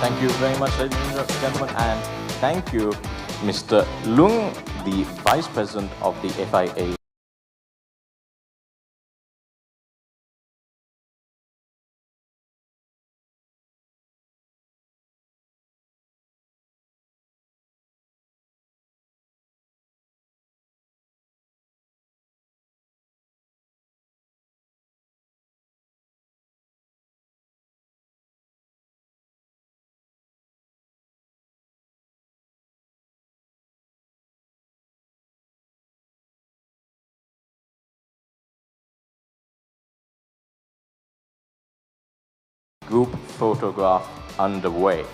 Thank you very much, ladies and gentlemen, and thank you, Mr. Lung, the Vice President of the FIA. Group photograph underway.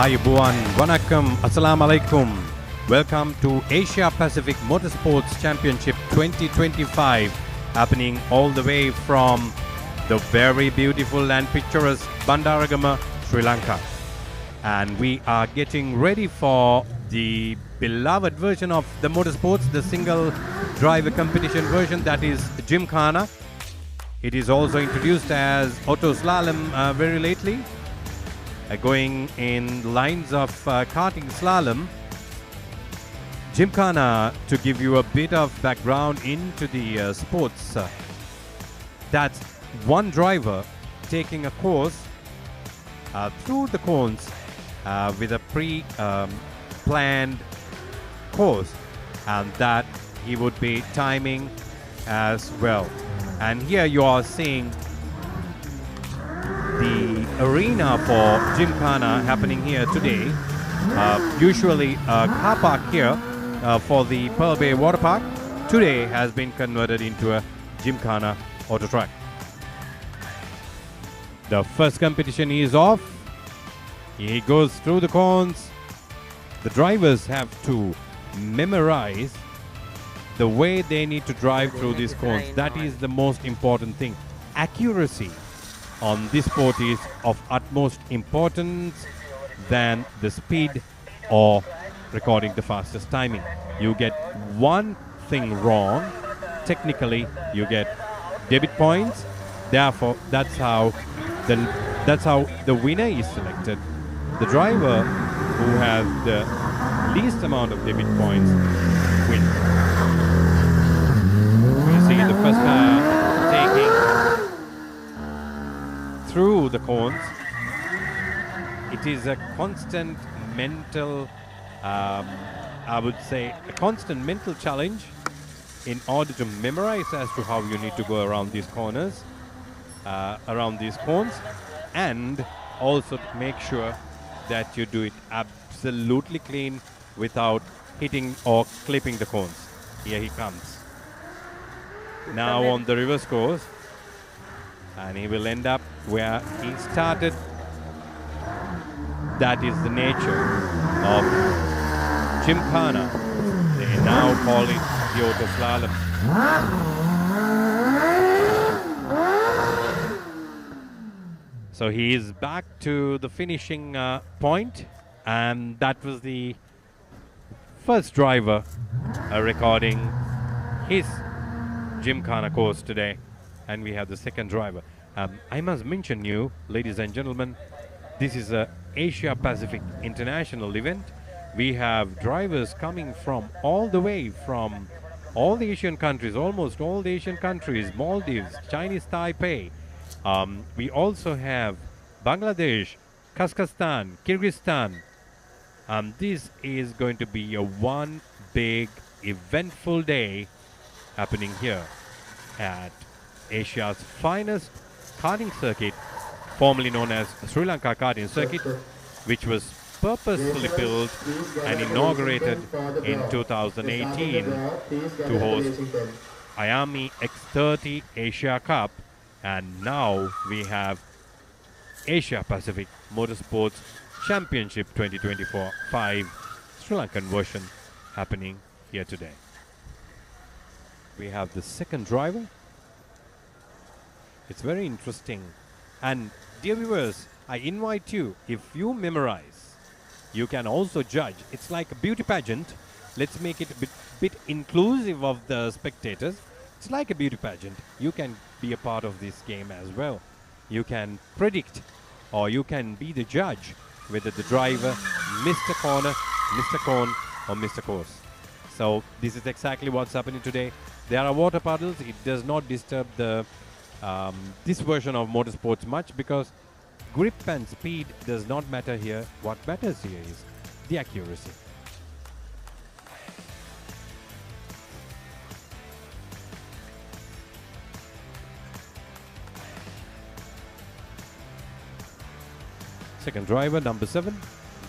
Ayubuan, Vanakkam, Assalamu Alaikum. Welcome to Asia Pacific Motorsports Championship 2025, happening all the way from the very beautiful and picturesque Bandaragama, Sri Lanka. And we are getting ready for the beloved version of the motorsports, the single driver competition version, that is Jimkhana. It is also introduced as auto slalom very lately, going in lines of karting slalom. Jimkhana, to give you a bit of background into the sports, that's one driver taking a course through the cones with a pre-planned course, and that he would be timing as well. And here you are seeing the arena for Jimkhana happening here today. Usually a car park here for the Pearl Bay Water Park today has been converted into a Jimkhana auto track. The first competition is off. He goes through the cones. The drivers have to memorize the way they need to drive through these cones. That is the most important thing. Accuracy on this sport is of utmost importance than the speed or recording the fastest timing. You get one thing wrong, technically you get debit points. Therefore, that's how the winner is selected. The driver who has the least amount of debit points wins. You see the first car taking through the cones. It is a constant mental, I would say, a constant mental challenge in order to memorize as to how you need to go around these corners, around these cones, and also to make sure that you do it absolutely clean without hitting or clipping the cones. Here he comes. Now on the reverse course, and he will end up where he started. That is the nature of Jimkhana. They now call it the auto slalom. So he is back to the finishing point, and that was the first driver recording his Jimkhana course today, and we have the second driver. I must mention you, ladies and gentlemen, this is a Asia Pacific International event. We have drivers coming from all the way from all the Asian countries, almost all the Asian countries, Maldives, Chinese Taipei. We also have Bangladesh, Kazakhstan, Kyrgyzstan. This is going to be a one big eventful day happening here at Asia's finest karting circuit, formerly known as Sri Lanka Karting Circuit, which was purposefully built and inaugurated in 2018 to host Apmc X30 Asia Cup, and now we have Asia Pacific Motorsports Championship 2024-5 Sri Lankan version happening here today. We have the second driver. It's very interesting. And dear viewers, I invite you, if you memorize, you can also judge. It's like a beauty pageant. Let's make it a bit inclusive of the spectators. It's like a beauty pageant. You can be a part of this game as well. You can predict, or you can be the judge whether the driver missed a corner, missed a cone, or missed a course. So this is exactly what's happening today. There are water puddles. It does not disturb the this version of motorsports much, because grip and speed does not matter here. What matters here is the accuracy. Second driver, number 7,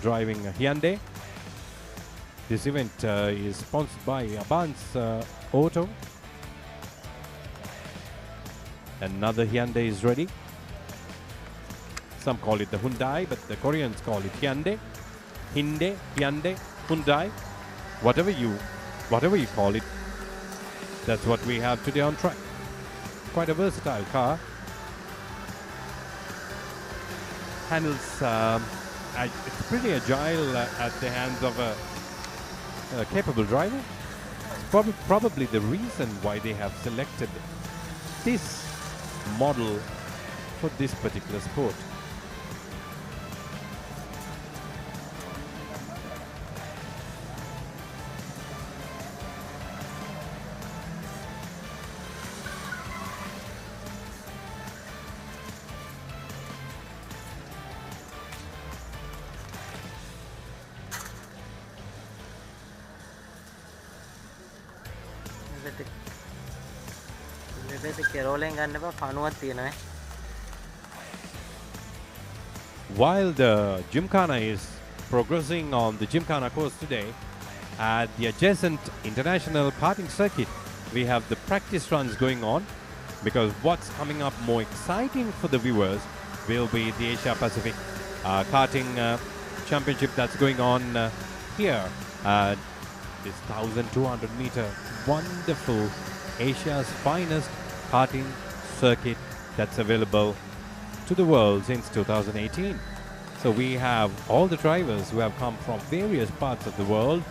driving a Hyundai. This event is sponsored by Apmc Auto. Another Hyundai is ready. Some call it the Hyundai, but the Koreans call it Hyundai. Hyundai, whatever you call it. That's what we have today on track. Quite a versatile car. Handles, it's pretty agile at the hands of a capable driver. Probably the reason why they have selected this model for this particular sport. While the Jimkhana is progressing on the Jimkhana course today, at the adjacent international karting circuit, we have the practice runs going on, because what's coming up more exciting for the viewers will be the Asia Pacific karting championship that's going on here at this 1,200 meter wonderful Asia's finest karting circuit that's available to the world since 2018. So we have all the drivers who have come from various parts of the world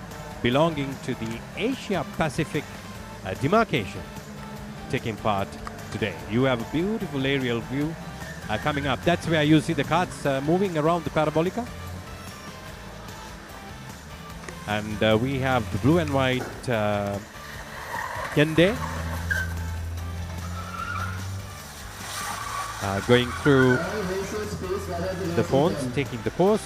belonging to the Asia Pacific demarcation taking part today. You have a beautiful aerial view coming up. That's where you see the carts moving around the parabolica. And we have the blue and white Hyundai going through the phones, taking the course,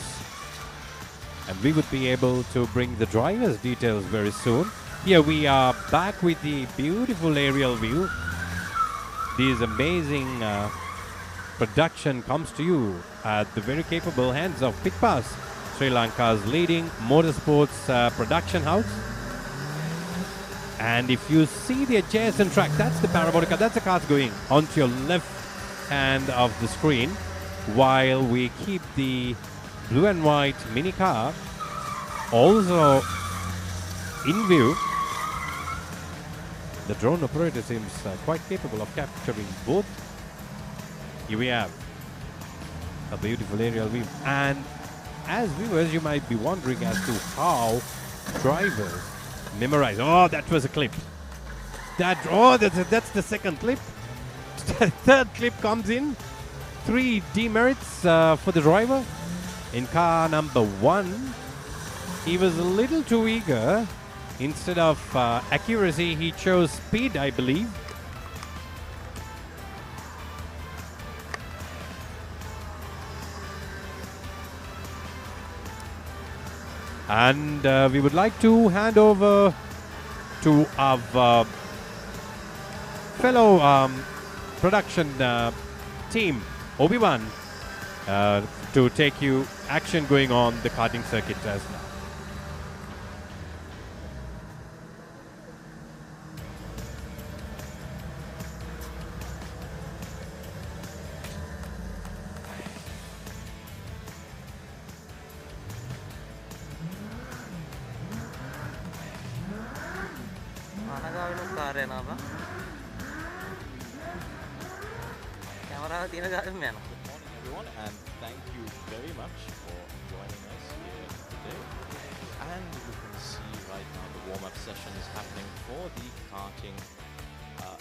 and we would be able to bring the driver's details very soon. Here we are back with the beautiful aerial view. This amazing production comes to you at the very capable hands of Pitpass, Sri Lanka's leading motorsports production house. And if you see the adjacent track, that's the parabolica, that's the cars going onto your left hand of the screen, while we keep the blue and white mini car also in view. The drone operator seems quite capable of capturing both. Here we have a beautiful aerial view. And as viewers, you might be wondering as to how drivers memorize. Oh, that was a clip. That's the second clip. Third clip comes in. 3 demerits for the driver. In car number 1, he was a little too eager. Instead of accuracy, he chose speed, I believe. And we would like to hand over to our fellow production team, Obi-Wan, to take you action going on the karting circuit as now. Good morning, everyone, and thank you very much for joining us here today. And you can see right now the warm-up session is happening for the karting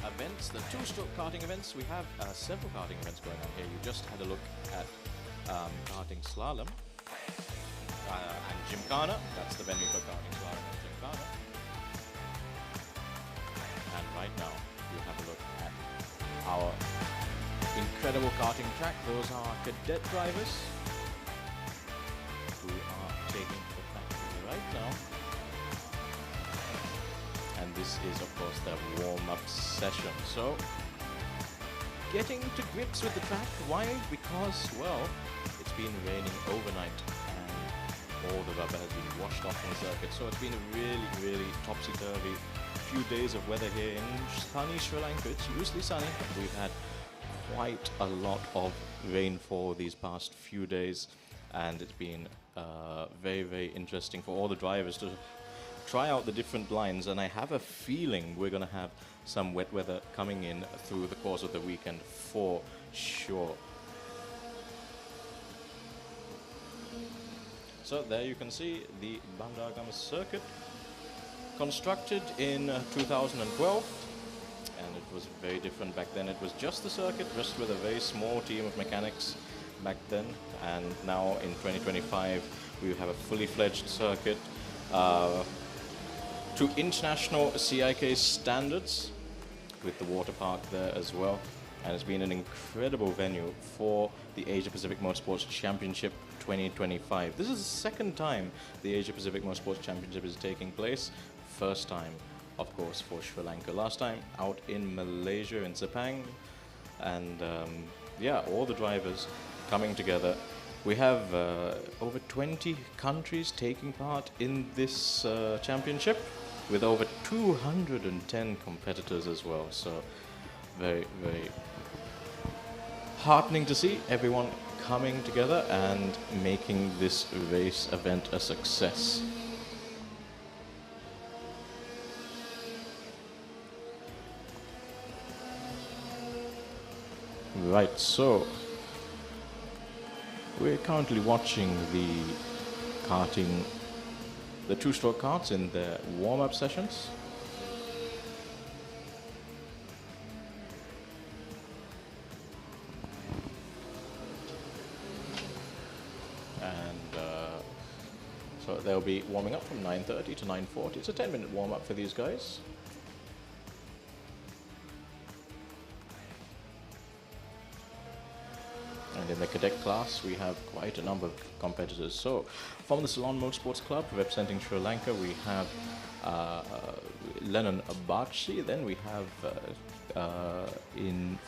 events, the 2-stroke karting events. We have several karting events going on here. You just had a look at karting slalom and Jimkhana. That's the venue for karting slalom and Jimkhana. And right now, you have a look at our incredible karting track. Those are our Cadet drivers who are taking the practice right now. And this is, of course, the warm-up session. So, getting to grips with the track. Why? Because, well, it's been raining overnight and all the rubber has been washed off on the circuit. So it's been a really, really topsy-turvy few days of weather here in sunny Sri Lanka. It's usually sunny, but we've had quite a lot of rainfall these past few days, and it's been very, very interesting for all the drivers to try out the different lines, and I have a feeling we're going to have some wet weather coming in through the course of the weekend for sure. So there you can see the Bandar circuit, constructed in 2012, and it was very different back then. It was just the circuit, just with a very small team of mechanics back then, and now in 2025 we have a fully fledged circuit to international CIK standards, with the water park there as well. And it's been an incredible venue for the Asia Pacific Motorsports Championship 2025. This is the second time the Asia Pacific Motorsports Championship is taking place. First time, of course, for Sri Lanka. Last time out in Malaysia, in Sepang. And yeah, all the drivers coming together. We have over 20 countries taking part in this championship, with over 210 competitors as well. So very, very heartening to see everyone coming together and making this race event a success. Right, so we're currently watching the karting, the two-stroke karts in their warm-up sessions. So they'll be warming up from 9:30 to 9:40. It's a 10-minute warm-up for these guys. And in the cadet class, we have quite a number of competitors. So from the Ceylon Motorsports Club, representing Sri Lanka, we have Lennon Bakshi. Then we have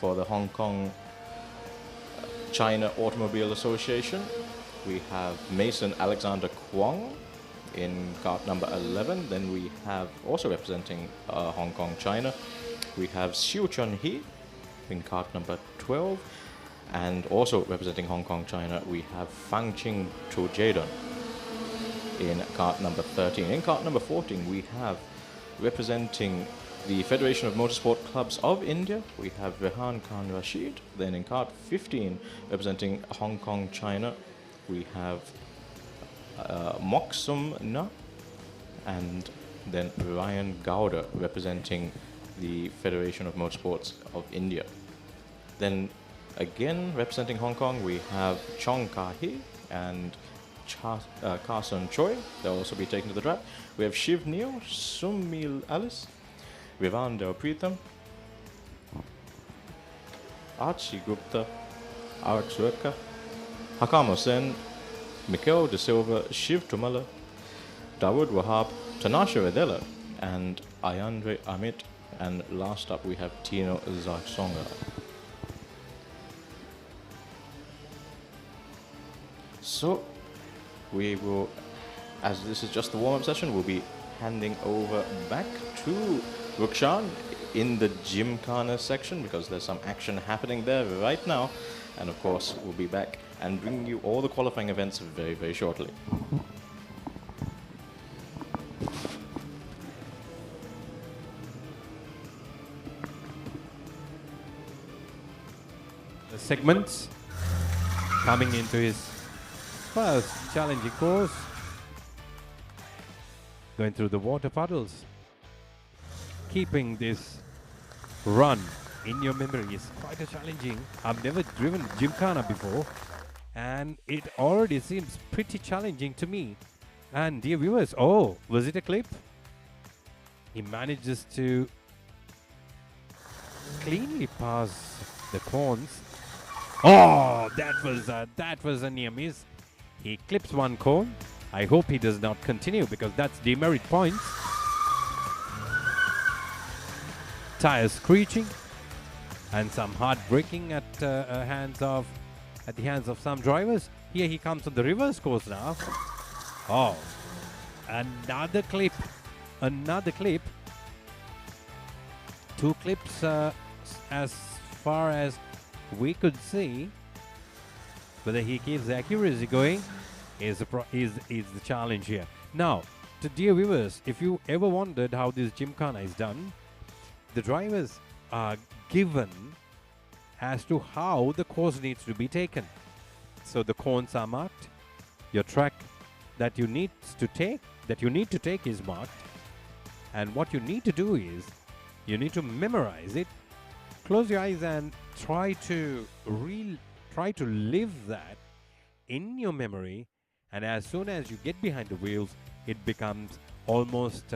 for the Hong Kong China Automobile Association, we have Mason Alexander Kwong in kart number 11. Then we have, also representing Hong Kong, China, we have Xiu Chun Hee in kart number 12. And also representing Hong Kong, China, we have Fang Ching To Jadon in kart number 13. In kart number 14, we have, representing the Federation of Motorsport Clubs of India, we have Rehan Khan Rashid. Then in kart 15, representing Hong Kong, China, we have Moksum Na, and then Ryan Gowda, representing the Federation of Motorsports of India. Then again, representing Hong Kong, we have Chong Ka-hee and Carson Choi. They'll also be taken to the track. We have Shiv Neo, Sumil Alice, Vivan Del Pritham, Archie Gupta, Alex Reka, Hakam Hossain, Mikhail De Silva, Shiv Tumala, Dawood Wahab, Tanasha Adela, and Ayandre Amit. And last up, we have Tino Zarsonga. So we will, as this is just the warm-up session, we'll be handing over back to Rukshan in the Jimkhana section, because there's some action happening there right now. And of course, we'll be back and bringing you all the qualifying events very, very shortly. The segments coming into his first challenging course, going through the water puddles. Keeping this run in your memory is quite a challenging. I've never driven Jimkhana before, and it already seems pretty challenging to me. And dear viewers, oh, was it a clip? He manages to cleanly pass the cones. Oh, that was a near miss. He clips one cone. I hope he does not continue, because that's demerit points. Tires screeching and some hard braking at the hands of some drivers. Here he comes on the reverse course now. Oh, another clip. Two clips as far as we could see. Whether he keeps the accuracy going. is the challenge here. Now, to dear viewers, if you ever wondered how this Gymkhana is done, the drivers are given as to how the course needs to be taken. So the cones are marked. Your track that you need to take is marked, and what you need to do is you need to memorize it. Close your eyes and try to live that in your memory, and as soon as you get behind the wheels, it becomes almost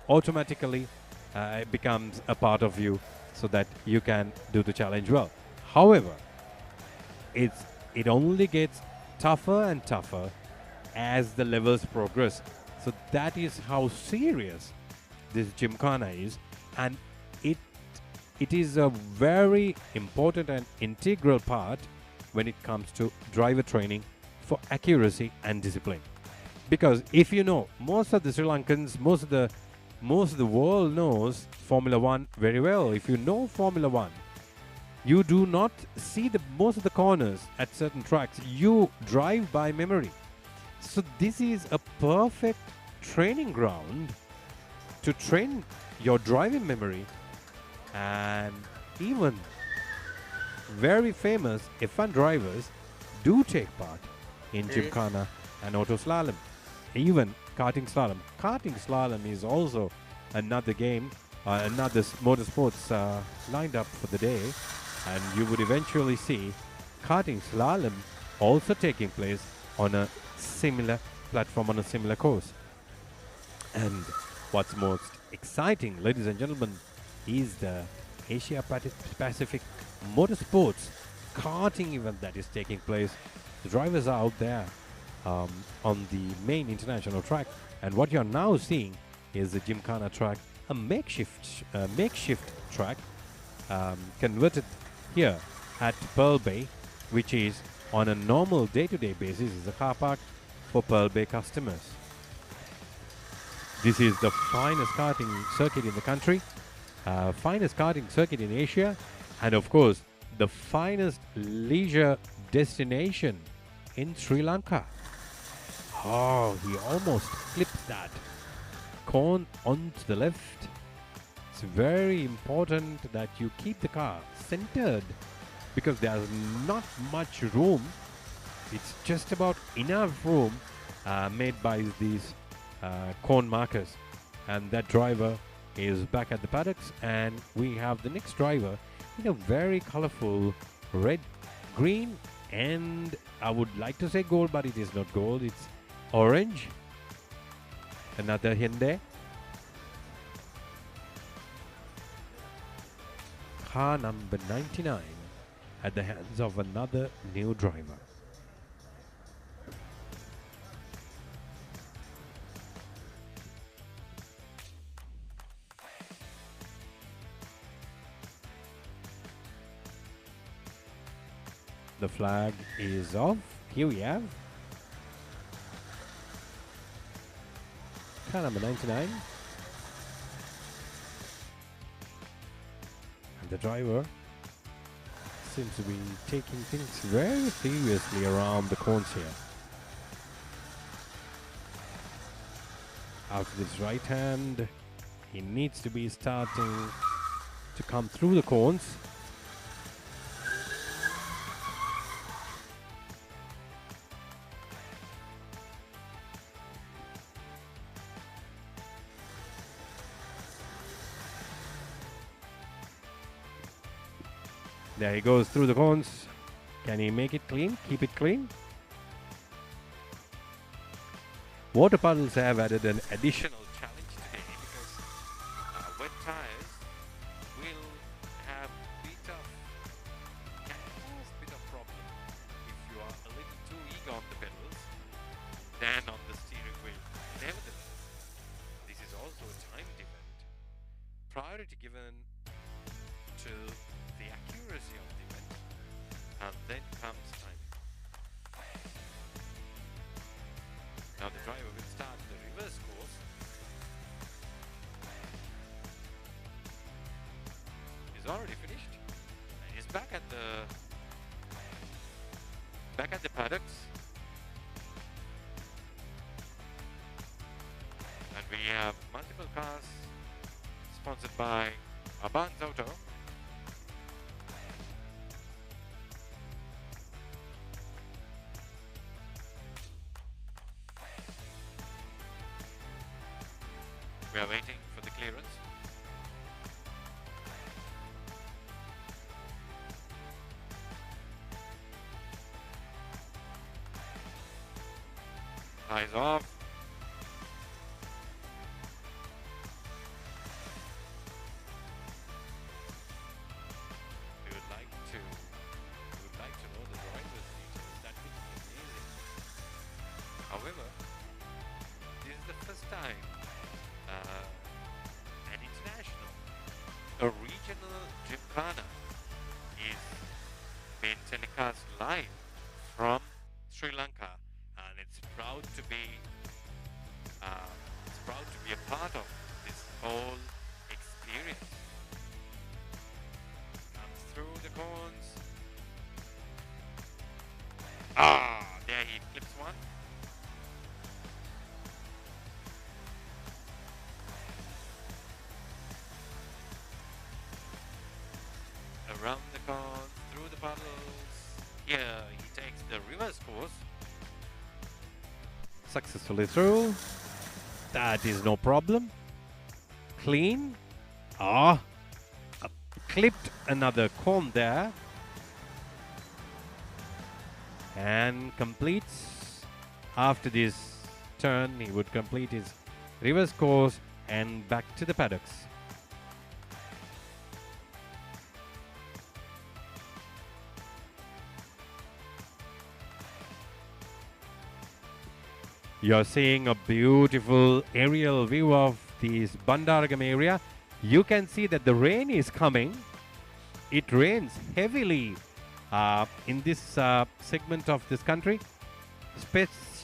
automatically it becomes a part of you, so that you can do the challenge well. However, it only gets tougher and tougher as the levels progress. So that is how serious this Gymkhana is, and it is a very important and integral part when it comes to driver training for accuracy and discipline. Because if you know, most of the Sri Lankans, most of the world knows Formula 1 very well. If you know Formula 1, you do not see most of the corners at certain tracks. You drive by memory. So this is a perfect training ground to train your driving memory, and even very famous F1 drivers do take part in Gymkhana and Auto Slalom, even Karting Slalom. Karting Slalom is also another game, another motorsports lined up for the day, and you would eventually see Karting Slalom also taking place on a similar platform, on a similar course. And what's most exciting, ladies and gentlemen, is the Asia Pacific Motorsports karting event that is taking place. The drivers are out there on the main international track, and what you're now seeing is the Gymkhana track, a makeshift track converted here at Pearl Bay, which is on a normal day-to-day basis is a car park for Pearl Bay customers. This is the finest karting circuit in the country, finest karting circuit in Asia, and of course the finest leisure destination in Sri Lanka. Oh, he almost clipped that cone onto the left. It's very important that you keep the car centered, because there's not much room. It's just about enough room made by these cone markers. And that driver is back at the paddocks, and we have the next driver in a very colorful red, green, and I would like to say gold, but it is not gold, it's orange. Another Hyundai. Car number 99 at the hands of another new driver. The flag is off. Here we have car number 99. And the driver seems to be taking things very seriously around the cones here. Out with his right hand, he needs to be starting to come through the cones. There he goes through the cones. Can he make it clean? Keep it clean? Water puddles have added an additional challenge today, because wet tires will have can cause a bit of problem if you are a little too eager on the pedals than on the steering wheel. Nevertheless, this is also a timed event. Priority given to the accuracy of the event, and then comes timing. Now the driver will start the reverse course. He's already finished, and he's back at the back at the paddocks. And we have multiple cars sponsored by Apmc Auto. We are waiting for the clearance. Eyes off. We would like to know the driver's details. That would be amazing. However, this is the first time an international, a regional Jimkhana is being telecast live from Sri Lanka, and it's proud to be a part of this whole experience. Comes through the cones. There he clips one. Around the cone, through the puddles. Here he takes the reverse course. Successfully through. That is no problem. Clean. Clipped another cone there. And completes. After this turn, he would complete his reverse course and back to the paddocks. You're seeing a beautiful aerial view of this Bandaragam area. You can see that the rain is coming. It rains heavily in this segment of this country,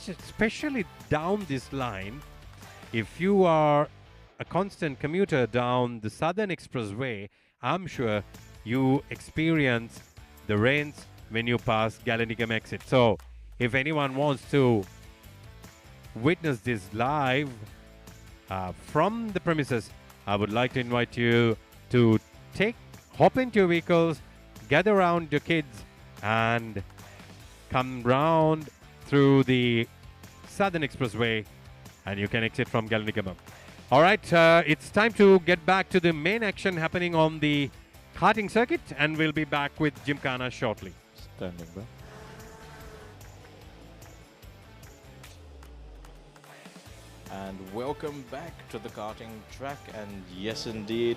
especially down this line. If you are a constant commuter down the Southern Expressway, I'm sure you experience the rains when you pass Galandikam exit. So if anyone wants to witness this live from the premises, I would like to invite you to hop into your vehicles, gather around your kids, and come round through the Southern Expressway, and you can exit from Galandikam. All right, it's time to get back to the main action happening on the karting circuit, and we'll be back with Jimkhana shortly. Standing by. And welcome back to the karting track, and yes indeed,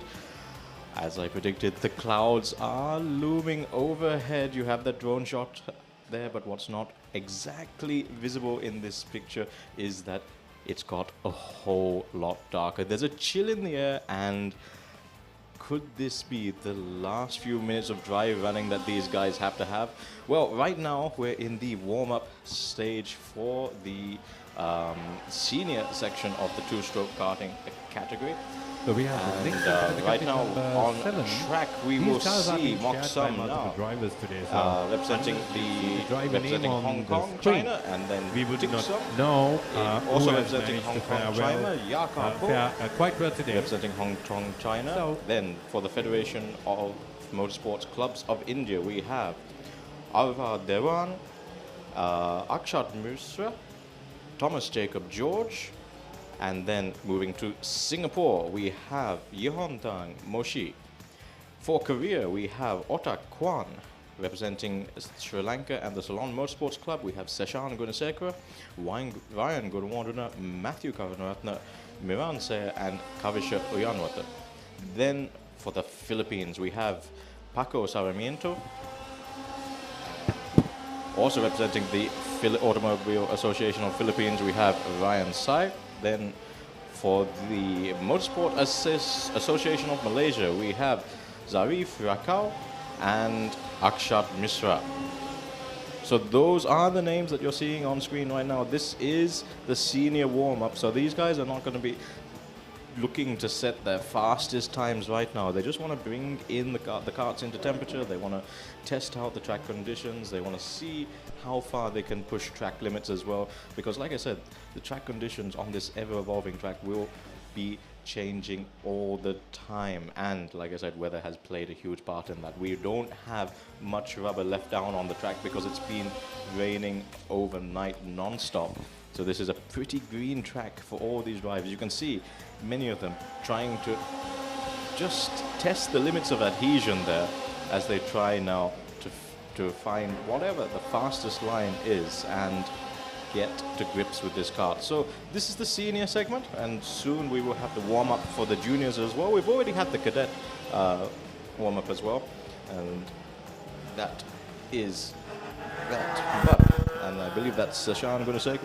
as I predicted, the clouds are looming overhead. You have that drone shot there, but what's not exactly visible in this picture is that it's got a whole lot darker. There's a chill in the air, and could this be the last few minutes of dry running that these guys have to have? Well, right now we're in the warm-up stage for the senior section of the two-stroke karting category. So we have and right now on track we will see Moksam now drivers today, representing Hong Kong, China, and then we would not Tiksum, know also representing Hong Kong, China, Yakapo, quite well today, representing Hong Kong, China. So then for the Federation of Motorsports Clubs of India, we have Arva Dewan, Akshat Mishra, Thomas Jacob George, and then moving to Singapore, we have Yehontang Moshi. For Korea, we have Otak Kwan, representing Sri Lanka and the Ceylon Motorsports Club. We have Seshan Gunasekara, Ryan Gurwandana, Matthew Karunaratna, Miran Sayer, and Kavisha Uyanwata. Then for the Philippines, we have Paco Sarmiento, also representing the Automobile Association of Philippines, we have Ryan Sai. Then for the Motorsport Association of Malaysia, we have Zarif Rakau and Akshat Mishra. So those are the names that you're seeing on screen right now. This is the senior warm-up. So these guys are not going to be looking to set their fastest times right now. They just want to bring in the karts into temperature. They want to test out the track conditions. They want to see how far they can push track limits as well. Because like I said, the track conditions on this ever-evolving track will be changing all the time. And like I said, weather has played a huge part in that. We don't have much rubber left down on the track because it's been raining overnight non-stop. So this is a pretty green track for all these drivers. You can see many of them trying to just test the limits of adhesion there as they try now to find whatever the fastest line is and get to grips with this kart. So this is the senior segment, and soon we will have the warm-up for the juniors as well. We've already had the cadet warm-up as well, and that is that. But, and I believe that's Sashan going to say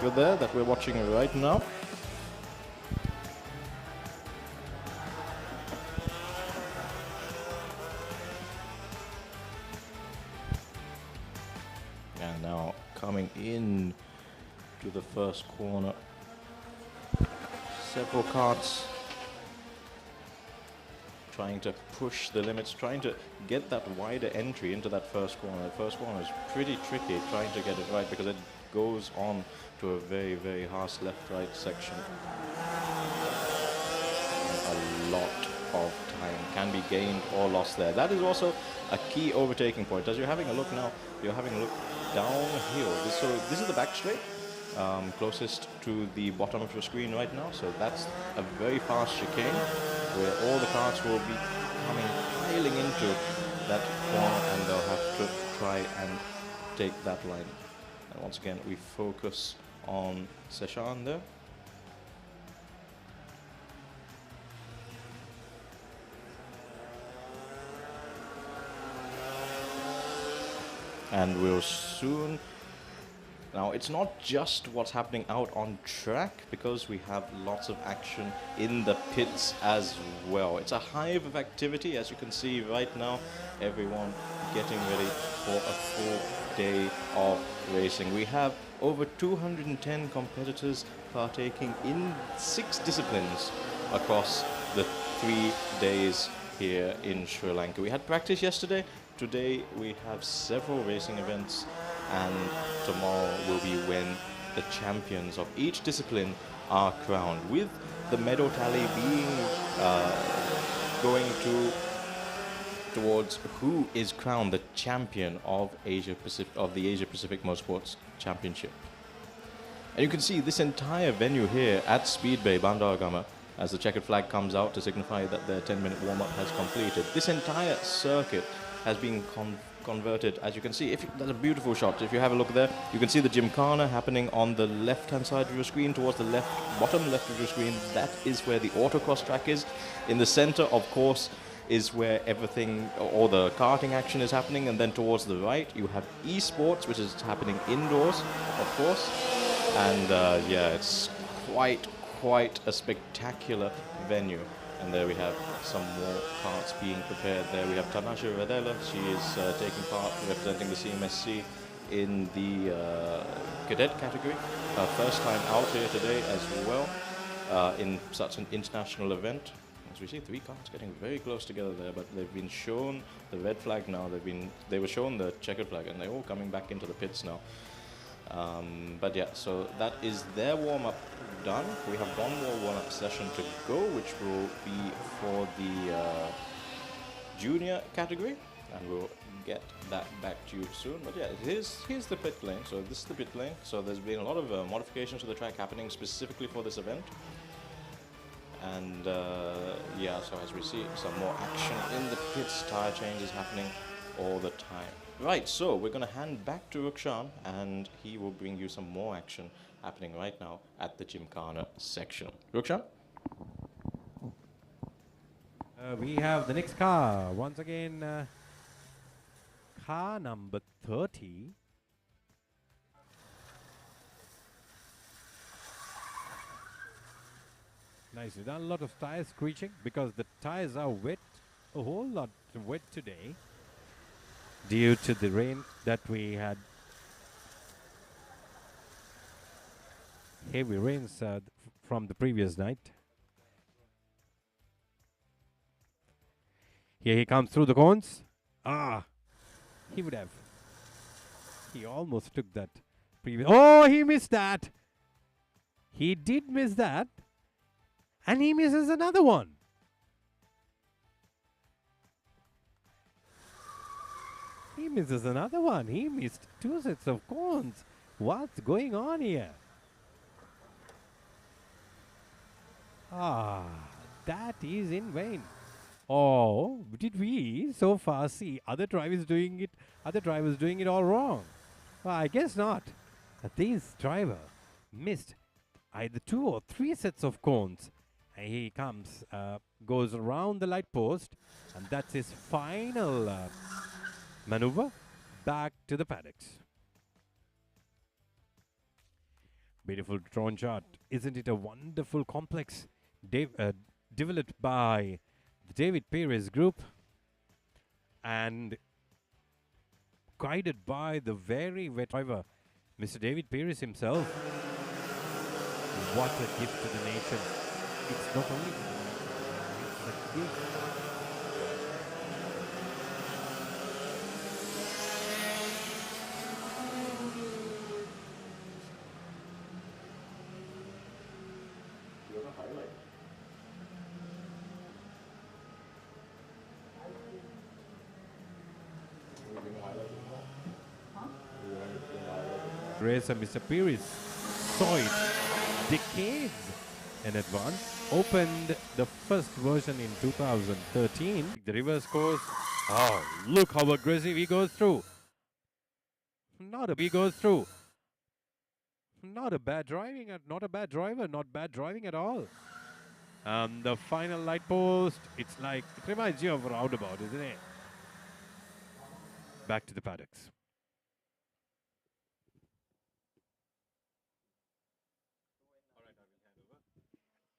good there that we're watching right now. And now coming in to the first corner, several karts trying to push the limits, trying to get that wider entry into that first corner. The first corner is pretty tricky trying to get it right because it goes on to a very, very harsh left-right section. A lot of time can be gained or lost there. That is also a key overtaking point. As you're having a look now, you're having a look downhill. So this is the back straight, closest to the bottom of your screen right now. So that's a very fast chicane where all the cars will be coming piling into that corner, and they'll have to try and take that line. And once again, we focus on Seshan there. And we'll soon... Now, it's not just what's happening out on track, because we have lots of action in the pits as well. It's a hive of activity, as you can see right now. Everyone getting ready for a full day of racing. We have over 210 competitors partaking in 6 disciplines across the 3 days here in Sri Lanka. We had practice yesterday. Today we have several racing events, and tomorrow will be when the champions of each discipline are crowned, with the medal tally being going towards who is crowned the champion of the Asia Pacific Motorsports Championship. And you can see this entire venue here at Speedway Bandaragama, as the checkered flag comes out to signify that their 10-minute warm-up has completed. This entire circuit has been converted, as you can see. That's a beautiful shot. If you have a look there, you can see the Jimkhana happening on the left-hand side of your screen, towards the bottom left of your screen. That is where the autocross track is. In the center, of course, is where everything, all the karting action is happening. And then towards the right, you have esports, which is happening indoors, of course. And yeah, it's quite a spectacular venue. And there we have some more karts being prepared. There we have Tanasha Radela. She is taking part, representing the CMSC in the Cadet category. Her first time out here today as well in such an international event. As we see, 3 karts getting very close together there, but they've been shown the red flag now. They were shown the checkered flag, and they're all coming back into the pits now. But yeah, so that is their warm-up done. We have one more warm-up session to go, which will be for the junior category, and we'll get that back to you soon. But yeah, here's the pit lane. So this is the pit lane. So there's been a lot of modifications to the track happening specifically for this event. And yeah, so as we see, some more action in the pits, tire changes happening all the time. Right, so we're going to hand back to Rukshan, and he will bring you some more action happening right now at the Jimkhana section. Rukshan? We have the next car. Once again, car number 30. Nicely done. A lot of tires screeching because the tires are wet, a whole lot wet today, due to the rain that we had. Heavy rains from the previous night. Here he comes through the cones. He would have. He almost took that previous. Oh, he missed that. He did miss that. And he misses another one. He misses another one. He missed 2 sets of cones. What's going on here? That is in vain. Oh, did we so far see other drivers doing it all wrong? Well, I guess not. This driver missed either 2 or 3 sets of cones. And he comes, goes around the light post, and that's his final maneuver back to the paddocks. Beautiful drone shot. Isn't it a wonderful complex developed by the David Perez group and guided by the very wet driver, Mr. David Perez himself. What a gift to the nation. It's not only to the nation, it's a gift. Racer Mr. Perez saw it decades in advance, opened the first version in 2013. The reverse course. Oh, look how aggressive he goes through. Not a bad driving, not a bad driver, not bad driving at all. The final light post, it's like, it reminds you of a roundabout, isn't it? Back to the paddocks.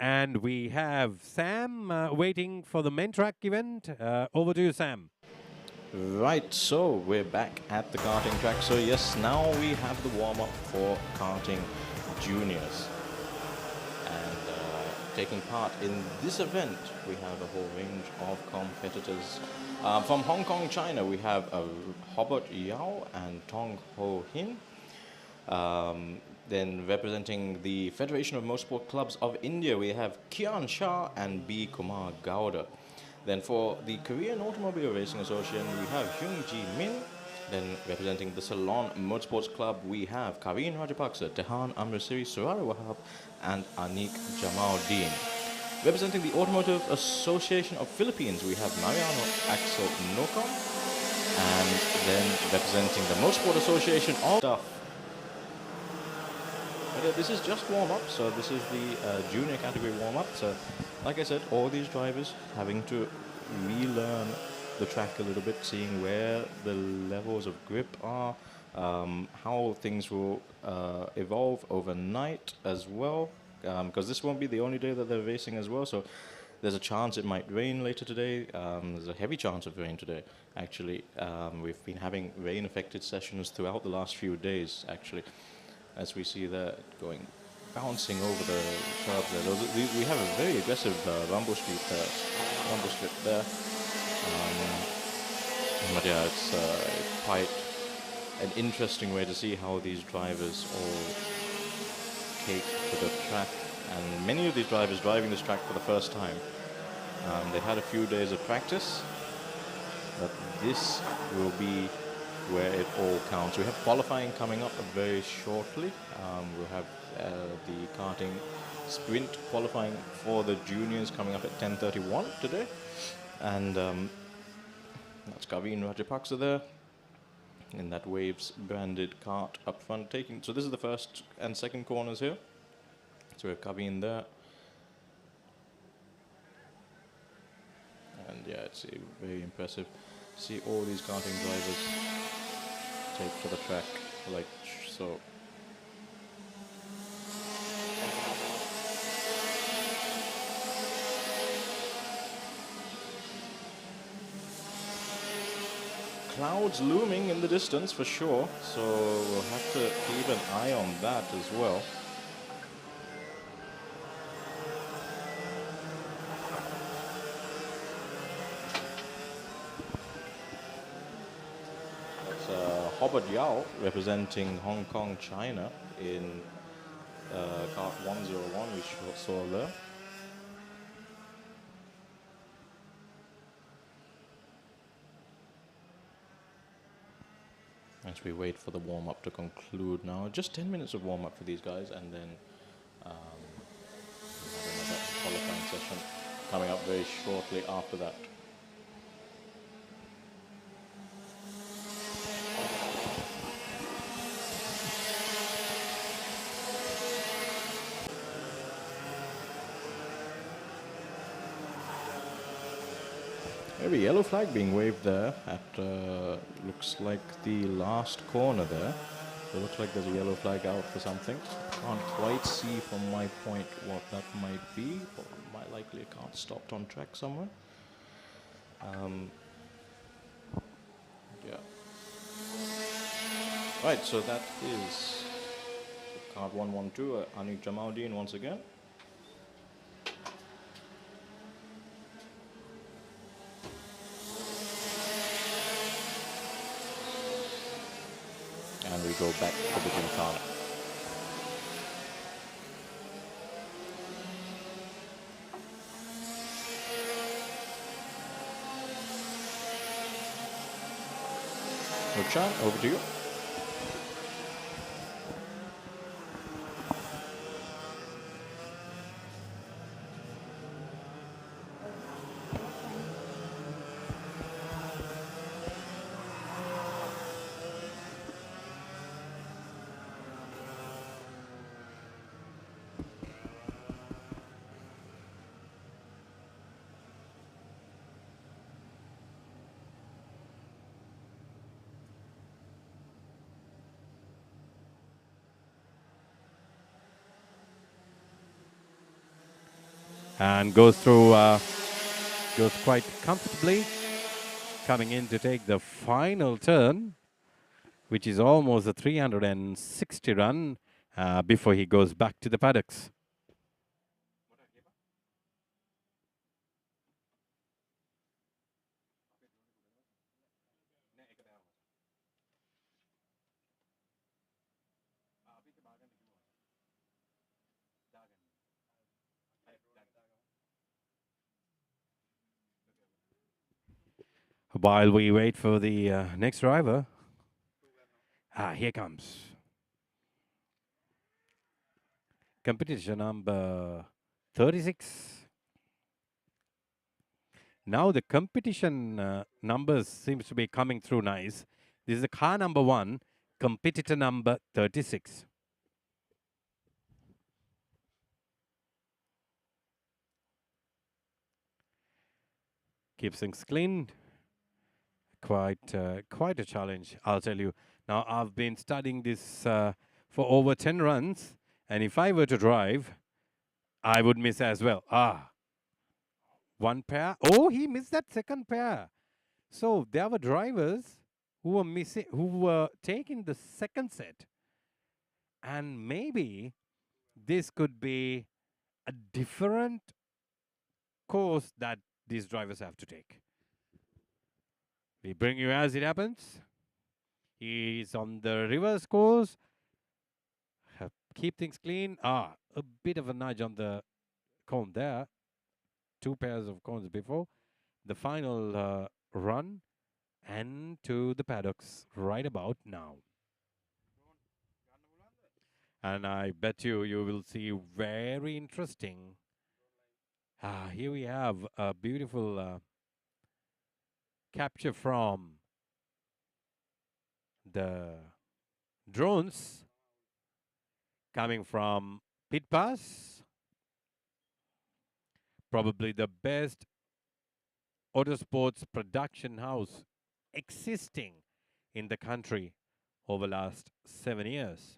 And we have Sam waiting for the main track event. Over to you, Sam. Right, so we're back at the karting track. So yes, now we have the warm-up for karting juniors. And taking part in this event, we have a whole range of competitors. From Hong Kong, China, we have Hobart Yao and Tong Ho Hin. Then representing the Federation of Motorsport Clubs of India, we have Kian Shah and B. Kumar Gowda. Then for the Korean Automobile Racing Association, we have Hyung Ji Min. Then representing the Ceylon Motorsports Club, we have Kareen Rajapaksa, Tehan Amrasiri, Surara Wahab, and Anik Jamaldeen. Representing the Automotive Association of Philippines, we have Mariano Axel Nocom. And then representing the Motorsport Association of Stuff. But this is just warm-up, so this is the junior category warm-up. So, like I said, all these drivers having to relearn the track a little bit, seeing where the levels of grip are, how things will evolve overnight as well, because this won't be the only day that they're racing as well. So there's a chance it might rain later today. There's a heavy chance of rain today, actually. We've been having rain-affected sessions throughout the last few days, actually. As we see that bouncing over the curbs there. We have a very aggressive rumble strip there. But yeah, it's quite an interesting way to see how these drivers all take to the track. And many of these drivers driving this track for the first time. They had a few days of practice, but this will be where it all counts. We have qualifying coming up very shortly. We'll have the karting sprint qualifying for the juniors coming up at 10:31 today. And that's Kareen Rajapaksa there in that Waves branded kart up front taking. So this is the first and second corners here. So we have Kareen there. And yeah, it's very impressive. See all these karting drivers take to the track like so. Clouds looming in the distance for sure, so we'll have to keep an eye on that as well. Hobart Yao representing Hong Kong, China in Kart 101, which we saw there. As we wait for the warm-up to conclude now, just 10 minutes of warm-up for these guys, and then we'll have another qualifying session coming up very shortly after that. Maybe yellow flag being waved there at looks like the last corner there. It looks like there's a yellow flag out for something. Can't quite see from my point what that might be, but might likely a car stopped on track somewhere. Yeah. Right, so that is card 112, Anik Jamaluddin once again. And we go back to the Jimkhana. Chan, over to you. And goes quite comfortably, coming in to take the final turn, which is almost a 360 run before he goes back to the paddocks. While we wait for the next driver, here comes competition number 36. Now the competition numbers seems to be coming through nice. This is the car number 1, competitor number 36. Keeps things clean. Quite a challenge, I'll tell you. Now, I've been studying this for over 10 runs, and if I were to drive, I would miss as well. One pair. Oh, he missed that second pair. So there were drivers who were missing, who were taking the second set, and maybe this could be a different course that these drivers have to take. We bring you as it happens. He's on the reverse course. Keep things clean. A bit of a nudge on the cone there. 2 pairs of cones before. The final run and to the paddocks right about now. And I bet you will see very interesting. Here we have a beautiful capture from the drones coming from Pit Pass, probably the best autosports production house existing in the country over the last 7 years.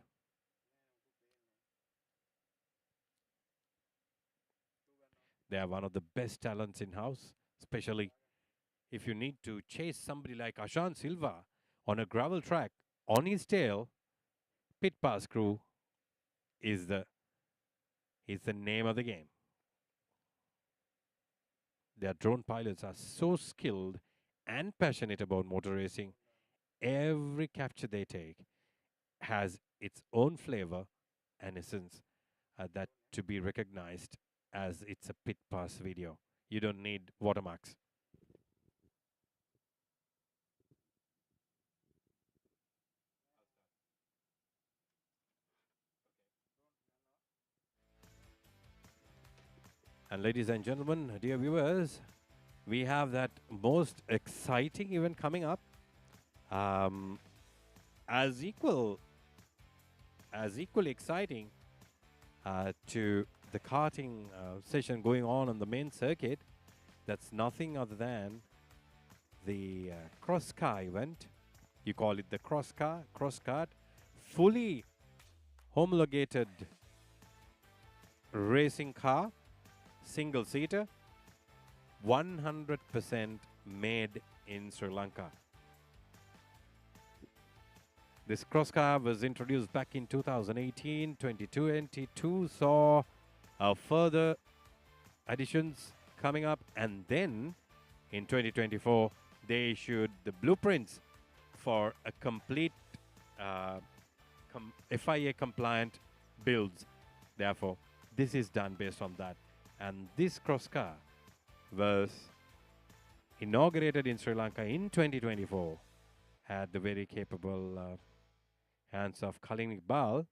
They are one of the best talents in-house, especially if you need to chase somebody like Ashan Silva on a gravel track on his tail. Pit Pass crew is the name of the game. Their drone pilots are so skilled and passionate about motor racing. every capture they take has its own flavor and essence that to be recognized as it's a pit pass video. You don't need watermarks. And ladies and gentlemen, dear viewers, we have that most exciting event coming up. Um, as equally exciting to the karting session going on the main circuit. That's nothing other than the cross car event. You call it the cross kart, fully homologated racing car, single seater, 100% made in Sri Lanka. This cross car was introduced back in 2018. 2022 saw further additions coming up, and then in 2024 they issued the blueprints for a complete FIA compliant builds. Therefore, this is done based on that, and this cross car was inaugurated in Sri Lanka in 2024. Had the very capable hands of Kalin Iqbal,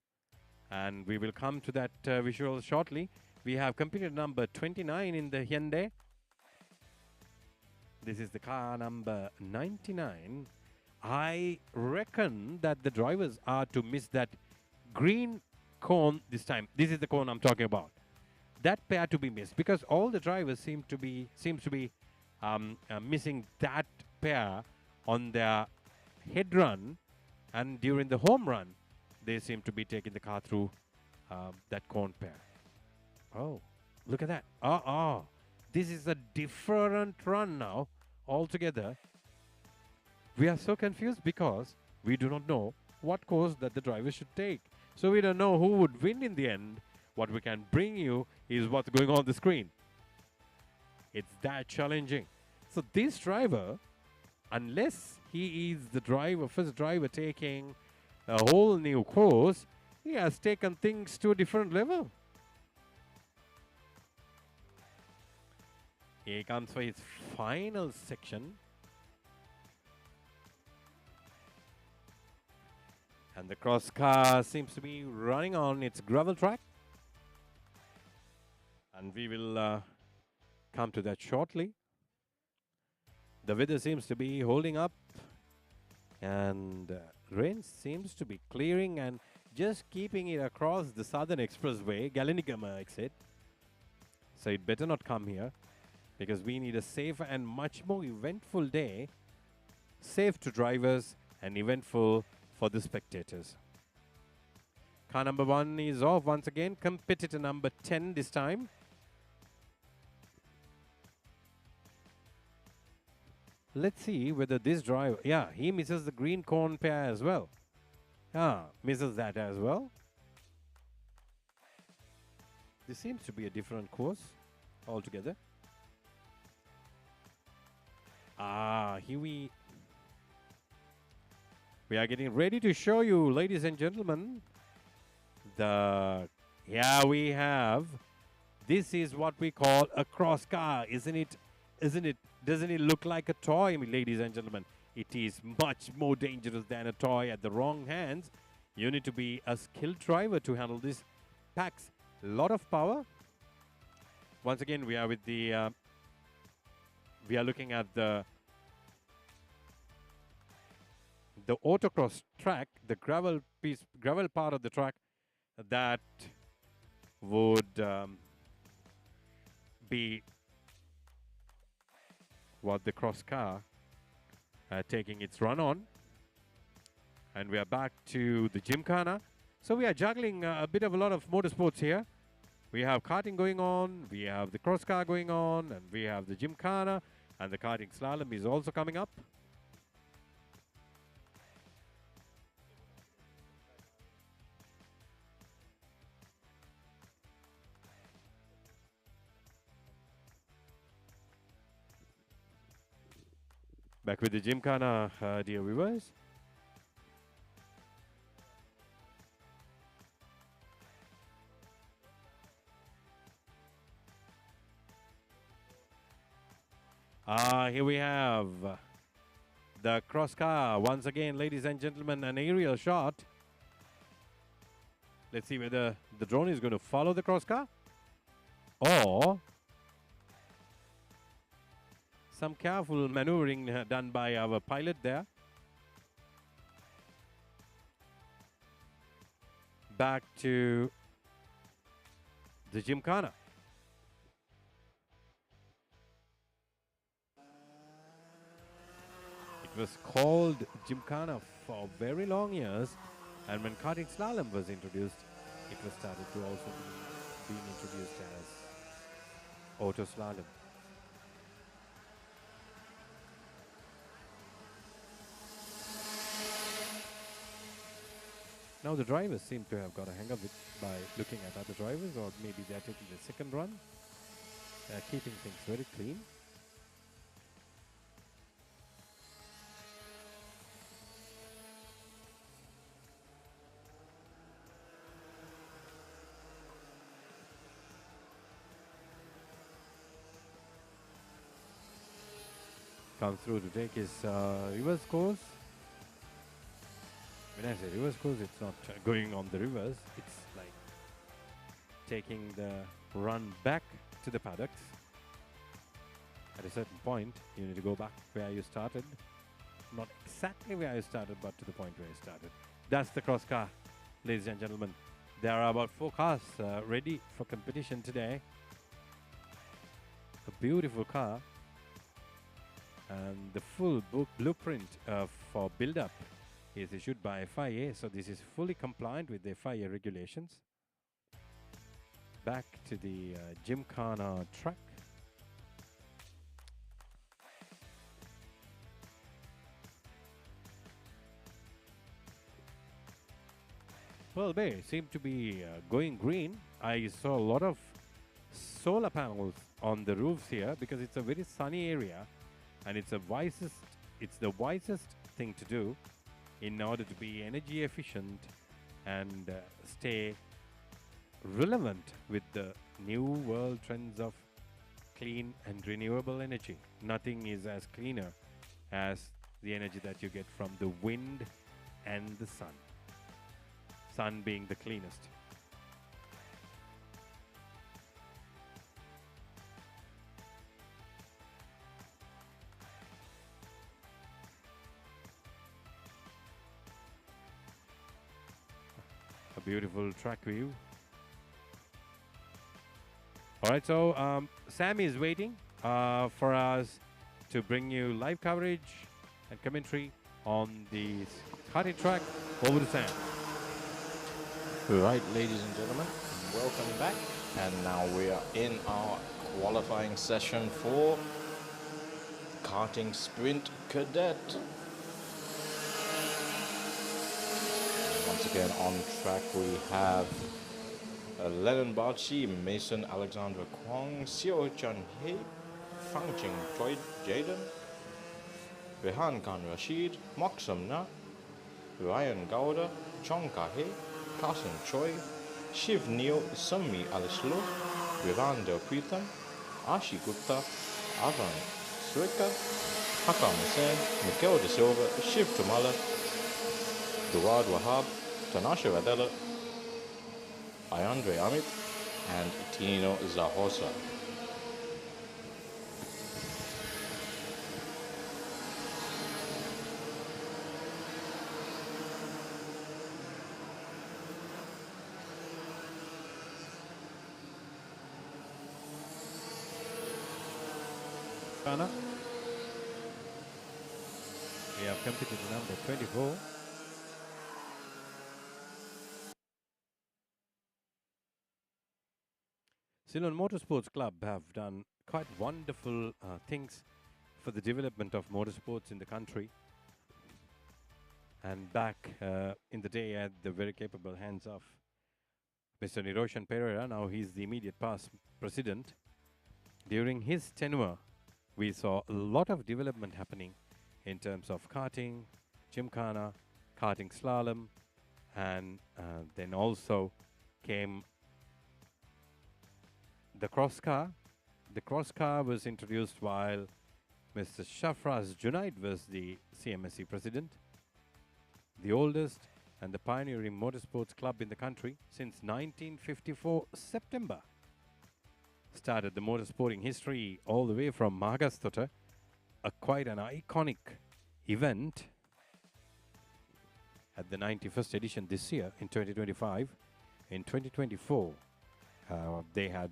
and we will come to that visual shortly. We have completed number 29 in the Hyundai. This is the car number 99. I reckon that the drivers are to miss that green cone this time. This is the cone I'm talking about. That pair to be missed, because all the drivers seems to be missing that pair on their head run, and during the home run they seem to be taking the car through that cone pair. Oh, look at that. This is a different run now altogether. We are so confused because we do not know what course that the driver should take. So we don't know who would win in the end. What we can bring you is what's going on the screen. It's that challenging. So this driver, unless he is the first driver taking a whole new course, he has taken things to a different level. Here he comes for his final section. And the cross car seems to be running on its gravel track. And we will come to that shortly. The weather seems to be holding up, and rain seems to be clearing and just keeping it across the Southern Expressway, Galanigama exit. So it better not come here, because we need a safer and much more eventful day. Safe to drivers and eventful for the spectators. Car number 1 is off once again. Competitor number 10 this time. Let's see whether this driver... Yeah, he misses the green cone pair as well. Misses that as well. This seems to be a different course altogether. Here we are getting ready to show you, ladies and gentlemen, we have... This is what we call a cross car, isn't it? Isn't it? Doesn't it look like a toy, ladies and gentlemen? It is much more dangerous than a toy. At the wrong hands, you need to be a skilled driver to handle this. Packs a lot of power. Once again, we are with the... we are looking at the autocross track, the gravel part of the track that would be what the cross car taking its run on. And we are back to the Jimkhana. So we are juggling a lot of motorsports here. We have karting going on, we have the cross car going on, and we have the Jimkhana, and the karting slalom is also coming up. Back with the Jimkhana, dear viewers. Here we have the cross car. Once again, ladies and gentlemen, an aerial shot. Let's see whether the drone is going to follow the cross car or some careful maneuvering done by our pilot there. Back to the Jimkhana. It was called Jimkhana for very long years, and when karting slalom was introduced, it was started to also be introduced as auto slalom. Now the drivers seem to have got a hang of it by looking at other drivers, or maybe they're taking the second run. They're keeping things very clean. Comes through to take his reverse course. When I say reverse course, it's not going on the reverse. It's like taking the run back to the paddocks. At a certain point, you need to go back where you started. Not exactly where you started, but to the point where you started. That's the cross car, ladies and gentlemen. There are about 4 cars ready for competition today. A beautiful car. And the full blueprint for build-up is issued by FIA, so this is fully compliant with the FIA regulations. Back to the Jimkhana track. Pearl Bay seemed to be going green. I saw a lot of solar panels on the roofs here because it's a very sunny area. And it's the wisest thing to do in order to be energy efficient and stay relevant with the new world trends of clean and renewable energy. Nothing is as cleaner as the energy that you get from the wind and the sun. Sun being the cleanest. A beautiful track view. Alright, so Sam is waiting for us to bring you live coverage and commentary on the karting track. Over to Sam. Right, ladies and gentlemen, welcome back. And now we are in our qualifying session for karting sprint cadet. Once again on track we have Lennon Bachi, Mason Alexandra Kwong, Seo Chan Hei, Fang Ching Choi Jaden, Rehan Khan Rashid, Moksam Na, Ryan Gowda, Chong Ka Hei, Carson Choi, Shiv Neo, Sammi Alislo, Viranda Pritham, Ashi Gupta, Avan Surika, Hakam Hussain, Mikhail De Silva, Shiv Tumala, Duwad Wahab, Tanasha Radella, Ayandre Amit, and Tino Zahosa. We have competitor number 24. Ceylon Motorsports Club have done quite wonderful things for the development of motorsports in the country. And back in the day, at the very capable hands of Mr. Niroshan Pereira, now he's the immediate past president. During his tenure, we saw a lot of development happening in terms of karting, Jimkhana, karting slalom, and then also came the cross car. The cross car was introduced while Mr. Shafraz Junaid was the CMSC president, the oldest and the pioneering motorsports club in the country since 1954 September. Started the motorsporting history all the way from Mahagastota, a quite an iconic event at the 91st edition this year in 2025. In 2024, they had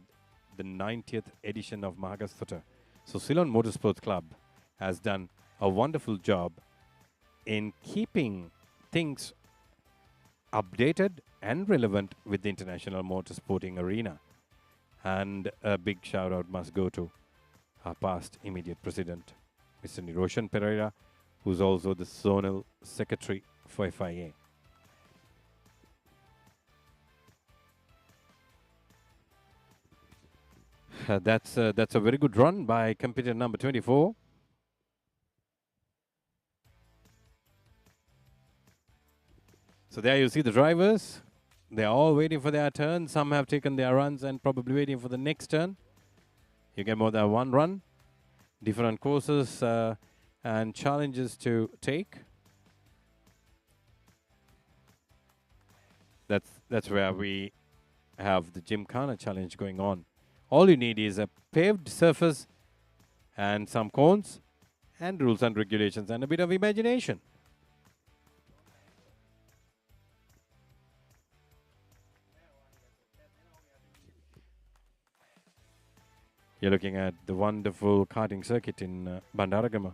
the 90th edition of Mahagastota. So Ceylon Motorsports Club has done a wonderful job in keeping things updated and relevant with the international motorsporting arena. And a big shout out must go to our past immediate president, Mr. Niroshan Pereira, who's also the zonal secretary for FIA. That's a very good run by competitor number 24. So there you see the drivers. They are all waiting for their turn. Some have taken their runs and probably waiting for the next turn. You get more than one run. Different courses and challenges to take. That's where we have the Jimkhana challenge going on. All you need is a paved surface and some cones and rules and regulations and a bit of imagination. You're looking at the wonderful karting circuit in Bandaragama.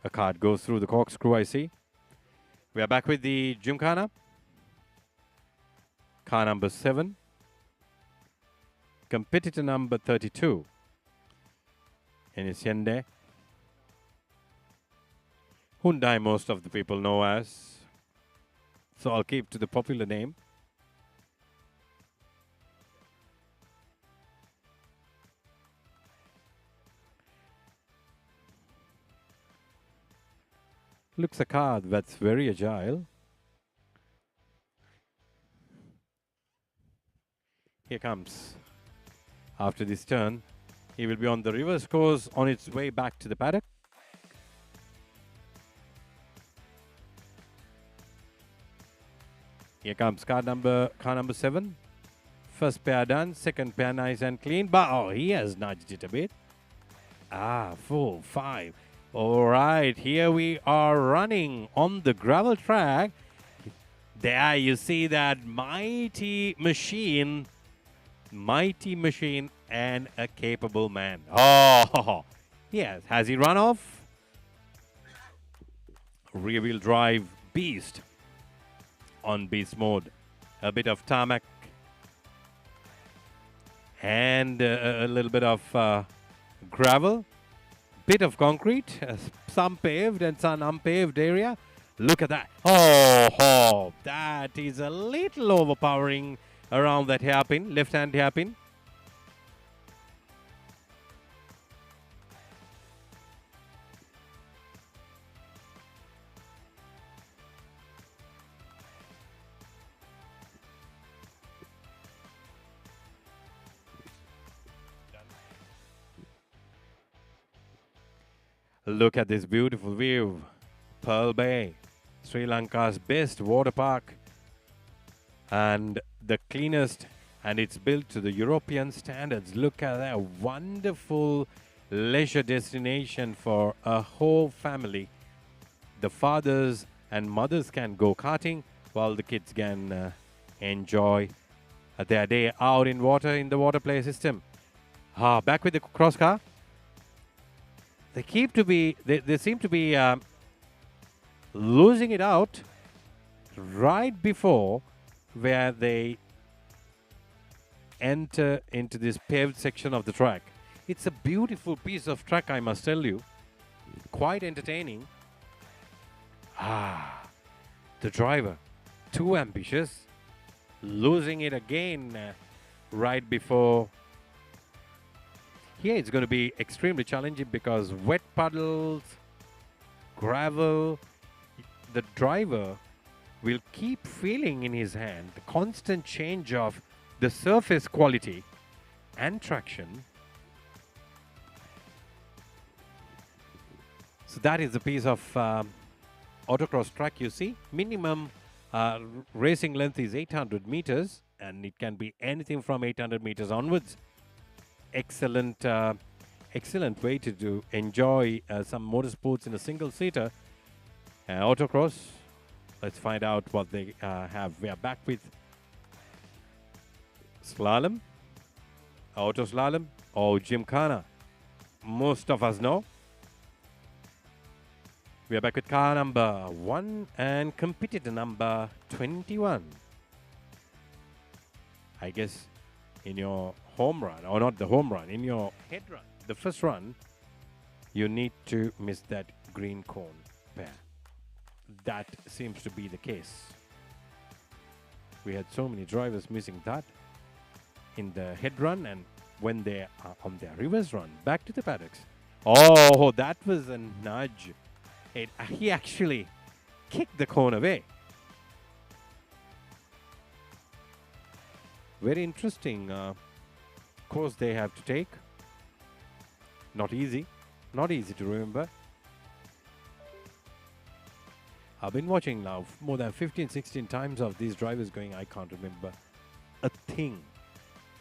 A cart goes through the corkscrew, I see. We are back with the Jimkhana. Car number 7. Competitor number 32. And it's Hyundai. Hyundai most of the people know as. So I'll keep to the popular name. Looks a car that's very agile. Here comes. After this turn, he will be on the reverse course on its way back to the paddock. Here comes car number 7. First pair done, second pair nice and clean. But oh, he has nudged it a bit. 4, 5. All right, here we are running on the gravel track. There you see that mighty machine and a capable man. Oh, yes. Has he run off? Rear wheel drive beast on beast mode. A bit of tarmac and a little bit of gravel. Bit of concrete, some paved and some unpaved area. Look at that. Oh, that is a little overpowering around that hairpin, left-hand hairpin. Look at this beautiful view. Pearl Bay, Sri Lanka's best water park and the cleanest, and it's built to the European standards. Look at that wonderful leisure destination for a whole family. The fathers and mothers can go karting while the kids can enjoy their day out in water in the water play system. Back with the cross car. They seem to be losing it out right before where they enter into this paved section of the track. It's a beautiful piece of track, I must tell you. Quite entertaining. The driver, too ambitious, losing it again right before. Here it's going to be extremely challenging because wet puddles, gravel, the driver will keep feeling in his hand the constant change of the surface quality and traction. So that is a piece of autocross track you see. Minimum racing length is 800 meters, and it can be anything from 800 meters onwards. Excellent, excellent way to enjoy some motorsports in a single seater. Autocross. Let's find out what they have. We are back with slalom, auto slalom, or Jimkhana. Most of us know. We are back with car number 1 and competitor number 21. I guess in your home run, or not the home run, in your head run, the first run, you need to miss that green cone pair. That seems to be the case. We had so many drivers missing that in the head run, and when they are on their reverse run, back to the paddocks. Oh, that was a nudge. He actually kicked the cone away. Very interesting course they have to take. Not easy. Not easy to remember. I've been watching now more than 15, 16 times of these drivers going, I can't remember a thing.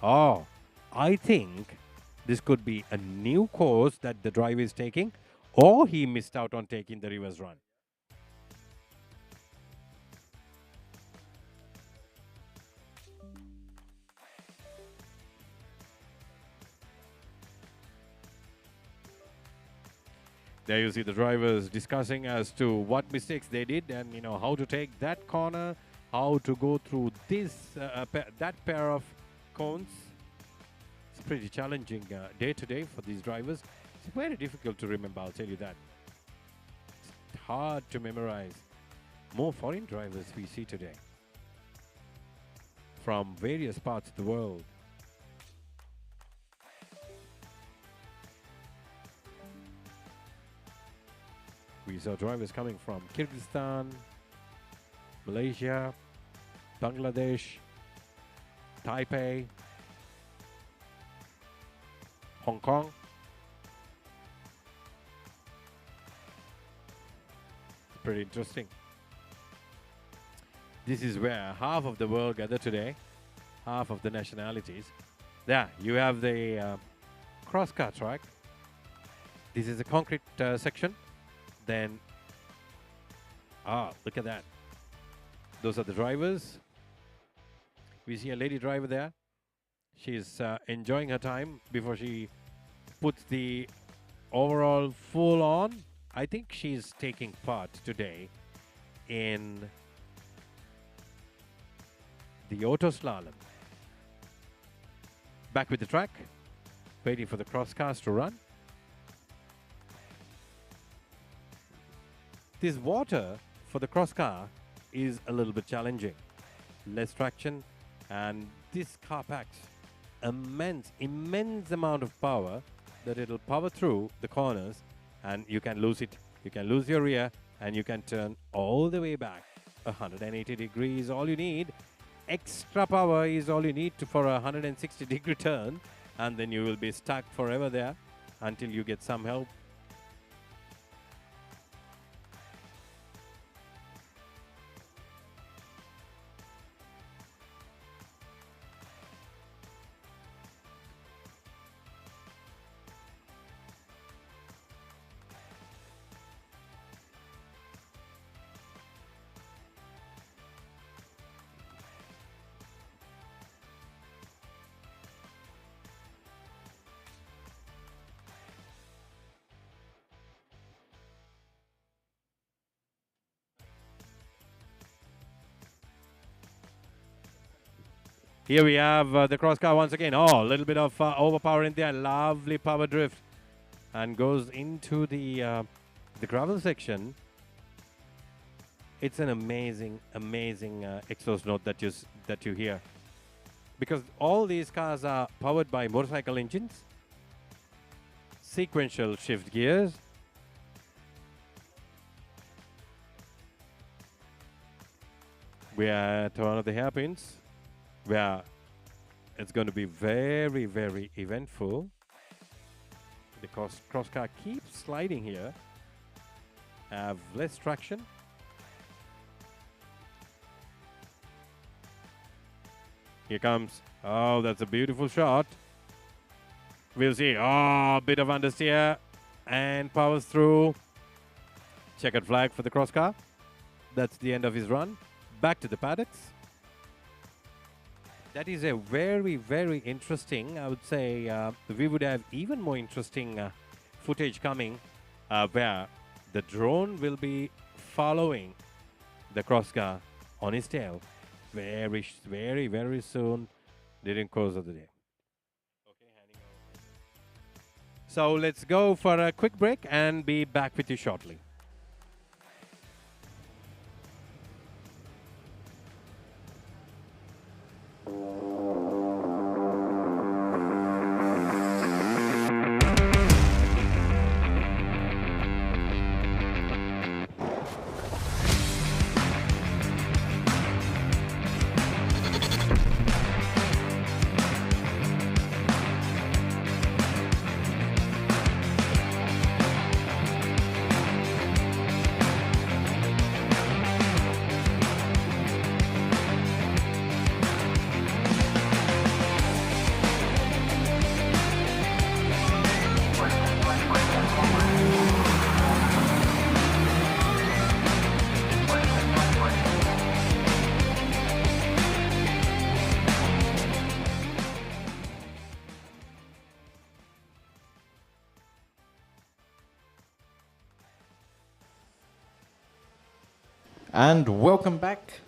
Oh, I think this could be a new course that the driver is taking, or he missed out on taking the reverse run. There you see the drivers discussing as to what mistakes they did, and how to take that corner, how to go through this that pair of cones. It's pretty challenging day to day for these drivers. It's very difficult to remember, I'll tell you that. It's hard to memorize. More foreign drivers we see today from various parts of the world. We saw drivers coming from Kyrgyzstan, Malaysia, Bangladesh, Taipei, Hong Kong. It's pretty interesting. This is where half of the world gather today, half of the nationalities. There, you have the cross car track. This is a concrete section. Then, look at that. Those are the drivers. We see a lady driver there. She's enjoying her time before she puts the overall full on. I think she's taking part today in the auto slalom. Back with the track, waiting for the cross cars to run. This water for the cross car is a little bit challenging. Less traction, and this car packs immense amount of power that it'll power through the corners, and you can lose it. You can lose your rear, and you can turn all the way back 180 degrees. All you need, extra power is all you need for a 160-degree turn, and then you will be stuck forever there until you get some help. Here we have the cross car once again. Oh, a little bit of overpower in there. Lovely power drift, and goes into the gravel section. It's an amazing exhaust note that you hear, because all these cars are powered by motorcycle engines, sequential shift gears. We are at one of the hairpins, where it's going to be very eventful. The cross car keeps sliding here. have less traction. Here comes. Oh, that's a beautiful shot. We'll see. Oh, bit of understeer and powers through. Checkered flag for the cross car. That's the end of his run. Back to the paddocks. That is a very, very interesting, I would say, we would have even more interesting footage coming where the drone will be following the cross car on his tail very, very, very soon during course of the day. So let's go for a quick break and be back with you shortly. And welcome back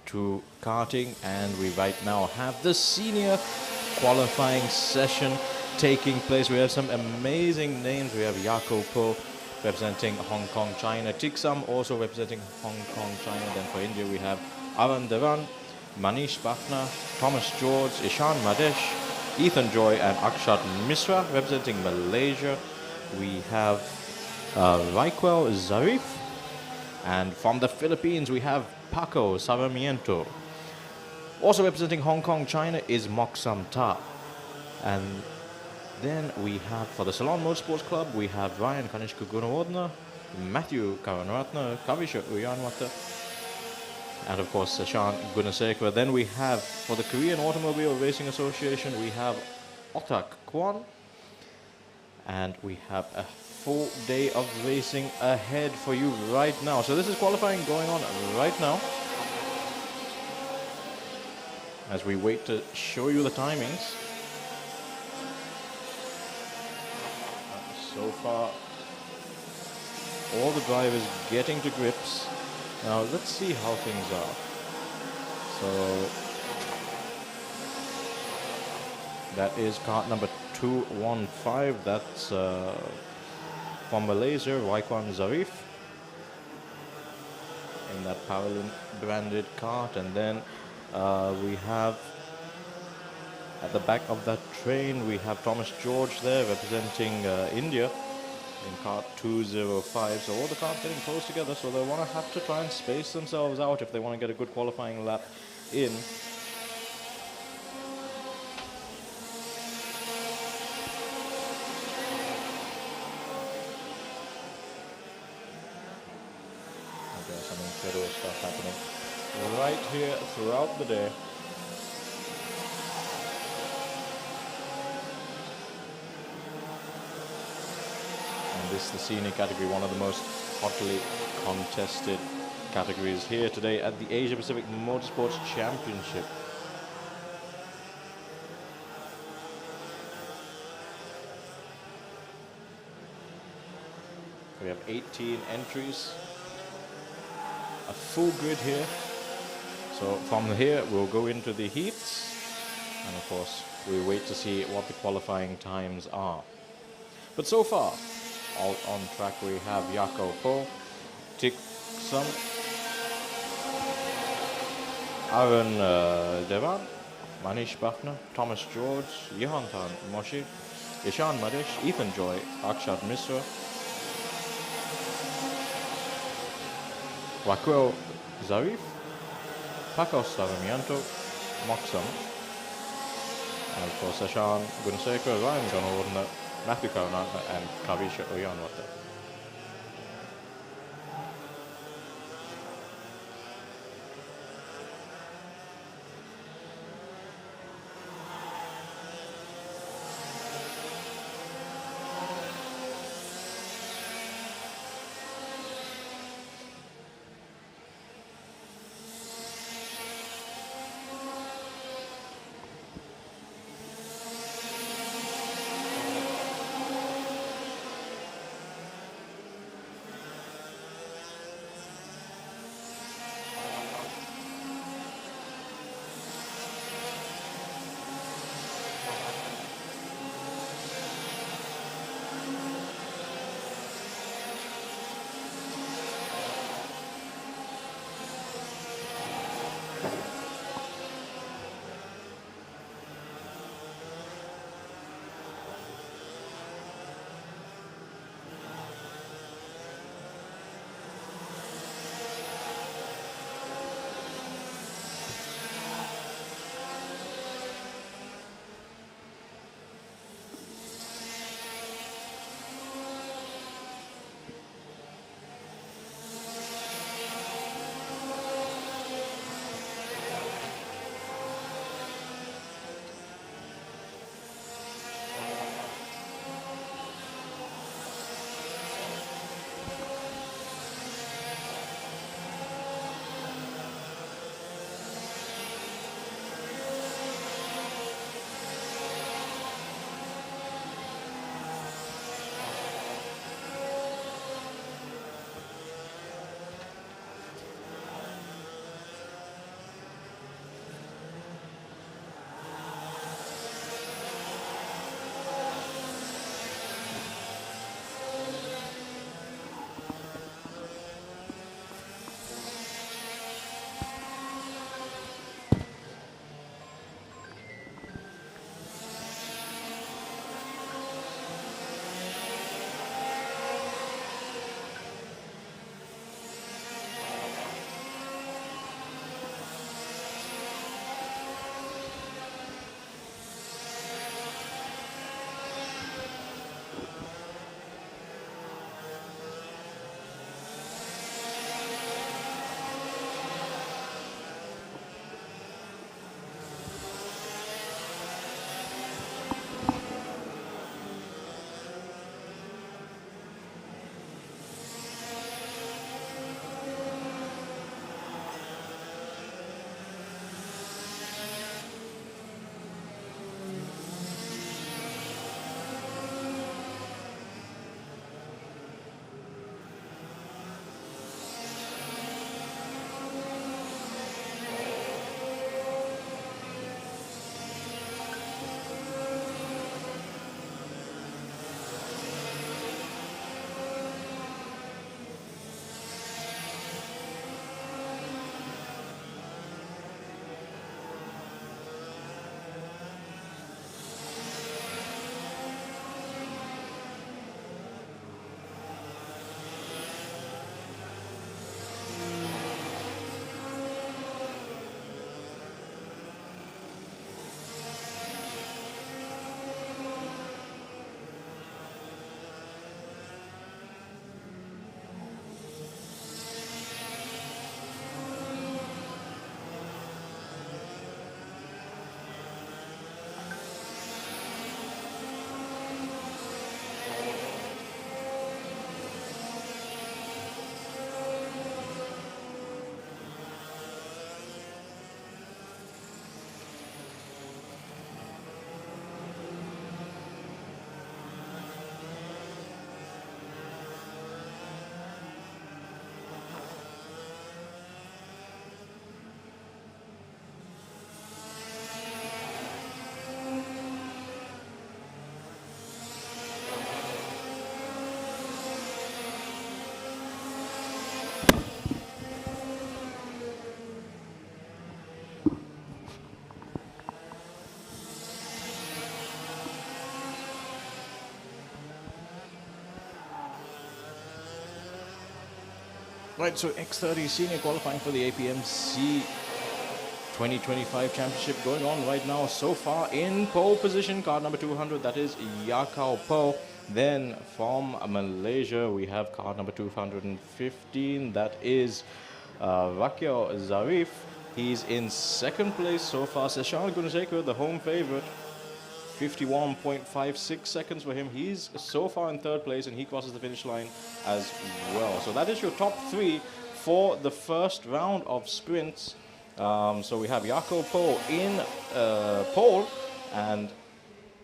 to karting, and we right now have the senior qualifying session taking place. We have some amazing names. We have Jaco Po representing Hong Kong, China. Tiksam also representing Hong Kong, China. Then for India we have Arun Devan, Manish Bhakna, Thomas George, Ishan Madesh, Ethan Joy and Akshat Misra representing Malaysia. We have Raikwell Zarif. And from the Philippines, we have Paco Sarmiento. Also representing Hong Kong, China is Moksam Ta. And then we have, for the Salon Motorsports Club, we have Ryan Kanishka Gunawardena, Matthew Karanratna, Kavisha Uyanwata, and of course Sashan Gunasekara. Then we have, for the Korean Automobile Racing Association, we have Otak Kwon. And we have a full day of racing ahead for you right now. So this is qualifying going on right now, as we wait to show you the timings. So far, all the drivers getting to grips. Now let's see how things are. So that is kart number 215. That's from Malaysia, Raikwan Zarif in that Paralympic branded kart. And then we have at the back of that train, we have Thomas George there representing India in kart 205. So all the karts getting close together, so they want to have to try and space themselves out if they want to get a good qualifying lap in. Some incredible stuff happening right here throughout the day. And this is the senior category, one of the most hotly contested categories here today at the Asia Pacific Motorsports Championship. We have 18 entries. A full grid here. So from here we'll go into the heats, and of course we wait to see what the qualifying times are. But so far, all on track we have Jaco Po, Tiksam, Arun Devan, Manish Bhakna, Thomas George, Jimkhana Moshi, Ishan Madesh, Ethan Joy, Akshat Misra, Raquel Zarif, Paco Sarmiento, Moksam, and of course Sashan Gunasekara, Ryan Gunawardena, Matthew Karanatna and Kavisha Uyanwata. Right, so X30 senior qualifying for the APMC 2025 championship going on right now. So far in pole position, car number 200, that is Yakao Po. Then from Malaysia, we have car number 215, that is Rakio Zarif. He's in second place so far. Seshan Gunasekar, the home favorite, 51.56 seconds for him. He's so far in third place and he crosses the finish line as well. So that is your top three for the first round of sprints. So we have Yako Po in pole and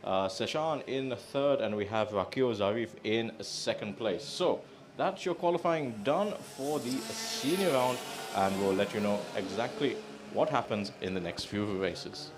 Seshan in third, and we have Rakio Zarif in second place. So that's your qualifying done for the senior round, and we'll let you know exactly what happens in the next few races.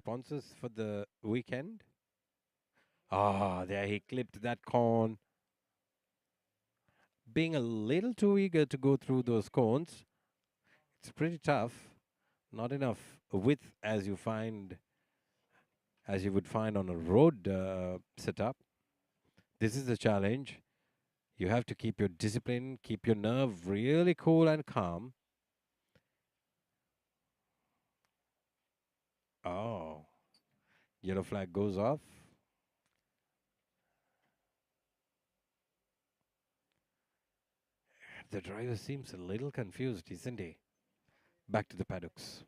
sponsors for the weekend. Ah, there he clipped that corn. Being a little too eager to go through those cones, it's pretty tough. Not enough width as you would find on a road setup. This is the challenge. You have to keep your discipline, keep your nerve really cool and calm. Oh, yellow flag goes off. The driver seems a little confused, isn't he? Back to the paddocks.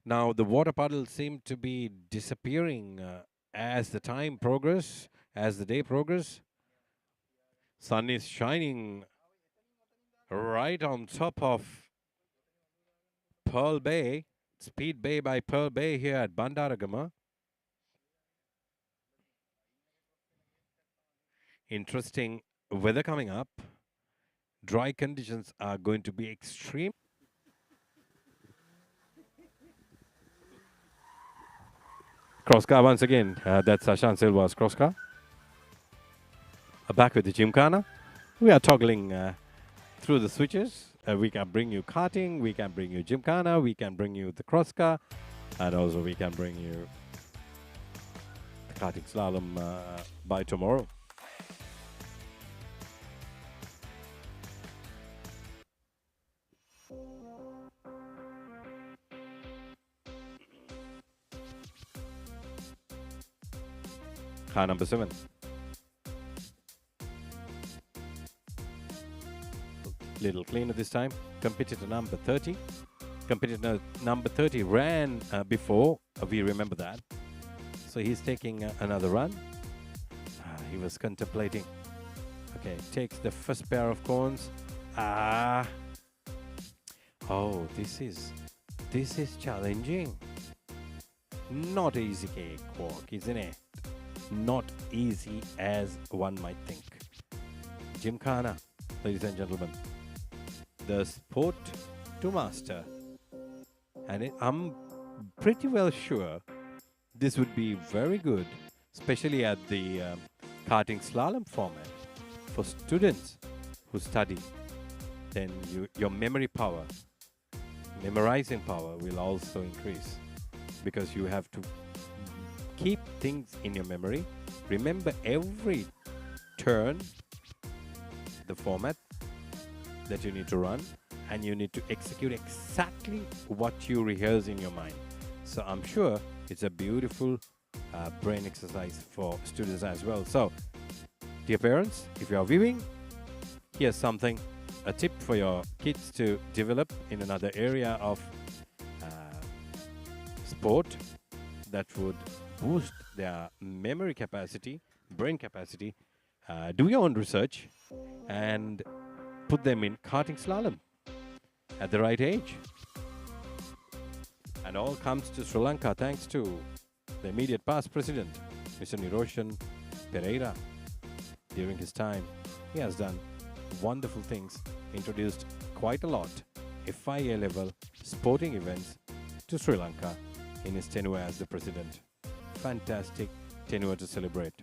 Now, the water puddles seem to be disappearing as the time progress, as the day progress. Sun is shining right on top of Pearl Bay, Speed Bay by Pearl Bay here at Bandaragama. Interesting weather coming up. Dry conditions are going to be extreme. Cross car once again. That's Ashan Silva's cross car. Back with the Jimkhana. We are toggling through the switches. We can bring you karting, we can bring you Jimkhana, we can bring you the cross car, and also we can bring you the karting slalom by tomorrow. Car number 7. Little cleaner this time. Competitor number 30. Competitor number 30 ran before. We remember that. So he's taking another run. He was contemplating. Okay, takes the first pair of cones. Oh, this is challenging. Not easy cakewalk, isn't it? Not easy as one might think. Jimkhana, ladies and gentlemen, the sport to master. And I'm pretty well sure this would be very good, especially at the karting slalom format for students who study. Then your memory power, memorizing power will also increase because you have to keep things in your memory. Remember every turn, the format that you need to run, and you need to execute exactly what you rehearse in your mind. So I'm sure it's a beautiful brain exercise for students as well. So, dear parents, if you are viewing, here's something, a tip for your kids to develop in another area of sport that would boost their memory capacity, brain capacity. Do your own research and put them in karting slalom at the right age. And all comes to Sri Lanka thanks to the immediate past president, Mr. Niroshan Pereira. During his time, he has done wonderful things, introduced quite a lot FIA level sporting events to Sri Lanka in his tenure as the president. Fantastic tenure to celebrate.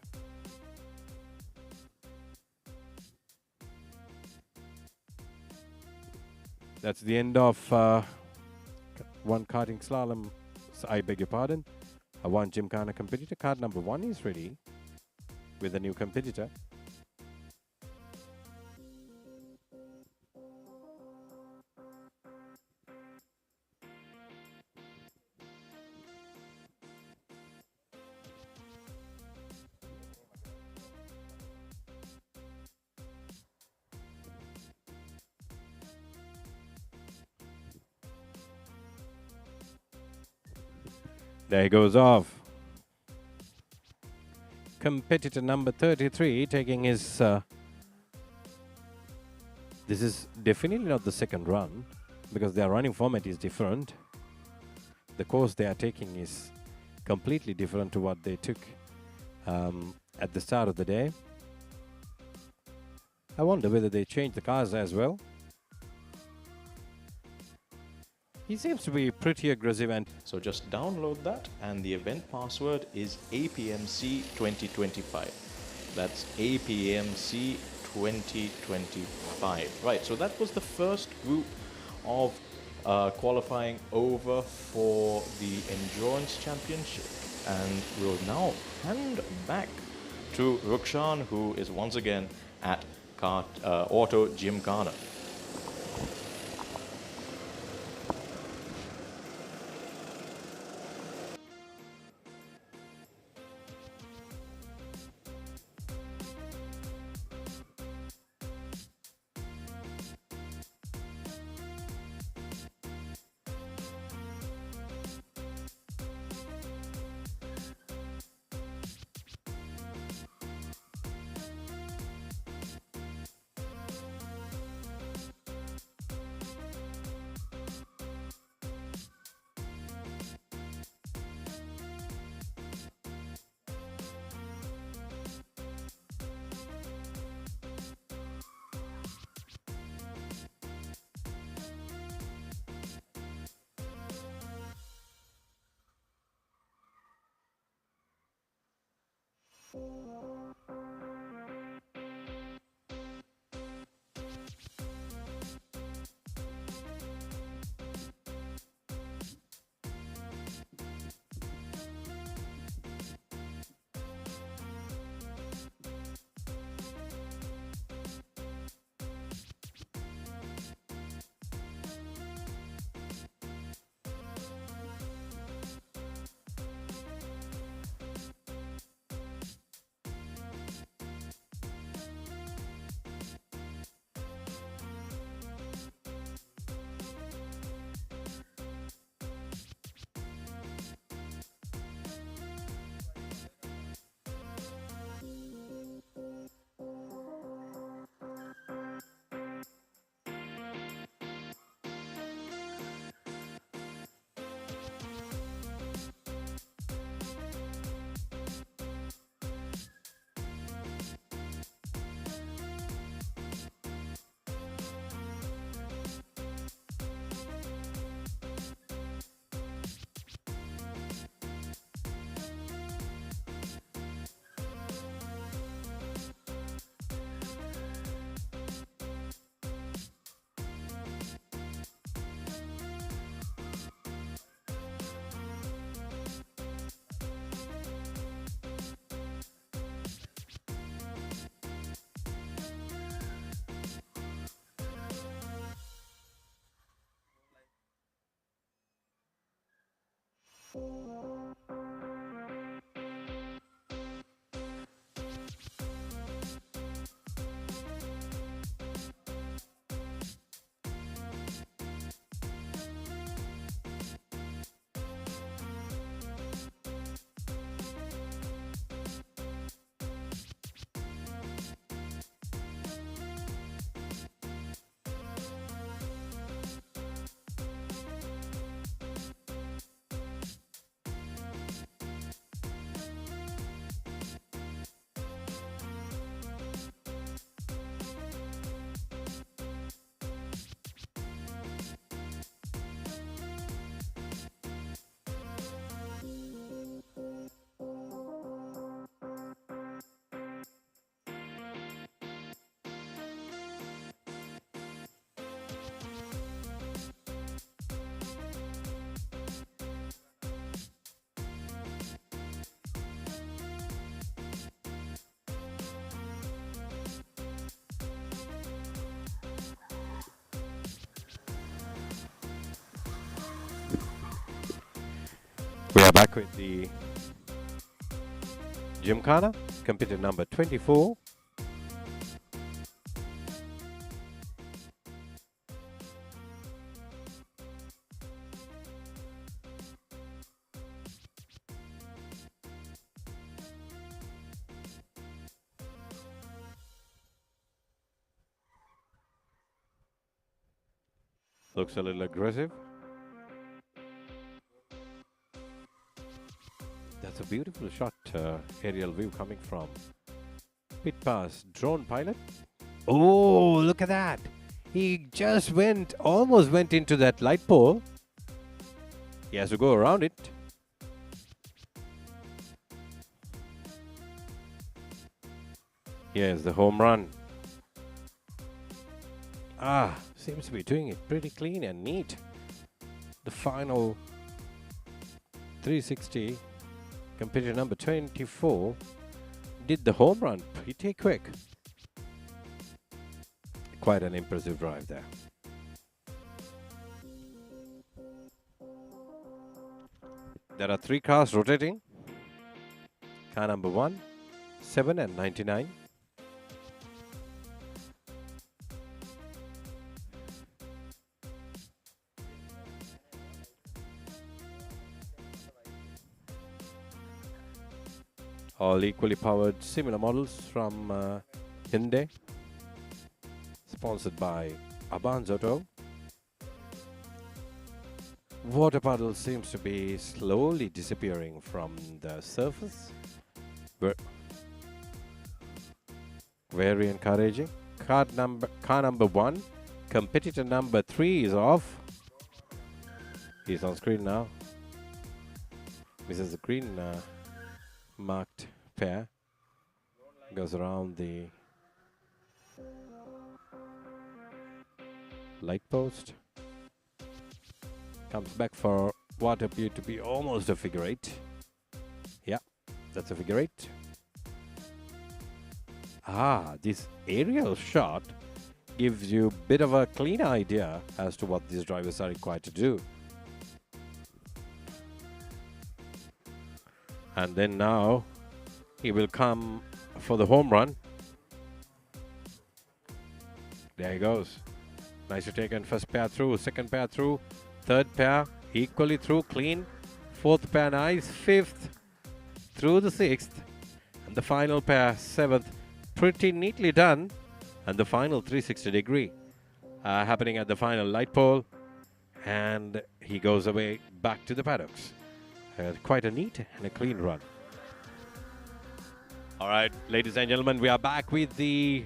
That's the end of one karting slalom. So I beg your pardon. One Jimkhana competitor. Card number 1 is ready with a new competitor. There he goes off. Competitor number 33 taking his... this is definitely not the second run because their running format is different. The course they are taking is completely different to what they took at the start of the day. I wonder whether they changed the cars as well. He seems to be pretty aggressive, and So just download that, and the event password is APMC 2025. That's APMC 2025. Right, so that was the first group of qualifying over for the Endurance Championship. And we'll now hand back to Rukshan, who is once again at Auto Jimkhana. we are back with the Jimkhana, competitor number 24. Looks a little aggressive. That's a beautiful shot. aerial view coming from pit pass. Drone pilot. Oh, look at that. He just almost went into that light pole. He has to go around it. Here's the home run. Seems to be doing it pretty clean and neat. The final 360, competitor number 24, did the home run pretty quick. Quite an impressive drive there. There are 3 cars rotating. Car number 1, 7 and 99. All equally powered similar models from Hyundai, sponsored by Aban's Auto. Water puddle seems to be slowly disappearing from the surface. Very encouraging. Car number 1, competitor number 3 is off. He's on screen now. This is the green marked pair. Goes around the light post. Comes back for what appeared to be almost a figure 8. Yeah, that's a figure 8. This aerial shot gives you a bit of a clean idea as to what these drivers are required to do. And then now he will come for the home run. There he goes. Nicely taken. First pair through, second pair through, third pair equally through, clean. Fourth pair nice, fifth through the sixth, and the final pair, seventh, pretty neatly done. And the final 360 degree happening at the final light pole, and he goes away back to the paddocks. Quite a neat and a clean run. All right, ladies and gentlemen, we are back with the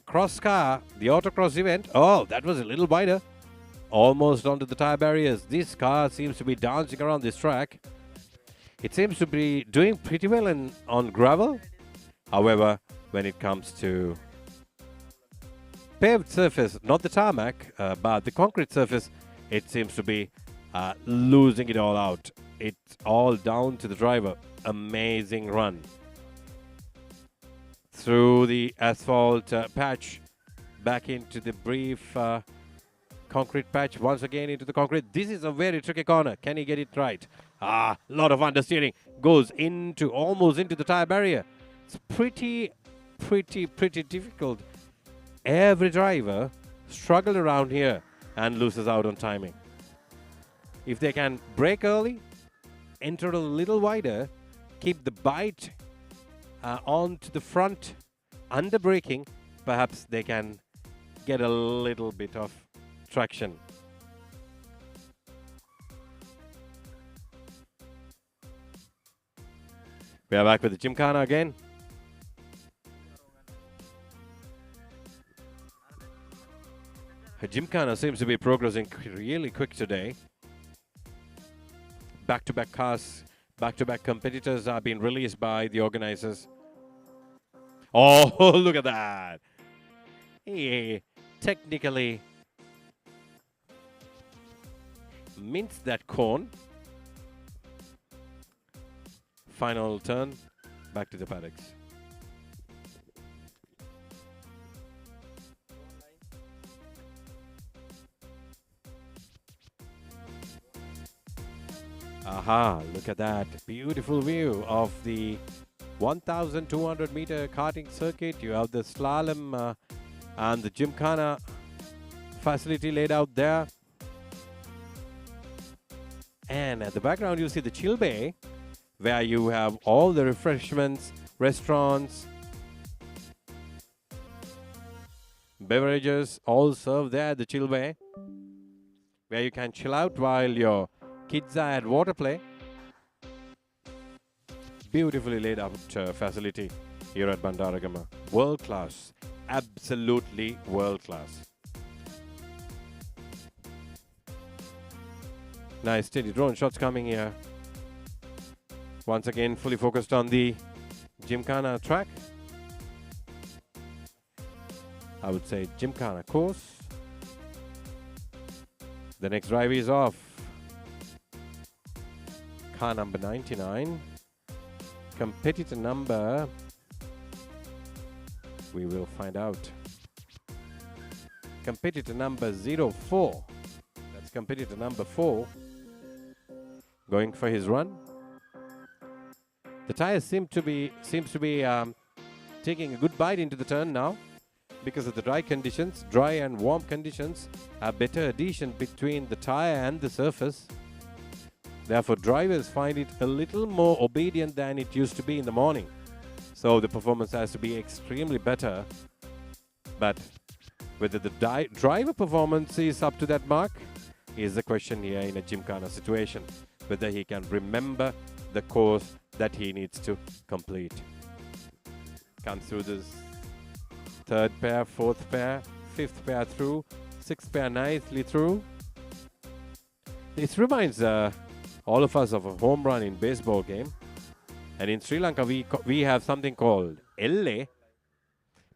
cross car, the autocross event. Oh, that was a little wider. Almost onto the tire barriers. This car seems to be dancing around this track. It seems to be doing pretty well on gravel. However, when it comes to paved surface, not the tarmac, but the concrete surface, it seems to be losing it all out. It's all down to the driver. Amazing run through the asphalt patch, back into the brief concrete patch, once again into the concrete. This is a very tricky corner. Can he get it right? A lot of understeering. Goes almost into the tire barrier. It's pretty difficult. Every driver struggled around here and loses out on timing. If they can brake early, enter a little wider, keep the bite onto the front under braking, perhaps they can get a little bit of traction. We are back with the Jimkhana again. Jimkhana seems to be progressing really quick today. Back-to-back cars, back-to-back competitors are being released by the organizers. Oh, look at that. He technically minced that cone. Final turn, back to the paddocks. Aha, look at that. Beautiful view of the 1,200 meter karting circuit. You have the slalom and the Jimkhana facility laid out there. And at the background, you see the chill bay, where you have all the refreshments, restaurants, beverages, all served there at the chill bay, where you can chill out while your kids are at water play. beautifully laid out facility here at Bandaragama. World class, absolutely world class. Nice steady drone shots coming here. Once again, fully focused on the Jimkhana track. I would say Jimkhana course. The next drive is off. Car number 99. Competitor number, we will find out. Competitor number 04. That's competitor number 4. Going for his run. The tires seems to be taking a good bite into the turn now. Because of the dry conditions, dry and warm conditions, a better adhesion between the tire and the surface. Therefore, drivers find it a little more obedient than it used to be in the morning. So the performance has to be extremely better. But whether the driver performance is up to that mark is the question here in a Jimkhana situation. Whether he can remember the course that he needs to complete. Comes through this third pair, fourth pair, fifth pair through, sixth pair nicely through. This reminds all of us of a home run in baseball game. And in Sri Lanka, we have something called LA.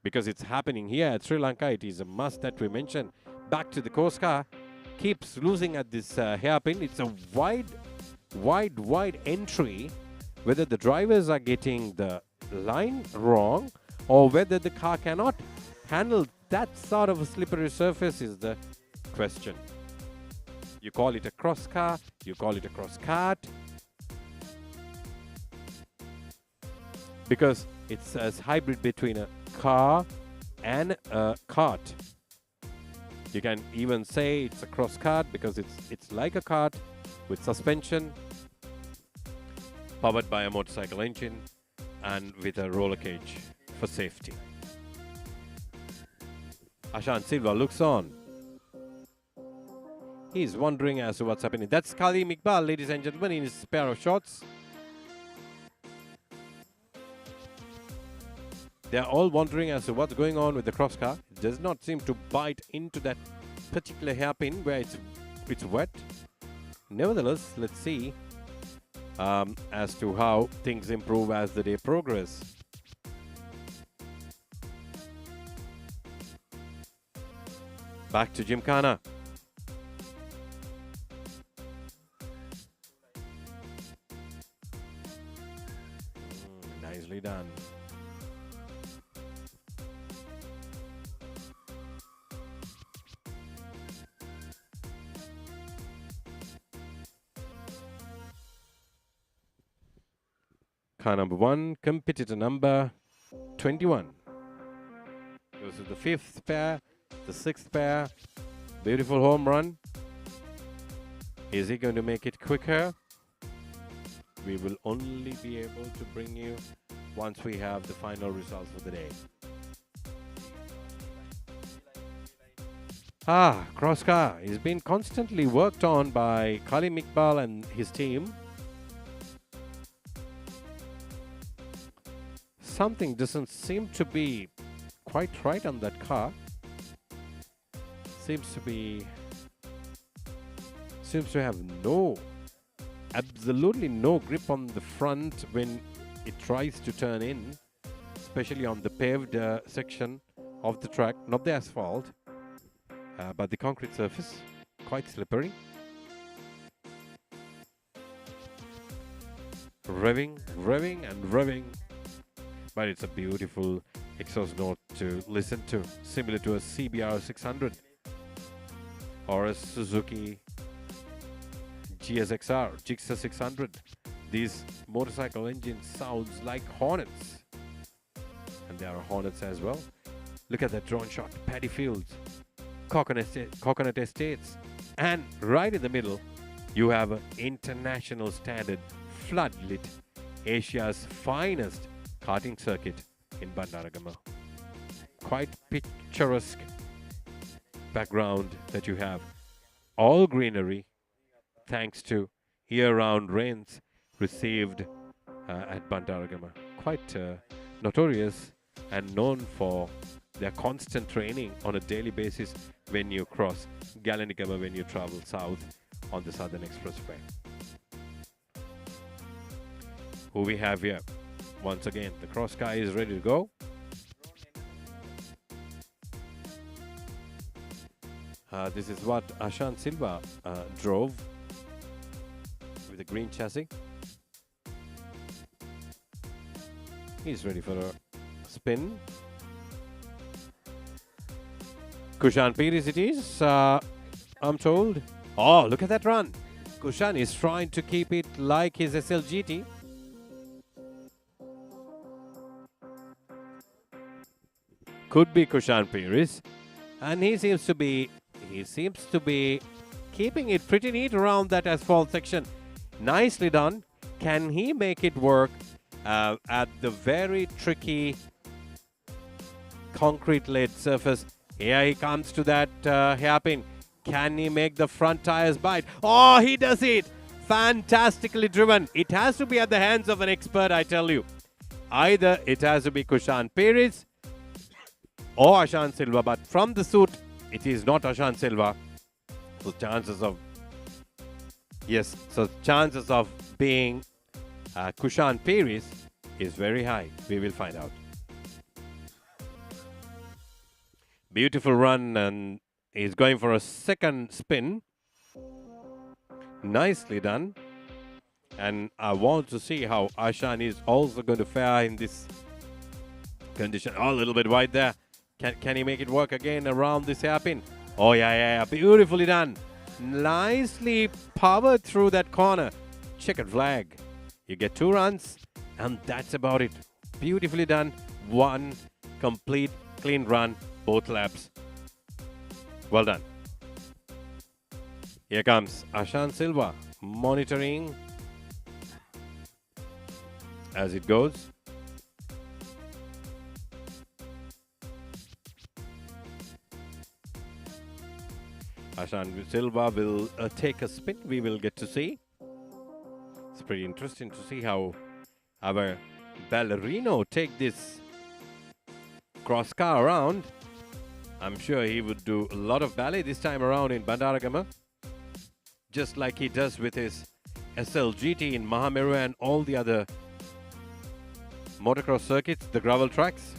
Because it's happening here at Sri Lanka, it is a must that we mention. Back to the course car. Keeps losing at this hairpin. It's a wide entry. Whether the drivers are getting the line wrong or whether the car cannot handle that sort of a slippery surface is the question. You call it a cross car, you call it a cross kart, because it's a hybrid between a car and a cart. You can even say it's a cross kart because it's like a kart with suspension, powered by a motorcycle engine and with a roller cage for safety. Ashan Silva looks on. He's wondering as to what's happening. That's Kalim Iqbal, ladies and gentlemen, in his pair of shorts. They're all wondering as to what's going on with the cross car. It does not seem to bite into that particular hairpin where it's wet. Nevertheless, let's see as to how things improve as the day progresses. Back to Jimkhana. Nicely done. Car number 1, competitor number 21. Goes to the 5th pair, the 6th pair. Beautiful home run. Is he going to make it quicker? We will only be able to bring you once we have the final results for the day. Cross car is being constantly worked on by Kalim Iqbal and his team. Something doesn't seem to be quite right on that car. Seems to have absolutely no grip on the front when it tries to turn in, especially on the paved section of the track, not the asphalt, but the concrete surface, quite slippery. Revving and revving. But it's a beautiful exhaust note to listen to, similar to a CBR 600 or a Suzuki GSXR, Gixxer 600. These motorcycle engines sounds like Hornets. And there are Hornets as well. Look at that drone shot. Paddy Fields, Coconut Estates. And right in the middle, you have an international standard floodlit Asia's finest karting circuit in Bandaragama. Quite picturesque background that you have. All greenery thanks to year-round rains received at Bandaragama. Quite notorious and known for their constant training on a daily basis when you cross Galanigama, when you travel south on the Southern Expressway. Who we have here? Once again, the cross car is ready to go. This is what Ashan Silva drove with a green chassis. He's ready for a spin. Kushan Pires it is, I'm told. Oh, look at that run. Kushan is trying to keep it like his SLGT. Could be Kushan Pires. And he seems to be keeping it pretty neat around that asphalt section. Nicely done. Can he make it work at the very tricky concrete-laid surface? Here he comes to that hairpin. Can he make the front tires bite? Oh, he does it! Fantastically driven. It has to be at the hands of an expert, I tell you. Either it has to be Kushan Pires or Ashan Silva, but from the suit, it is not Ashan Silva. So chances of being Kushan Pires is very high. We will find out. Beautiful run, and he's going for a second spin. Nicely done. And I want to see how Ashan is also going to fare in this condition. Oh, a little bit wide there. Can he make it work again around this hairpin? Oh, yeah. Beautifully done. Nicely powered through that corner. Checkered flag. You get 2 runs, and that's about it. Beautifully done. 1 complete, clean run, both laps. Well done. Here comes Ashan Silva monitoring as it goes. Ashan Silva will take a spin. We will get to see. It's pretty interesting to see how our ballerino take this cross car around. I'm sure he would do a lot of ballet this time around in Bandaragama, just like he does with his SLGT in Mahameru and all the other motocross circuits, the gravel tracks.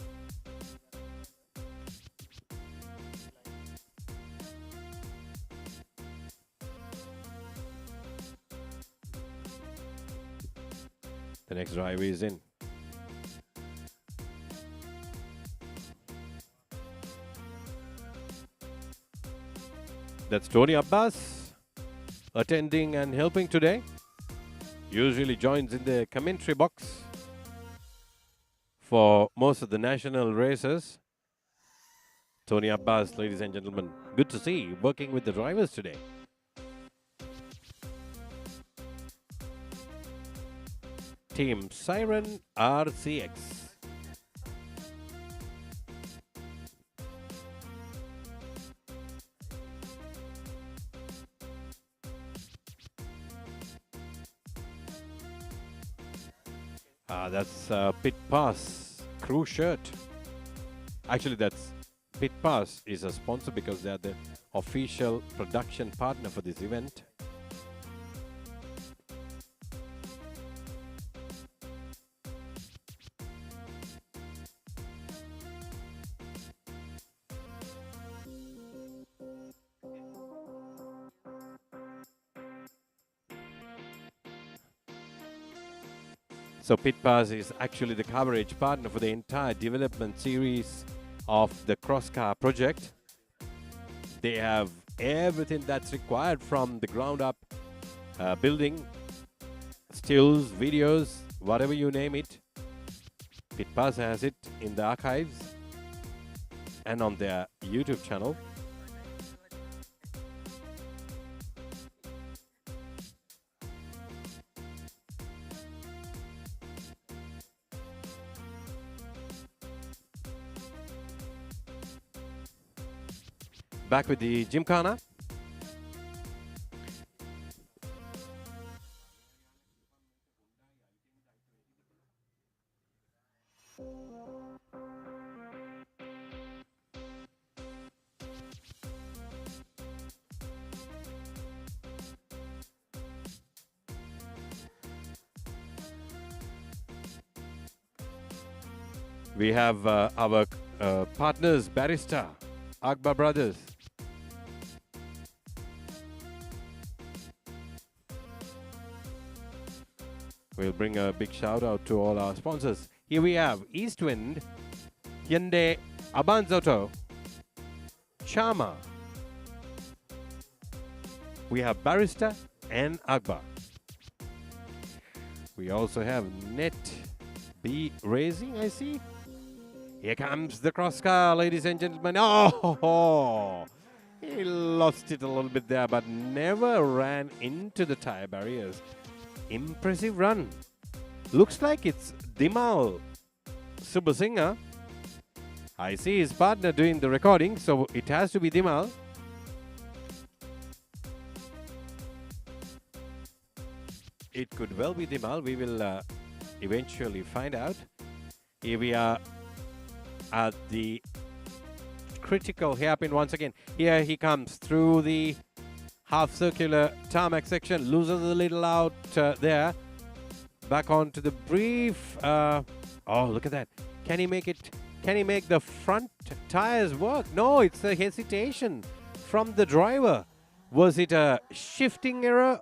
The next drive is in. That's Tony Abbas attending and helping today. Usually joins in the commentary box for most of the national races. Tony Abbas, ladies and gentlemen, good to see you working with the drivers today. Team Siren RCX. That's Pit Pass crew shirt. Actually, that's Pit Pass is a sponsor because they are the official production partner for this event. So Pit Pass is actually the coverage partner for the entire development series of the Cross Car project. They have everything that's required from the ground up building, stills, videos, whatever you name it. Pit Pass has it in the archives and on their YouTube channel. Back with the Jimkhana. We have our partners, Barista, Akbar Brothers. We'll bring a big shout out to all our sponsors. Here we have Eastwind, Hyundai, Abanzoto, Chama. We have Barista and Akbar. We also have Net B Racing, I see. Here comes the cross car, ladies and gentlemen. Oh, he lost it a little bit there, but never ran into the tire barriers. Impressive run. Looks like it's Dimal Subasingha. I see his partner doing the recording, so it has to be Dimal. It could well be Dimal. We will eventually find out. Here we are at the critical hairpin once again. Here he comes through the half circular tarmac section, loses a little out there. Back onto the brief. Oh, look at that. Can he make it? Can he make the front tires work? No, it's a hesitation from the driver. Was it a shifting error?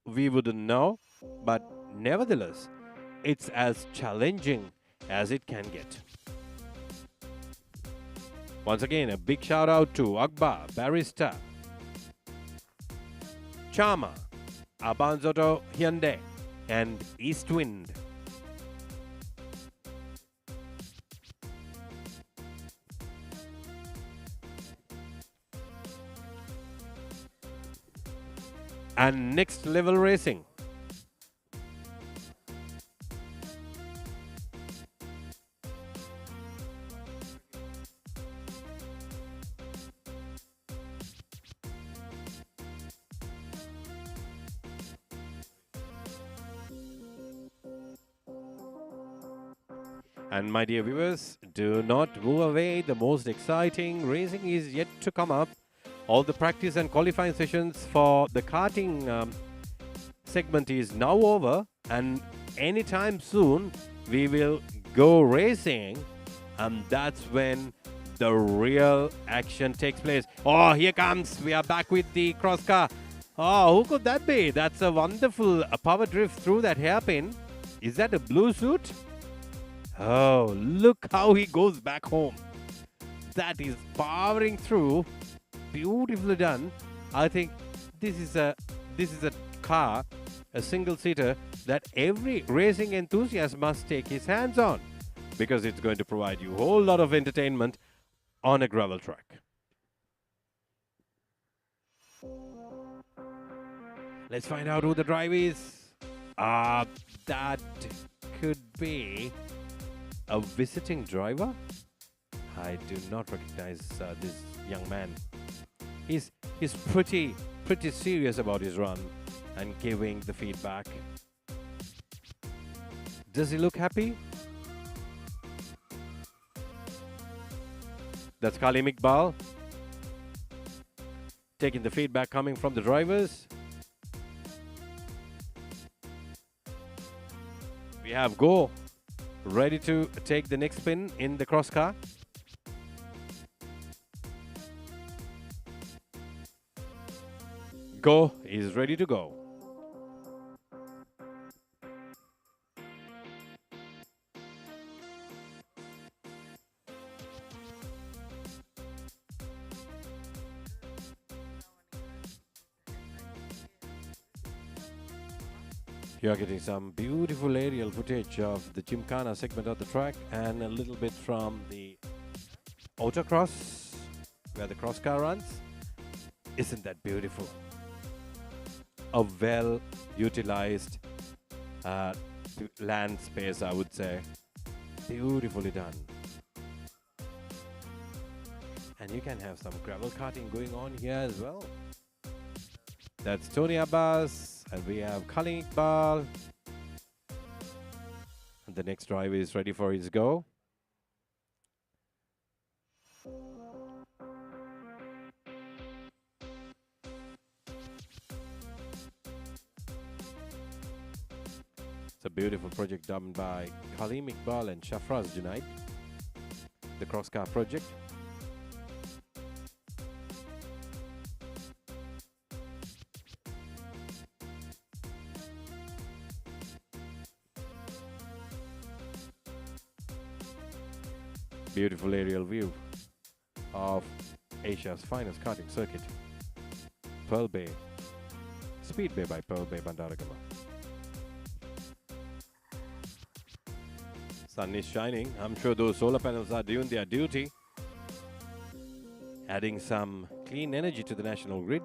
We wouldn't know, but nevertheless, it's as challenging as it can get. Once again, a big shout out to Akbar, Barista, Chama, Abanzoto Hyundai, and Eastwind. And Next Level Racing. And my dear viewers, do not move away. The most exciting racing is yet to come up. All the practice and qualifying sessions for the karting segment is now over, and anytime soon we will go racing, and that's when the real action takes place. Oh, here comes. We are back with the cross car. Oh, who could that be? That's a wonderful power drift through that hairpin. Is that a blue suit? Oh, look how he goes back home. That is powering through. Beautifully done. I think this is a car, a single-seater, that every racing enthusiast must take his hands on, because it's going to provide you a whole lot of entertainment on a gravel track. Let's find out who the driver is. That could be a visiting driver. I do not recognize this young man. He's pretty serious about his run and giving the feedback. Does he look happy? That's Kalim Iqbal taking the feedback coming from the drivers. We have Go ready to take the next spin in the cross car. Go is ready to go. You are getting some beautiful aerial footage of the Jimkhana segment of the track and a little bit from the Autocross where the cross car runs. Isn't that beautiful? A well-utilized land space, I would say. Beautifully done. And you can have some gravel karting going on here as well. That's Tony Abbas, and we have Kalim Iqbal. the next driver is ready for his go. It's a beautiful project done by Khalim Iqbal and Shafraz Junaid, the Cross Car project. Beautiful aerial view of Asia's finest karting circuit, Pearl Bay, Speedway by Pearl Bay, Bandaragama. Sun is shining. I'm sure those solar panels are doing their duty, adding some clean energy to the national grid.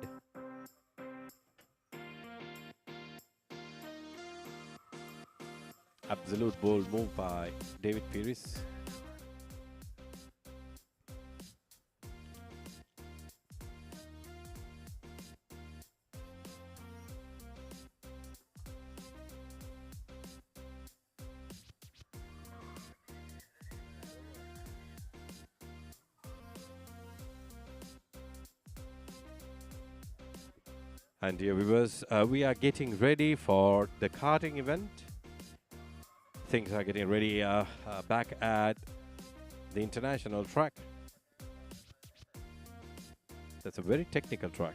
Absolute bold move by David Pires. And dear viewers, we are getting ready for the karting event. Things are getting ready back at the international track. That's a very technical track.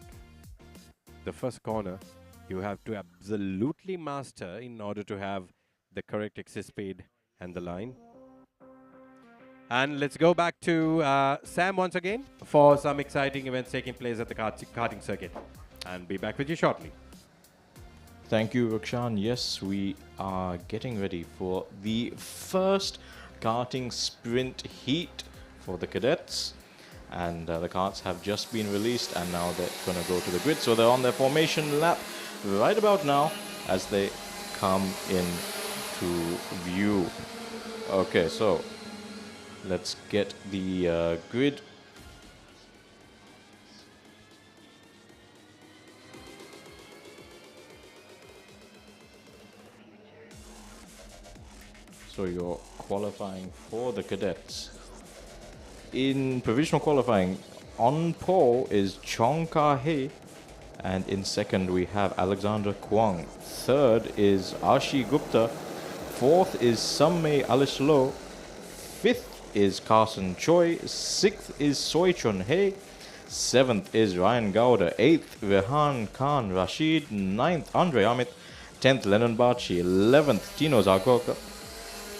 The first corner you have to absolutely master in order to have the correct exit speed and the line. And let's go back to Sam once again for some exciting events taking place at the karting circuit. And be back with you shortly. Thank you, Rukshan. Yes, we are getting ready for the first karting sprint heat for the cadets. And the karts have just been released and now they're going to go to the grid. So they're on their formation lap right about now as they come into view. Okay, so let's get the grid. So you're qualifying for the cadets. In provisional qualifying, on pole is Chong Ka-hee, and in second we have Alexander Kwang. Third is Ashi Gupta. Fourth is Sammei Alislo. Fifth is Carson Choi. Sixth is Soi Chun Hei. Seventh is Ryan Gowda. Eighth, Rehan Khan Rashid. Ninth, Andre Amit. 10th, Lennon Bachi. 11th, Tino Zagoka.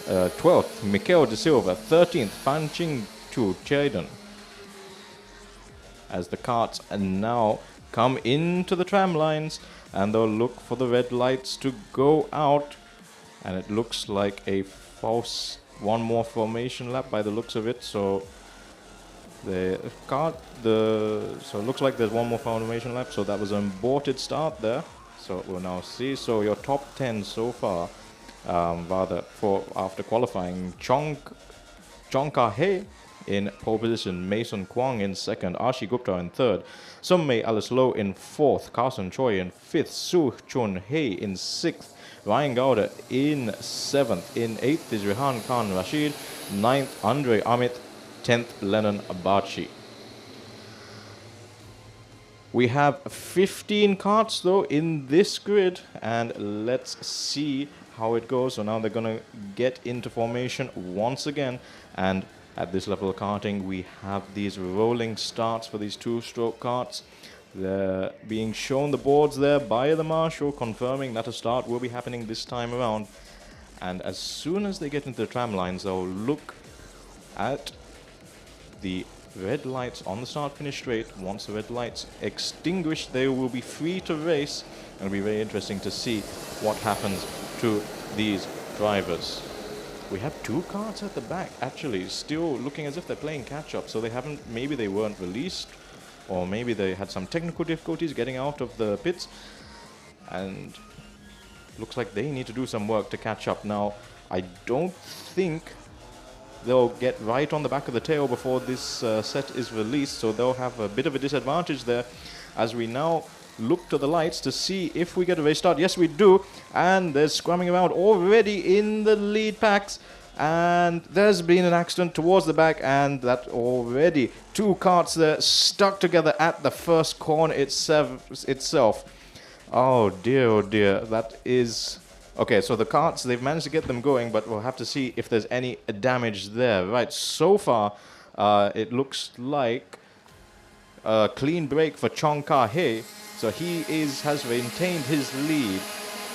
12th, Mikhail De Silva. 13th, Fan Ching Tu Chaden. As the karts now come into the tram lines and they'll look for the red lights to go out, and it looks like a false one more formation lap by the looks of it. So the so it looks like there's one more formation lap, so that was an aborted start there. So we'll now see. So your top 10 so far, after qualifying: Chong Ka-hee in pole position, Mason Kwang in second, Ashi Gupta in third, Sammei Alislo in fourth, Carson Choi in fifth, Soo Chun Hei in sixth, Ryan Gowda in seventh, in eighth is Rehan Khan Rashid, ninth Andre Amit, 10th Lennon Abachi. We have 15 karts though in this grid, and let's see how it goes. So now they're going to get into formation once again, and at this level of karting we have these rolling starts for these two-stroke karts. They're being shown the boards there by the marshal, confirming that a start will be happening this time around. And as soon as they get into the tram lines, they'll look at the red lights on the start-finish straight. Once the red lights extinguish, they will be free to race. It'll be very interesting to see what happens to these drivers. We have two karts at the back, actually, still looking as if they're playing catch-up. So they haven't, maybe they weren't released, or maybe they had some technical difficulties getting out of the pits. And looks like they need to do some work to catch up. Now, I don't think they'll get right on the back of the tail before this set is released, so they'll have a bit of a disadvantage there, as we now look to the lights to see if we get a race start. Yes, we do. And there's scrumming around already in the lead packs. And there's been an accident towards the back, and that already 2 karts there stuck together at the first corner itself. Oh dear, that is... Okay, so the karts, they've managed to get them going, but we'll have to see if there's any damage there. Right, so far, it looks like a clean break for Chong Ka-hee. So he has maintained his lead.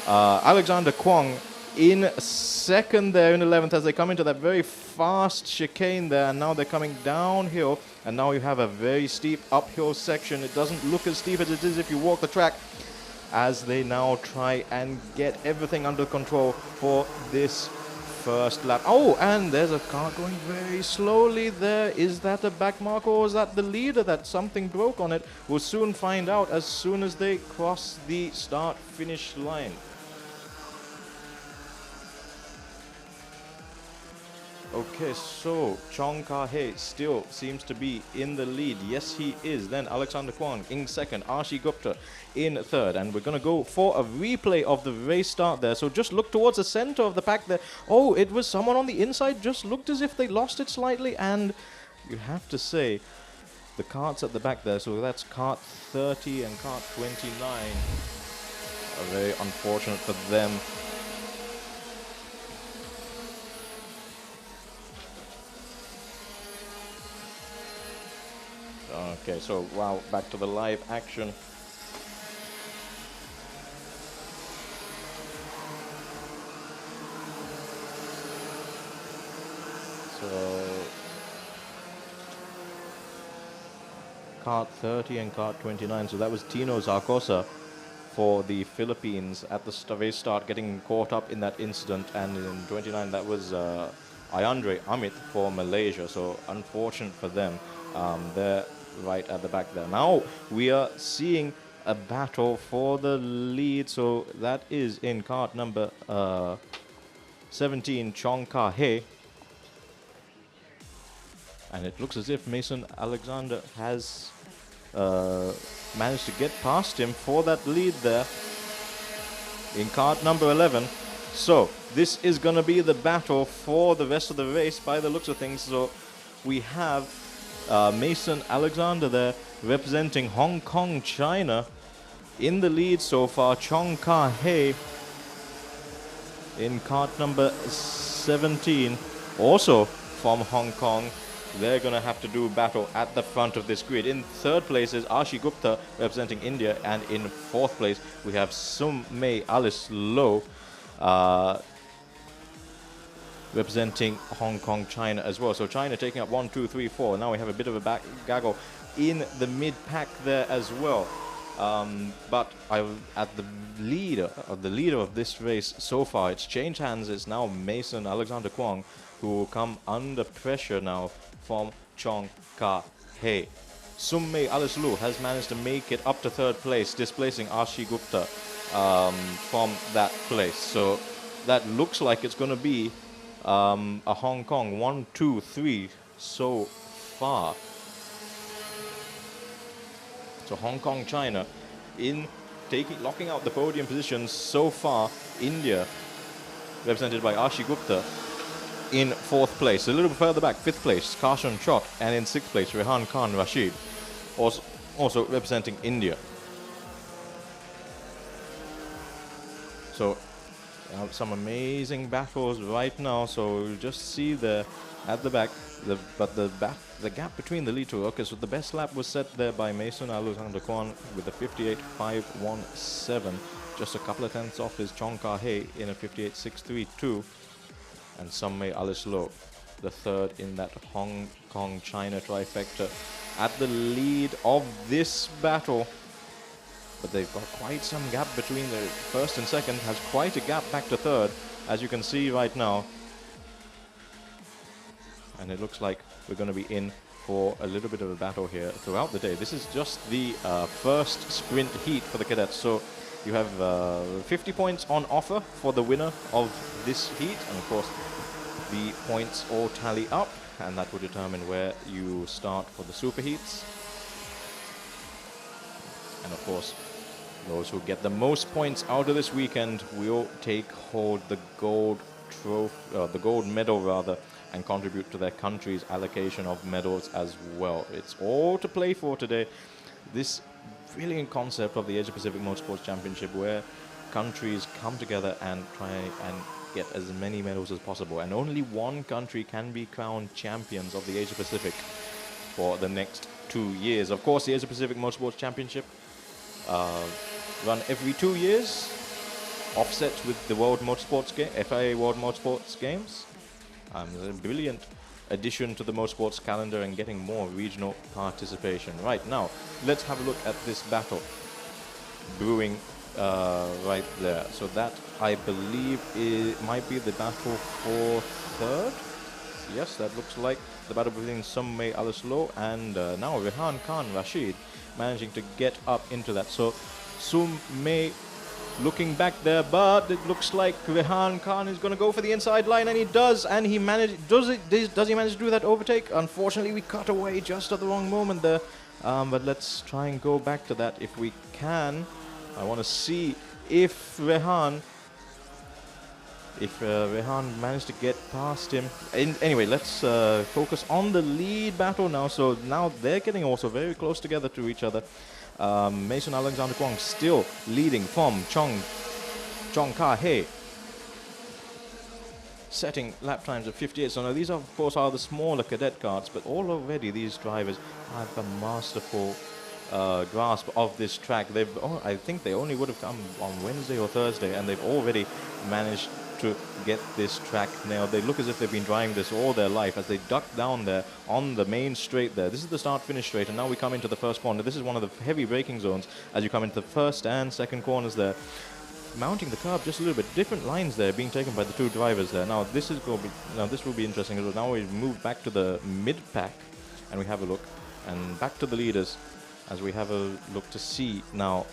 Alexander Kwong in second there in 11th as they come into that very fast chicane there, and now they're coming downhill, and now you have a very steep uphill section. It doesn't look as steep as it is if you walk the track, as they now try and get everything under control for this first lap. Oh, and there's a car going very slowly there. Is that a back marker, or is that the leader that something broke on it? We'll soon find out as soon as they cross the start-finish line. Okay, so Chong Ka-hee still seems to be in the lead. Yes, he is. Then Alexander Kwong in second, Archie Gupta in third. And we're going to go for a replay of the race start there. So just look towards the center of the pack there. Oh, it was someone on the inside. Just looked as if they lost it slightly. And you have to say, the karts at the back there, so that's kart 30 and kart 29, are very unfortunate for them. Okay, so wow, back to the live action. So kart 30 and kart 29, so that was Tino Zarcosa for the Philippines at the race start, getting caught up in that incident, and in 29 that was Ayandre Amit for Malaysia, so unfortunate for them. They're right at the back there. Now we are seeing a battle for the lead, so that is in kart number 17, Chong Ka-hee. And it looks as if Mason Alexander has managed to get past him for that lead there in kart number 11. So this is going to be the battle for the rest of the race by the looks of things. So we have Mason Alexander there representing Hong Kong, China. In the lead so far, Chong Ka-hee in kart number 17, also from Hong Kong. They're going to have to do battle at the front of this grid. In third place is Archie Gupta representing India, and in fourth place we have Sum Mei Alice Low representing Hong Kong, China as well. So China taking up 1, 2, 3, 4. Now we have a bit of a gaggle in the mid-pack there as well. But at the leader of this race so far, it's changed hands. It's now Mason Alexander Kwong, who will come under pressure now from Chong Ka-hee. Sum Mei Alice Lu has managed to make it up to third place, displacing Archie Gupta from that place. So that looks like it's going to be a Hong Kong 1, 2, 3 so far. So Hong Kong, China in locking out the podium positions so far. India represented by Archie Gupta in fourth place. A little bit further back, fifth place, Karshan Chot, and in sixth place, Rehan Khan Rashid, also representing India. So some amazing battles right now. So you just see there at the back, the gap between the lead two. Okay, so the best lap was set there by Mason Alexander Kwon with a 58.517. Just a couple of tenths off is Chong Ka-hee in a 58.632. And Sum Mei Alice Low, the third in that Hong Kong China trifecta, at the lead of this battle. But they've got quite some gap between the first and second, has quite a gap back to third, as you can see right now. And it looks like we're going to be in for a little bit of a battle here throughout the day. This is just the first sprint heat for the cadets. So you have 50 points on offer for the winner of this heat. And of course, the points all tally up, and that will determine where you start for the super heats. And of course, Those who get the most points out of this weekend will take hold the gold the gold medal rather, and contribute to their country's allocation of medals as well. It's all to play for today. This brilliant concept of the Asia Pacific Motorsports Championship, where countries come together and try and get as many medals as possible, and only one country can be crowned champions of the Asia Pacific for the next 2 years. Of course, the Asia Pacific Motorsports Championship run every 2 years, offset with the World Motorsports FIA World Motorsports Games. A brilliant addition to the motorsports calendar and getting more regional participation. Right now, let's have a look at this battle brewing right there. So that, I believe, might be the battle for third. Yes, that looks like the battle between Summei Alaslo and now Rehan Khan Rashid managing to get up into that. So Summei looking back there, but it looks like Rehan Khan is going to go for the inside line, and he does, and he does he manage to do that overtake? Unfortunately, we cut away just at the wrong moment there, but let's try and go back to that if we can. I want to see if Rehan managed to get past him. Anyway, let's focus on the lead battle now. So now they're getting also very close together to each other. Mason Alexander Kwong still leading from Chong Ka-hei, setting lap times of 58. So now these are, of course, are the smaller cadet cards, but already these drivers have a masterful grasp of this track. I think they only would have come on Wednesday or Thursday, and they've already managed to get this track nailed. They look as if they've been driving this all their life as they duck down there on the main straight there. This is the start-finish straight, and now we come into the first corner. This is one of the heavy braking zones as you come into the first and second corners there. Mounting the curb just a little bit. Different lines there being taken by the two drivers there. Now this will be interesting as well. Now we move back to the mid-pack and we have a look, and back to the leaders as we have a look to see now.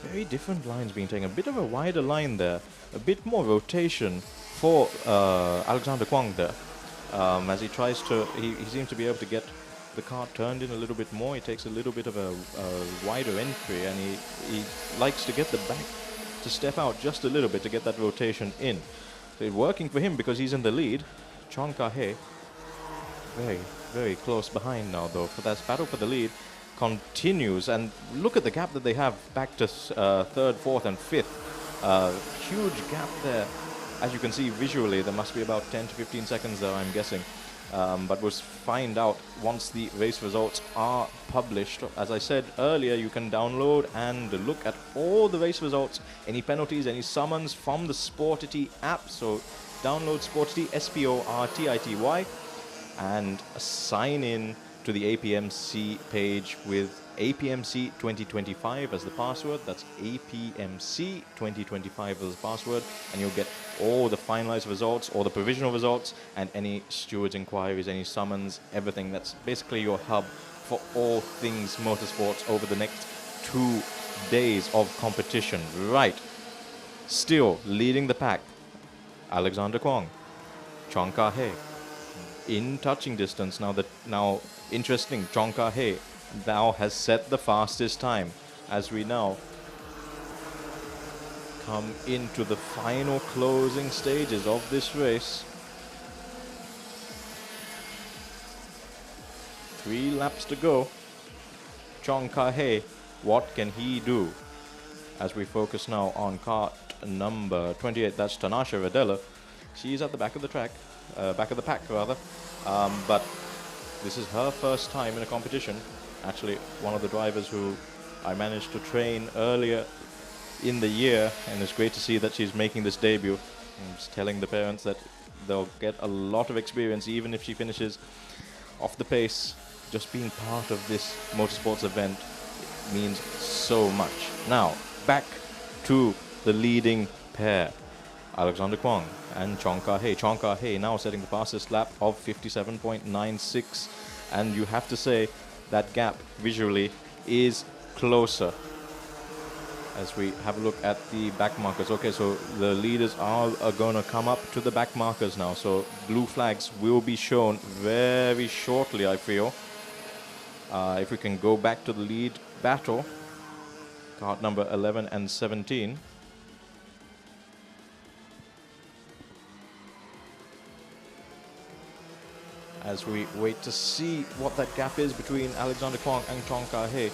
Very different lines being taken. A bit of a wider line there. A bit more rotation for Alexander Kwong there. As he tries to, he seems to be able to get the car turned in a little bit more. He takes a little bit of a wider entry, and he likes to get the back to step out just a little bit to get that rotation in. So it's working for him because he's in the lead. Chong Ka-hei very, very close behind now though. For that battle for the lead continues, and look at the gap that they have back to third, fourth and fifth. Huge gap there. As you can see visually, there must be about 10 to 15 seconds there, I'm guessing. But we'll find out once the race results are published. As I said earlier, you can download and look at all the race results, any penalties, any summons from the Sportity app. So download Sportity, SPORTITY, and sign in to the APMC page with APMC 2025 as the password. That's APMC 2025 as the password, and you'll get all the finalized results, all the provisional results, and any stewards' inquiries, any summons, everything. That's basically your hub for all things motorsports over the next 2 days of competition. Right. Still leading the pack, Alexander Kwong, Chong Ka-hei in touching distance. Now interesting, Chong Ka-hei now has set the fastest time as we now come into the final closing stages of this race. 3 laps to go. Chong Ka-hei, what can he do? As we focus now on kart number 28, that's Tanasha Radella. She's at the back of the track, back of the pack rather, but this is her first time in a competition. Actually, one of the drivers who I managed to train earlier in the year, and it's great to see that she's making this debut. I'm just telling the parents that they'll get a lot of experience even if she finishes off the pace. Just being part of this motorsports event means so much. Now, back to the leading pair, Alexander Kwong and Chong Ka-hei. Chong Ka-hei now setting the fastest lap of 57.96, and you have to say that gap visually is closer as we have a look at the back markers. Okay, so the leaders are going to come up to the back markers now, so blue flags will be shown very shortly, I feel. If we can go back to the lead battle, Kart number 11 and 17. As we wait to see what that gap is between Alexander Kwong and Chong Ka-hee.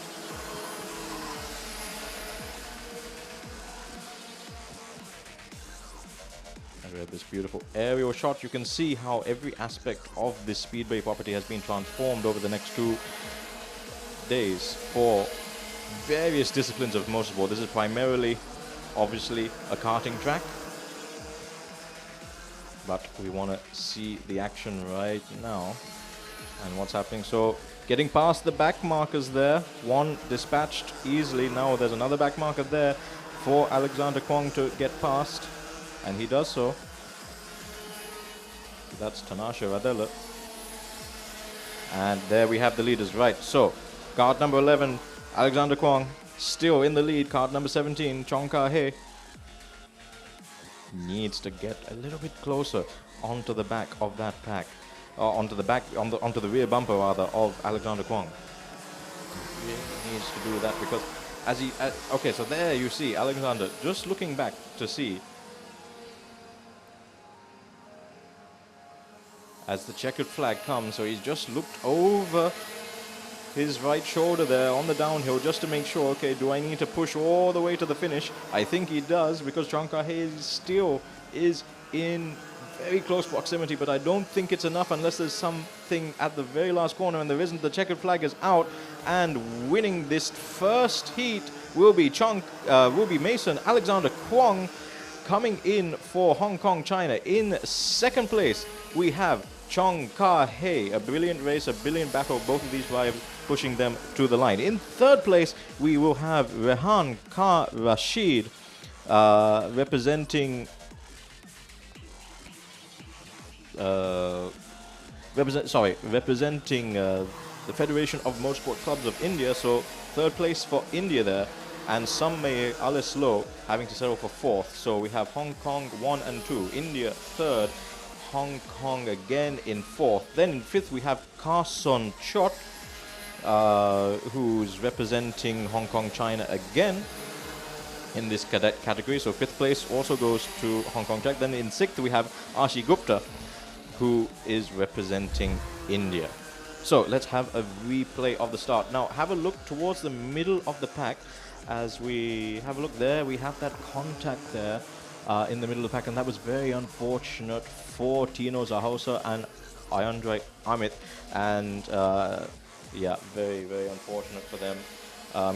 And we have this beautiful aerial shot. You can see how every aspect of this Speedway property has been transformed over the next 2 days for various disciplines of motorsport. This is primarily, obviously, a karting track. But we want to see the action right now and what's happening. So getting past the back markers there, one dispatched easily. Now there's another back marker there for Alexander Kwong to get past, and he does so. That's Tanasha Radella. And there we have the leaders, right. So kart number 11, Alexander Kwong, still in the lead. Kart number 17, Chong Ka-hee, needs to get a little bit closer onto the back of that pack, onto the rear bumper rather of Alexander Kwong. He really needs to do that because okay, so there you see Alexander just looking back to see as the checkered flag comes. So he's just looked over his right shoulder there on the downhill just to make sure, okay, do I need to push all the way to the finish? I think he does, because Chong Ka-hee still is in very close proximity, but I don't think it's enough unless there's something at the very last corner, and there isn't. The checkered flag is out, and winning this first heat will be Mason Alexander Kwong, coming in for Hong Kong, China. In second place, we have Chong Ka-hee. A brilliant race, a brilliant battle, both of these drivers pushing them to the line. In third place, we will have Rehan Kar Rashid representing the Federation of Motorsport Clubs of India. So third place for India there, and Sammay Alislo having to settle for fourth. So we have Hong Kong 1 and 2, India third, Hong Kong again in fourth. Then in fifth we have Carson Chot, who's representing Hong Kong, China again in this cadet category. So fifth place also goes to Hong Kong Tech. Then in sixth we have Ashi Gupta, who is representing India. So let's have a replay of the start. Now have a look towards the middle of the pack. As we have a look there, we have that contact there in the middle of the pack, and that was very unfortunate for Tino Zahosa and Ayandre Amit, and yeah, very, very unfortunate for them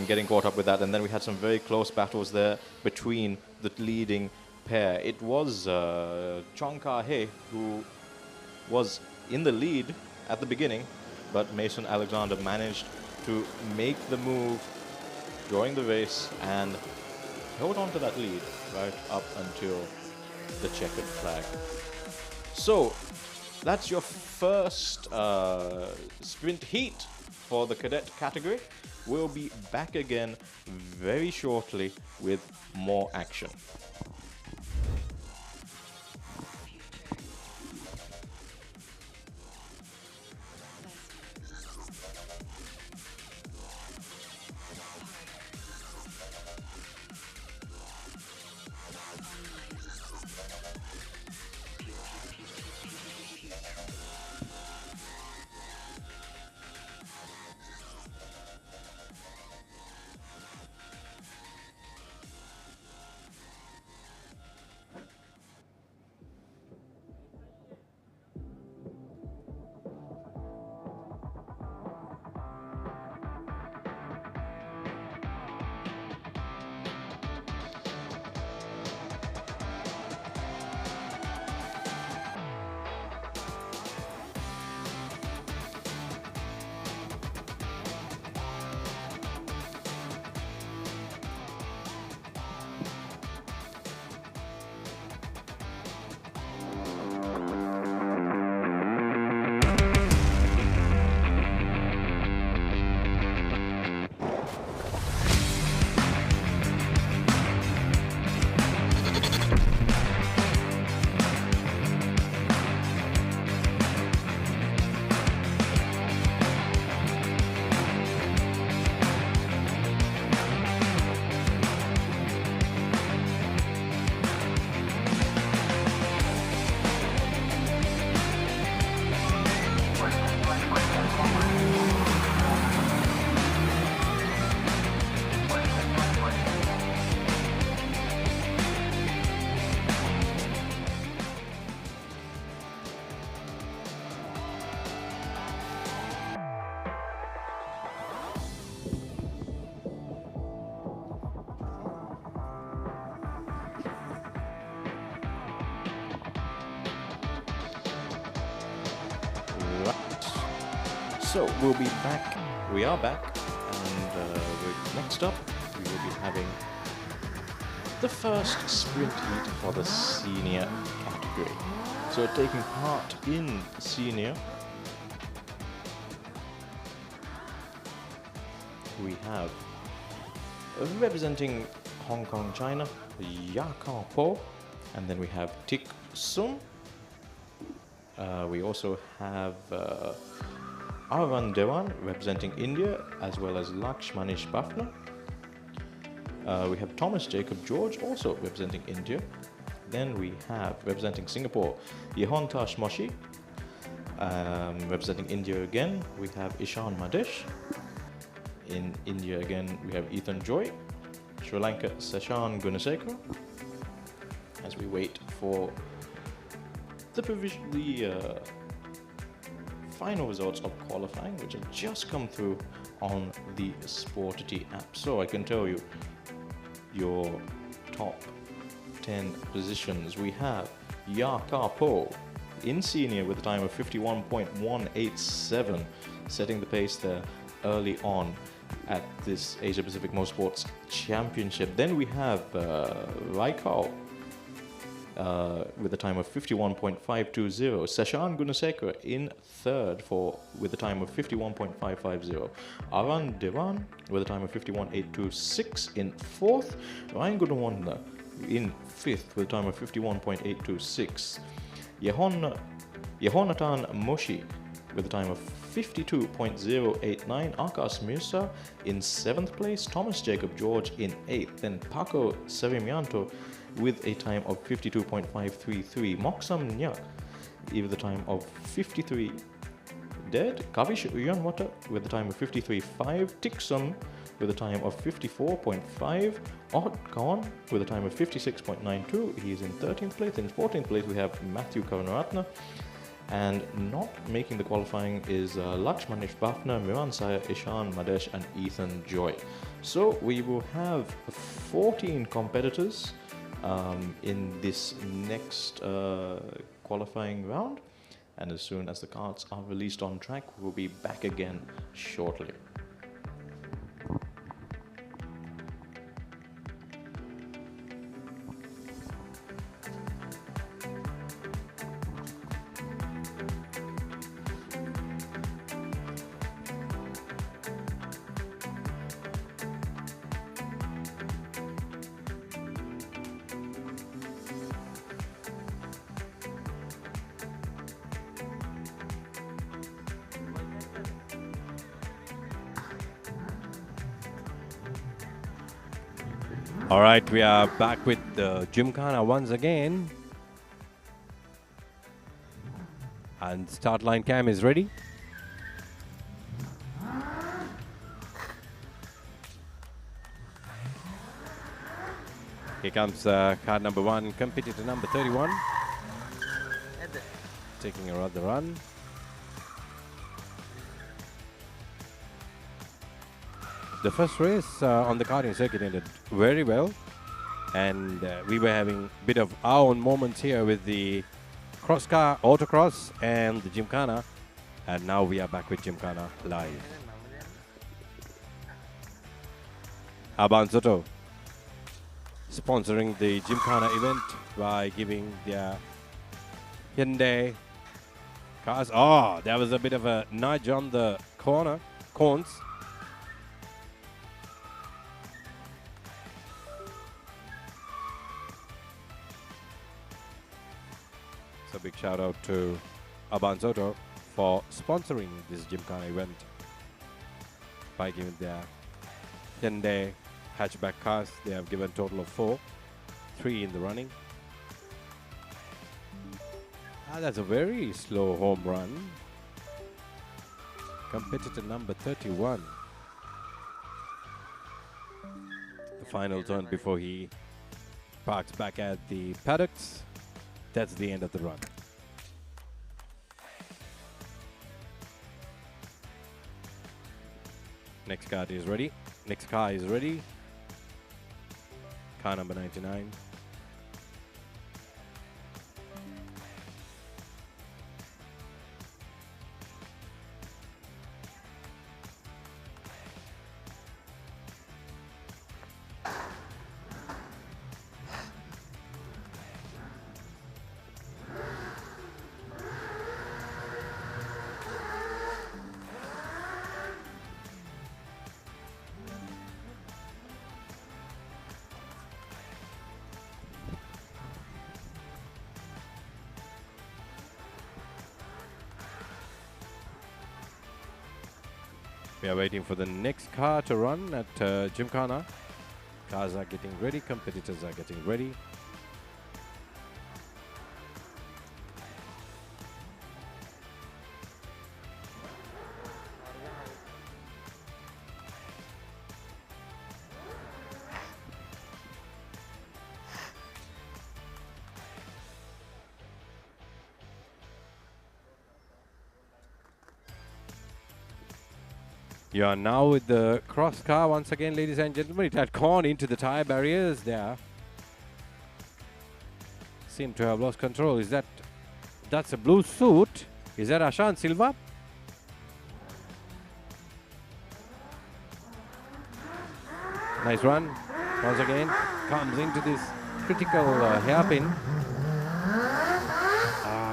getting caught up with that. And then we had some very close battles there between the leading pair. It was Chong Ka-hee who was in the lead at the beginning, but Mason Alexander managed to make the move during the race and hold on to that lead right up until the checkered flag. So that's your first sprint heat for the cadet category. We'll be back again very shortly with more action. So we'll be back. We are back, and next up we will be having the first sprint heat for the senior category. So taking part in senior, we have representing Hong Kong, China, Ya Kao Po, and then we have Tik Sum. We also have Arvan Dewan representing India, as well as Lakshmanish Bafna. We have Thomas Jacob George also representing India. Then we have representing Singapore, Yehontash Moshi. Representing India again, we have Ishan Madesh. In India again, we have Ethan Joy. Sri Lanka, Seshan Gunasekara. As we wait for the final results of qualifying, which have just come through on the Sportity app. So I can tell you your top 10 positions. We have Ya Ka Po in senior with a time of 51.187, setting the pace there early on at this Asia Pacific Motorsports Championship. Then we have Raikau with a time of 51.520. Seshan Gunasekara in third with a time of 51.550. Aran Devan with a time of 51.826 in fourth. Ryan Gunawanda in fifth with a time of 51.826. Yehonatan Moshi with a time of 52.089. Akash Mirza in seventh place. Thomas Jacob George in eighth. Then Paco Sevimianto with a time of 52.533. Moksam Nyak with a time of 53 dead. Kavish Uyanwata with a time of 53.5. Tixum with a time of 54.5. Ot Kawan with a time of 56.92. He is in 13th place. In 14th place we have Matthew Karunaratna. And not making the qualifying is Lakshmanish Bafna, Miran Saya, Ishan Madesh and Ethan Joy. So we will have 14 competitors in this next qualifying round, and as soon as the cards are released on track, we'll be back again shortly. All right, we are back with Jimkhana once again. And start line cam is ready. Here comes car number 1, competitor number 31. Taking another run. The first race on the karting circuit ended very well, and we were having a bit of our own moments here with the Cross Car, Autocross and the Jimkhana, and now we are back with Jimkhana live. Aban Soto sponsoring the Jimkhana event by giving their Hyundai cars. Oh, there was a bit of a nudge on the cones. So big shout out to Aban Soto for sponsoring this Jimkhana event by giving their Hyundai hatchback cars. They have given a total of 4, 3 in the running. That's a very slow home run. Competitor number 31. The final turn before he parks back at the paddocks. That's the end of the run. Next car is ready. Next car is ready. Car number 99. We are waiting for the next car to run at Jimkhana. Cars are getting ready, competitors are getting ready. You are now with the cross car once again, ladies and gentlemen. It had gone into the tire barriers there. Seem to have lost control. That's a blue suit? Is that Ashan Silva? Nice run. Once again, comes into this critical hairpin.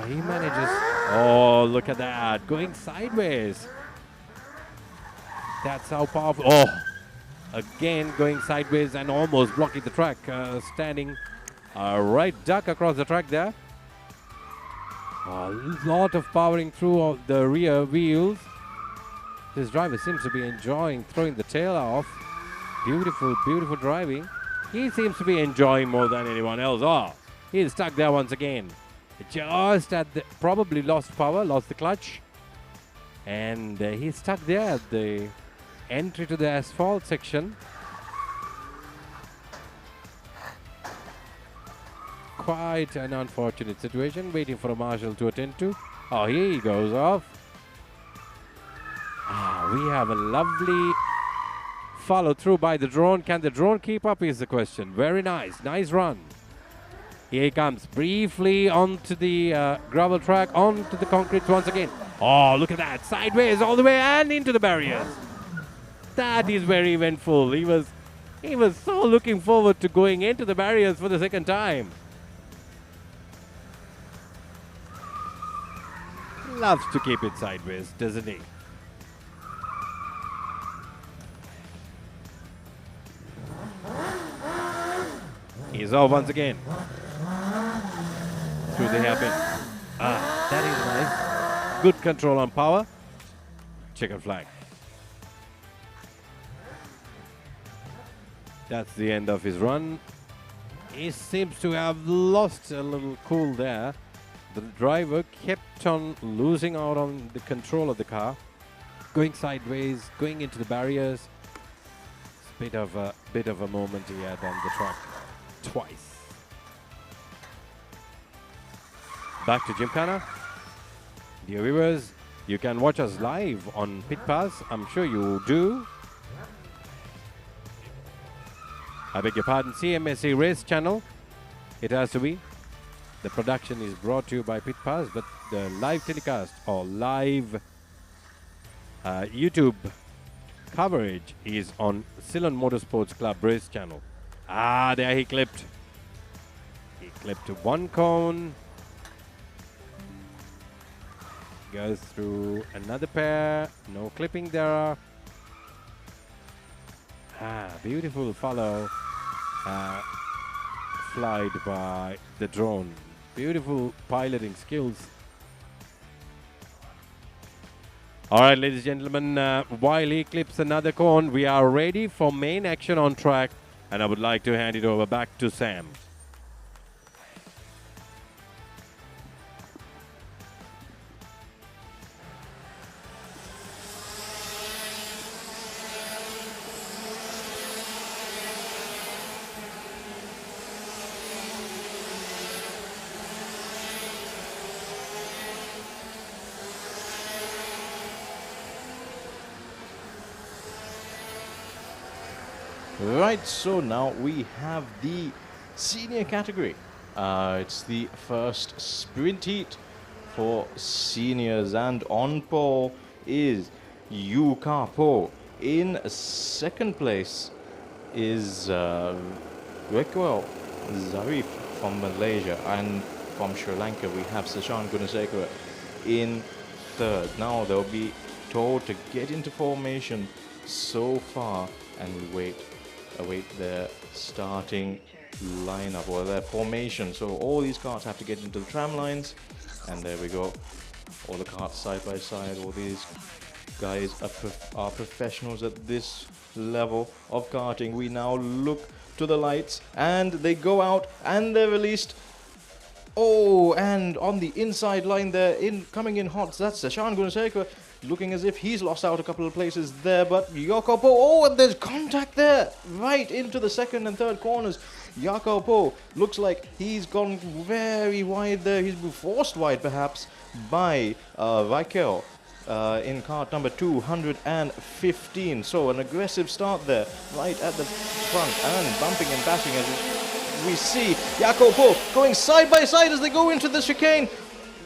He manages. Oh, look at that. Going sideways. That's how powerful. Oh, again going sideways and almost blocking the track. Standing right duck across the track there. A lot of powering through the rear wheels. This driver seems to be enjoying throwing the tail off. Beautiful, beautiful driving. He seems to be enjoying more than anyone else. Oh, he's stuck there once again. Just at the, probably lost power, lost the clutch. And he's stuck there at the entry to the asphalt section. Quite an unfortunate situation, waiting for a marshal to attend to. Oh, here he goes off. We have a lovely follow through by the drone. Can the drone keep up is the question. Very nice, nice run. Here he comes briefly onto the gravel track, onto the concrete once again. Oh, look at that, sideways all the way and into the barriers. That is very eventful. He was so looking forward to going into the barriers for the second time. Loves to keep it sideways, doesn't he? He's off once again. Through the hairpin. That is nice. Good control on power. Checkered flag. That's the end of his run. He seems to have lost a little cool there. The driver kept on losing out on the control of the car. Going sideways, going into the barriers. It's a bit of a moment he had on the track twice. Back to Jimkhana. Dear viewers, you can watch us live on Pit Pass. I'm sure you do. I beg your pardon, CMSC Race Channel. It has to be. The production is brought to you by Pit Pass, but the live telecast or live YouTube coverage is on Ceylon Motorsports Club Race Channel. There he clipped. He clipped one cone. Goes through another pair. No clipping there. Beautiful follow. Flied by the drone. Beautiful piloting skills. All right, ladies and gentlemen, while he clips another cone, we are ready for main action on track, and I would like to hand it over back to Sam. Right, so now we have the senior category. It's the first sprint heat for seniors, and on pole is Yukapo. In second place is Rekwel Zarif from Malaysia, and from Sri Lanka we have Sashan Gunasekara in third. Now they'll be told to get into formation so far, and we await their starting lineup or their formation. So all these carts have to get into the tram lines, and there we go. All the carts side by side, all these guys are professionals at this level of karting. We now look to the lights and they go out and they're released. Oh, and on the inside line there, coming in hot, that's Sashan Gunasekera, looking as if he's lost out a couple of places there, but Jakob Poe, oh, and there's contact there, right into the second and third corners. Jakob Poe looks like he's gone very wide there. He's been forced wide, perhaps, by Raquel in kart number 215. So an aggressive start there, right at the front, and bumping and bashing as we see Jakob Poe going side by side as they go into the chicane.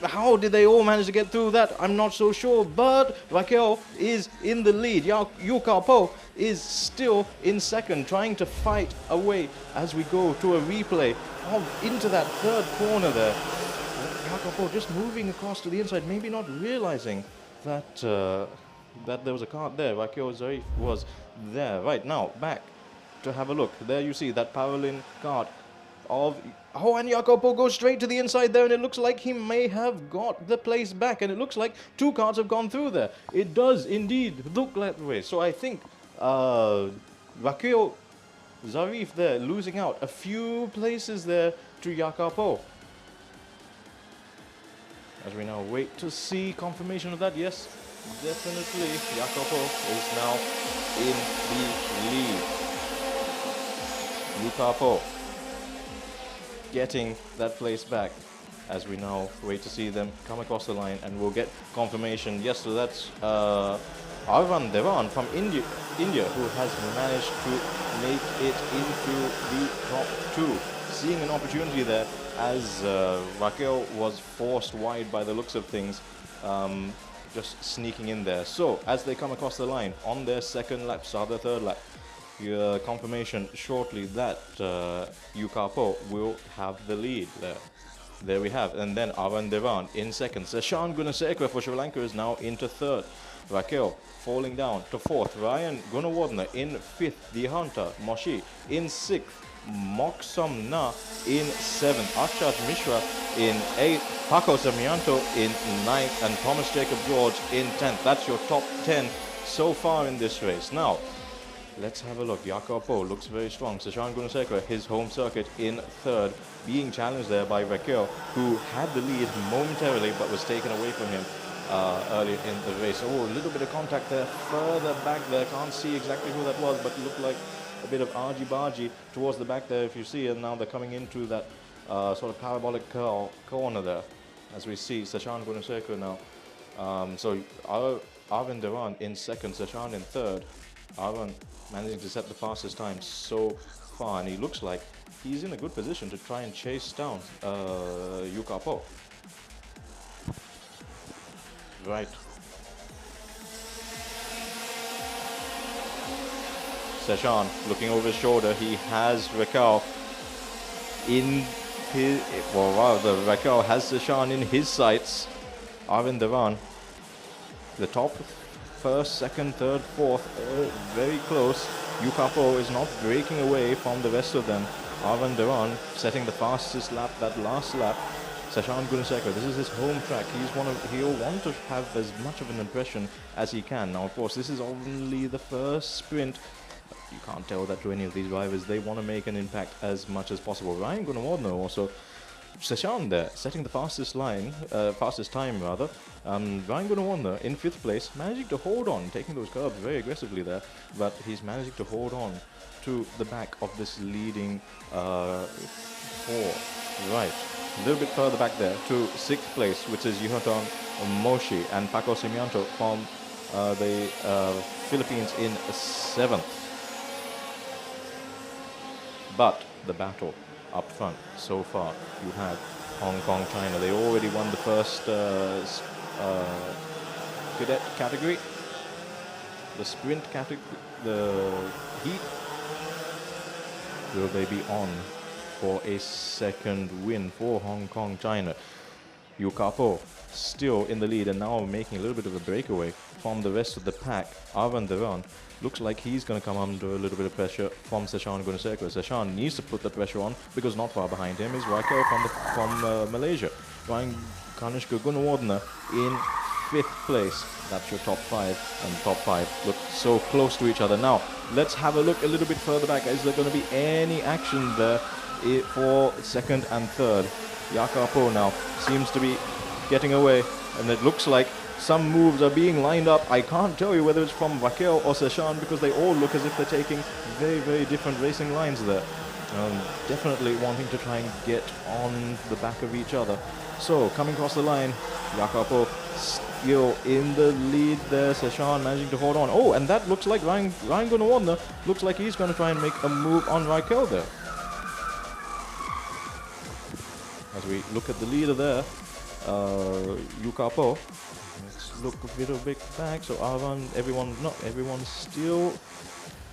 How did they all manage to get through that? I'm not so sure, but Raquel is in the lead. Jakob Poe is still in second, trying to fight away as we go to a replay into that third corner there. Jakob Poe just moving across to the inside, maybe not realizing that that there was a kart there. Raquel was there. Right now, back to have a look. There you see that Paralin kart of... Oh, and Jakob Poe goes straight to the inside there, and it looks like he may have got the place back, and it looks like two karts have gone through there. It does indeed look that way. So I think Raquel Zarif there losing out a few places there to Jakob Poe. As we now wait to see confirmation of that, yes, definitely Jakob Poe is now in the lead. Jakob Poe getting that place back as we now wait to see them come across the line, and we'll get confirmation. Yes, so that's Arvan Devan from India who has managed to make it into the top two. Seeing an opportunity there as Raquel was forced wide by the looks of things, just sneaking in there. So as they come across the line on their second lap, start their third lap, confirmation shortly that Jakob Poe will have the lead there. There we have. And then Arvan Devan in second. Sashan Gunasekera for Sri Lanka is now into third. Raquel falling down to fourth. Ryan Gunawardena in fifth. Dihanta Moshi in sixth. Moksam Na in seventh. Akshat Mishra in eighth. Paco Samianto in ninth. And Thomas Jacob George in 10th. That's your top 10 so far in this race. Now, let's have a look. Jakob Poe looks very strong. Sashan Gunasekera, his home circuit, in third, being challenged there by Raquel, who had the lead momentarily but was taken away from him earlier in the race. Oh, a little bit of contact there, further back there. Can't see exactly who that was, but it looked like a bit of argy-bargy towards the back there, if you see. And now they're coming into that sort of parabolic corner there, as we see Sashan Gunasekera now. So Arvind Devan in second, Sashan in third. Arvind managing to set the fastest time so far, and he looks like he's in a good position to try and chase down Jakob Poe. Right. Sashan looking over his shoulder. He has Raquel in his... Well, rather, Raquel has Sashan in his sights. Arvind Devan, the top first, second, third, fourth, very close. Jakob Poe is not breaking away from the rest of them. Arvind Devan setting the fastest lap, that last lap. Sashan Gunasekera, this is his home track. He'll want to have as much of an impression as he can. Now, of course, this is only the first sprint. You can't tell that to any of these drivers. They want to make an impact as much as possible. Ryan Gunawardena also. Sashan there, setting the fastest time rather. Ryan Gunawardena in fifth place, managing to hold on, taking those curbs very aggressively there, but he's managing to hold on to the back of this leading four. Right, a little bit further back there to sixth place, which is Yuhatan Moshi and Paco Simianto from the Philippines in seventh. But the battle up front so far, you have Hong Kong, China. They already won the first cadet category, the sprint category, the heat. Will they be on for a second win for Hong Kong, China? Jakob Poe still in the lead and now making a little bit of a breakaway from the rest of the pack. Arvind Devan looks like he's going to come under a little bit of pressure from Sashan Gunasekera. Sashan needs to put the pressure on because not far behind him is Raquel from Malaysia. Ryan Kanishka Gunawardena in 5th place. That's your top 5, and top 5 look so close to each other. Now, let's have a look a little bit further back. Is there going to be any action there for 2nd and 3rd? Jacopo now seems to be getting away, and it looks like some moves are being lined up. I can't tell you whether it's from Raquel or Seshan, because they all look as if they're taking very, very different racing lines there. Definitely wanting to try and get on the back of each other. So, coming across the line, Jacopo still in the lead there. Seshan managing to hold on. Oh, and that looks like Ryan Gunawardner. Looks like he's going to try and make a move on Raquel there. As we look at the leader there, Jacopo. Let's look a little bit back. So everyone's still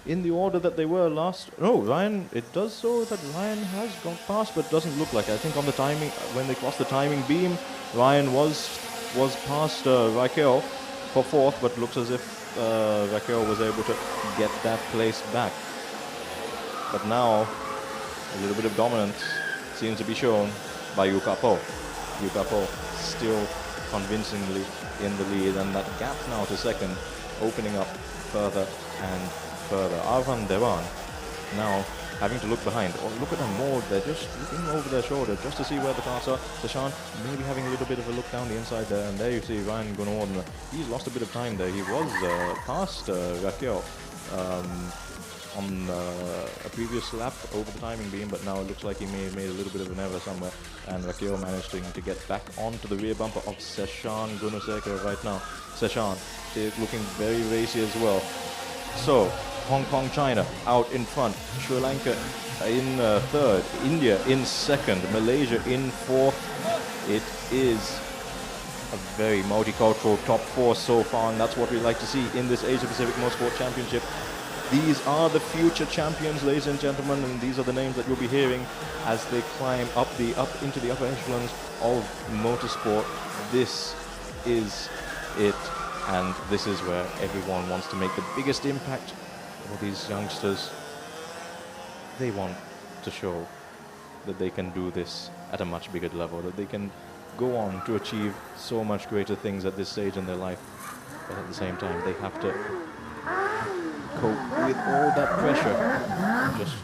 in the order that they were last. No, Ryan, it does so that Ryan has gone past, but doesn't look like it. I think on the timing, when they crossed the timing beam, Ryan was past Raquel for 4th, but looks as if Raquel was able to get that place back. But now, a little bit of dominance seems to be shown by Jacopo. Jacopo still convincingly in the lead, and that gap now to 2nd, opening up further and further. Arvan Devan now having to look behind. Oh, look at them more. They're just looking over their shoulder just to see where the cars are. Seshan maybe having a little bit of a look down the inside there, and there you see Ryan Gunawardner. He's lost a bit of time there. He was past Raquel on a previous lap over the timing beam, but now it looks like he may have made a little bit of an error somewhere, and Raquel managed to get back onto the rear bumper of Seshan Gunasekara right now. Seshan is looking very racy as well. So, Hong Kong, China out in front, Sri Lanka in 3rd, India in 2nd, Malaysia in 4th. It is a very multicultural top 4 so far, and that's what we like to see in this Asia Pacific Motorsport Championship. These are the future champions, ladies and gentlemen, and these are the names that you'll be hearing as they climb up into the upper echelons of motorsport. This is it, and this is where everyone wants to make the biggest impact. All these youngsters, they want to show that they can do this at a much bigger level, that they can go on to achieve so much greater things at this stage in their life. But at the same time, they have to cope with all that pressure. Just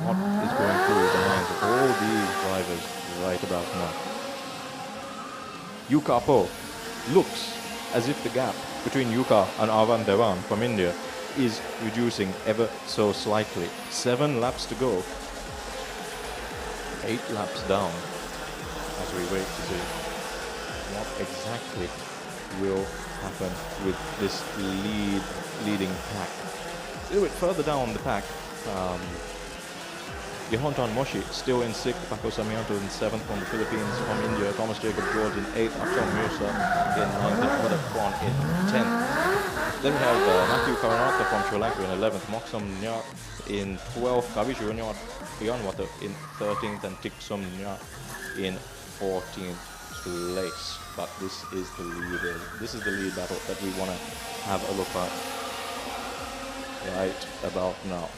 what is going through the minds of all these drivers right about now. Jacopo looks as if the gap between Yuka and Arvan Devan from India is reducing ever so slightly. 7 laps to go. 8 laps down as we wait to see what exactly will happen with this leading pack. A little bit further down the pack, Yehontan Moshi still in 6th, Paco Samianto in 7th from the Philippines, from India, Thomas Jacob George in 8th, Aksham Mirza in 9th, and Kodak Kwan in 10th. Then we have Matthew Karanatha from Sri Lanka in 11th, Moksam Nya in 12th, Kavishu Yanwata in 13th, and Tiksum Nya in 14th place. But this is the lead battle that we want to have a look at right about now.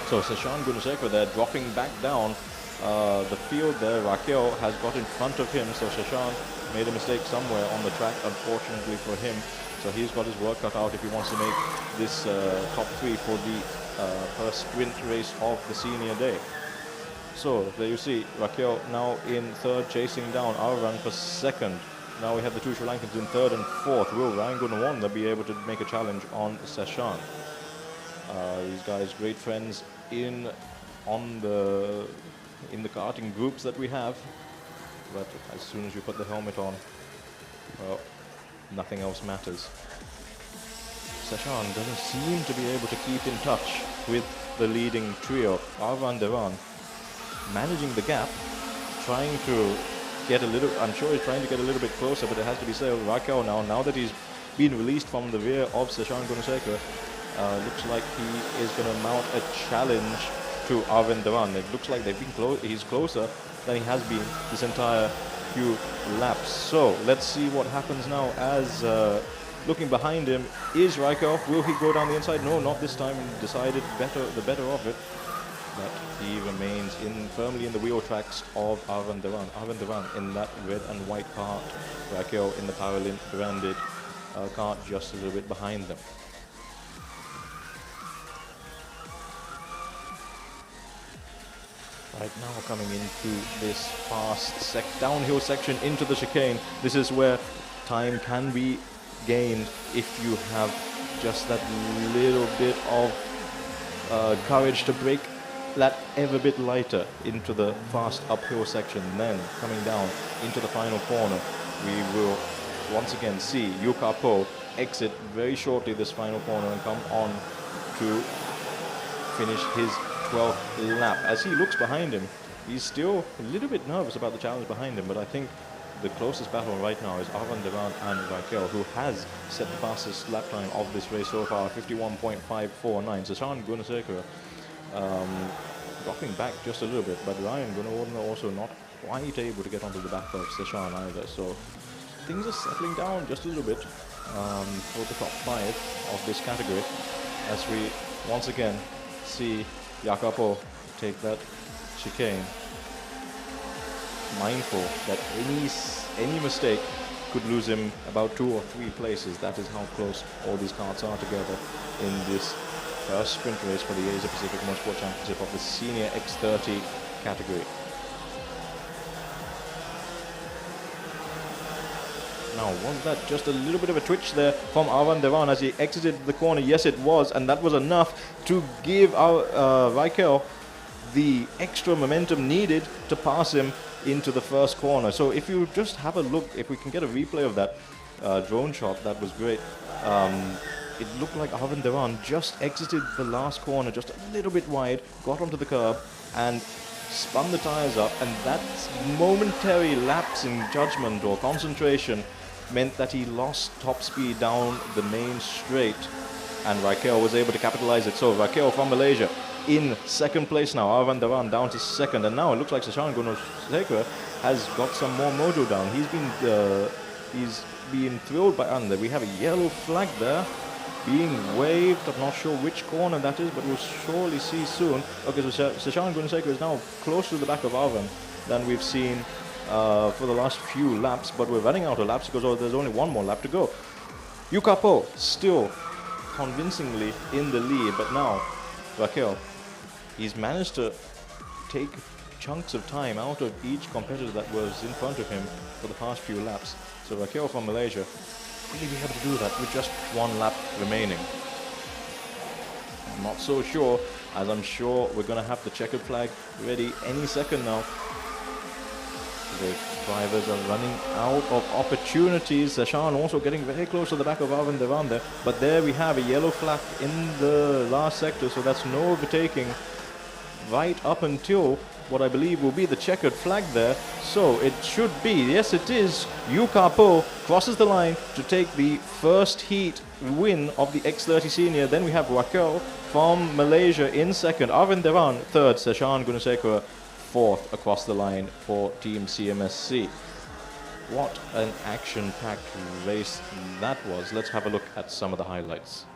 So Seshan Gunasekara there dropping back down the field there. Raquel has got in front of him, so Seshan made a mistake somewhere on the track, unfortunately for him. So he's got his work cut out if he wants to make this top 3 for the first sprint race of the senior day. So there you see Raquel now in 3rd, chasing down Arvan for 2nd. Now we have the 2 Sri Lankans in 3rd and 4th. Will Ryan Gunawardner be able to make a challenge on Seshan? These guys, great friends in the karting groups that we have, but as soon as you put the helmet on, well, nothing else matters. Seshan doesn't seem to be able to keep in touch with the leading trio. Arvan Devan managing the gap, trying to get a little, I'm sure he's trying to get a little bit closer, but it has to be said, Raquel now that he's been released from the rear of Seshan Gunasekara, looks like he is going to mount a challenge to Arvan Devan. It looks like he's closer than he has been this entire few laps. So let's see what happens now as looking behind him is Raikkonen. Will he go down the inside? No, not this time. Decided the better of it. But he remains firmly in the wheel tracks of Arvan Devan. Arvan Devan in that red and white cart, Raquel in the Paralymp branded cart just a little bit behind them. Right now coming into this fast downhill section into the chicane. This is where time can be gained if you have just that little bit of courage to brake that ever bit lighter into the fast uphill section. Then coming down into the final corner, we will once again see Yuka Po exit very shortly this final corner and come on to finish his 12th lap. As he looks behind him, he's still a little bit nervous about the challenge behind him, but I think the closest battle right now is Arvan Devan and Raquel, who has set the fastest lap time of this race so far, 51.549. Sashan Gunasekara dropping back just a little bit, but Ryan Gunawardena also not quite able to get onto the back of Sashan either. So things are settling down just a little bit for the top 5 of this category, as we once again see Jacopo take that chicane, mindful that any mistake could lose him about 2 or 3 places. That is how close all these carts are together in this first sprint race for the Asia Pacific Motorsport Championship of the Senior X30 category. Now, was that just a little bit of a twitch there from Arvan Devan as he exited the corner? Yes, it was, and that was enough to give our Raquel the extra momentum needed to pass him into the first corner. So if you just have a look, if we can get a replay of that drone shot, that was great. It looked like Arvan Devan just exited the last corner just a little bit wide, got onto the curb, and spun the tires up, and that momentary lapse in judgment or concentration meant that he lost top speed down the main straight, and Raquel was able to capitalize it. So Raquel from Malaysia in second place now, Arvan Devan down to second, and now it looks like Sashan Gunasekara has got some more mojo down. He's been thrilled by under. We have a yellow flag there being waved. I'm not sure which corner that is, but we'll surely see soon. Okay, so Sashan Gunasekara is now closer to the back of Arvan than we've seen for the last few laps, but we're running out of laps because there's only one more lap to go. Yuka Po still convincingly in the lead, but now Raquel, he's managed to take chunks of time out of each competitor that was in front of him for the past few laps. So Raquel from Malaysia really be able to do that with just one lap remaining. I'm not so sure, as I'm sure we're going to have the checkered flag ready any second now. The drivers are running out of opportunities. Sashan also getting very close to the back of Arvan Devan there. But there we have a yellow flag in the last sector, so that's no overtaking right up until what I believe will be the checkered flag there. So it should be, yes it is, Yuka Po crosses the line to take the first heat win of the X30 Senior. Then we have Raquel from Malaysia in second, Arvan Devan third, Sashan Gunasekara fourth across the line for Team CMSC. What an action-packed race that was. Let's have a look at some of the highlights.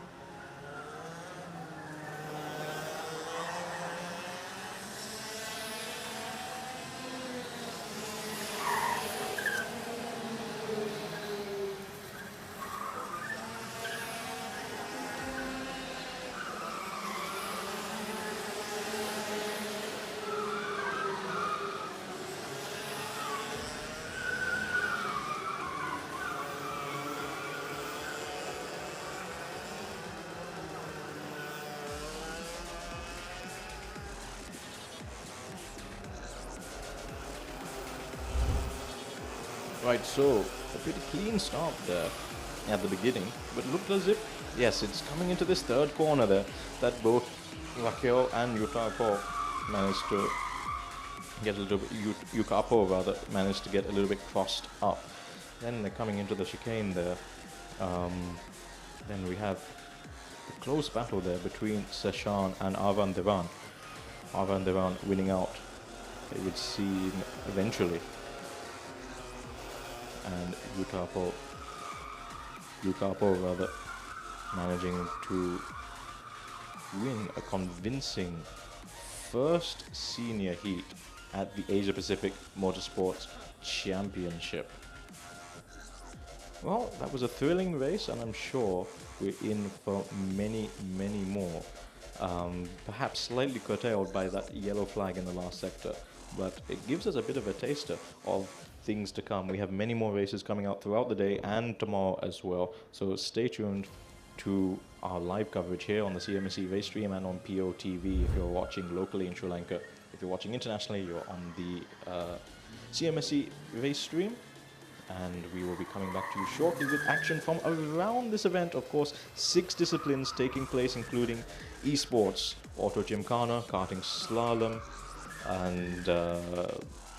Right, so a pretty clean start there at the beginning, but it looked as if, yes, it's coming into this third corner there that both Raquel and Yuka Po managed to get a little bit, Yuka Po rather, managed to get a little bit crossed up. Then they're coming into the chicane there. Then we have a close battle there between Sashan and Arvan Devan. Arvan Devan winning out, it would seem, eventually. And Yuka Po rather, managing to win a convincing first senior heat at the Asia Pacific Motorsports Championship. Well, that was a thrilling race, and I'm sure we're in for many, many more. Perhaps slightly curtailed by that yellow flag in the last sector, but it gives us a bit of a taster of things to come. We have many more races coming out throughout the day and tomorrow as well, so stay tuned to our live coverage here on the CMSC race stream and on POTV if you're watching locally in Sri Lanka. If you're watching internationally, you're on the CMSC race stream. And we will be coming back to you shortly with action from around this event. Of course, 6 disciplines taking place, including esports, auto Jimkhana, karting slalom, and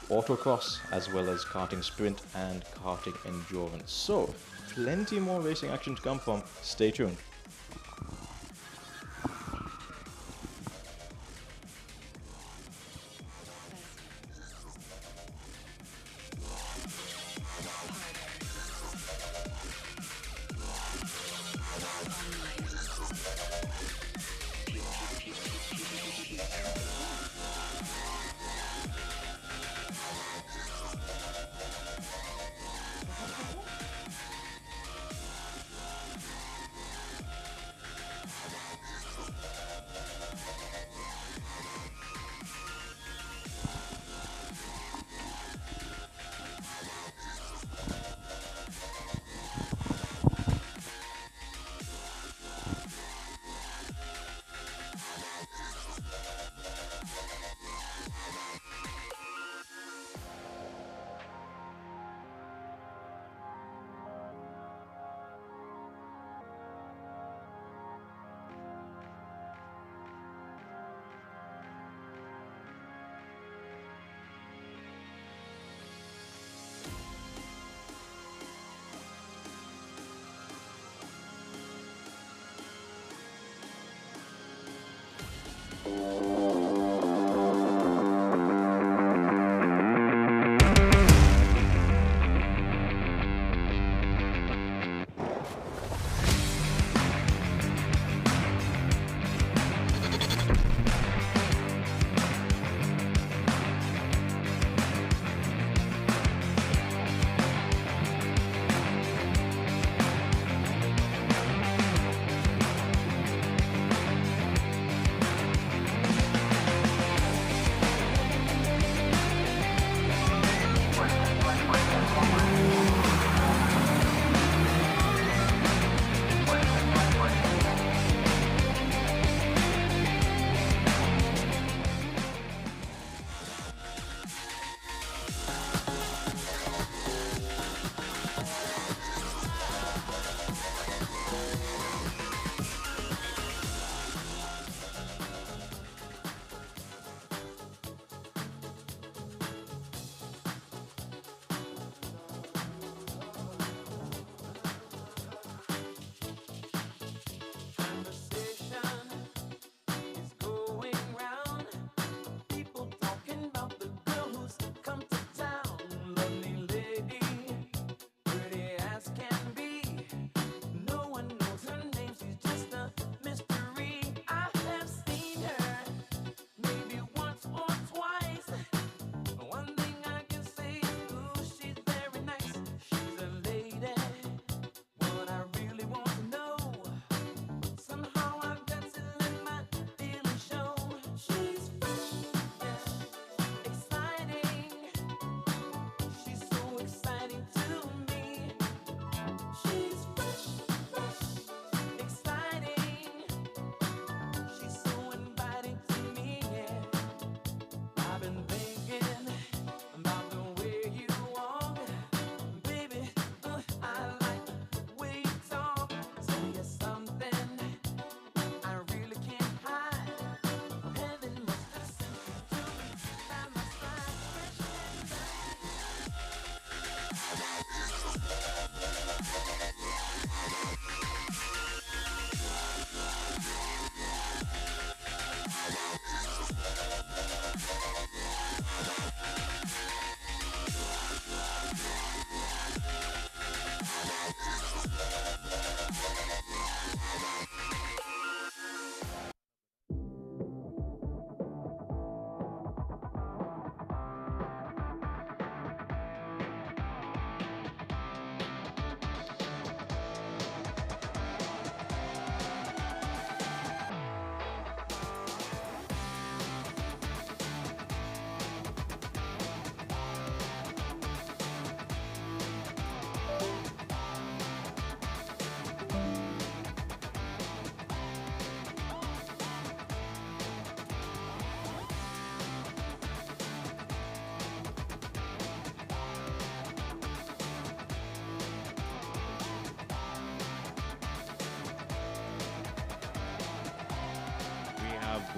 autocross, as well as karting sprint and karting endurance. So, plenty more racing action to come from. Stay tuned.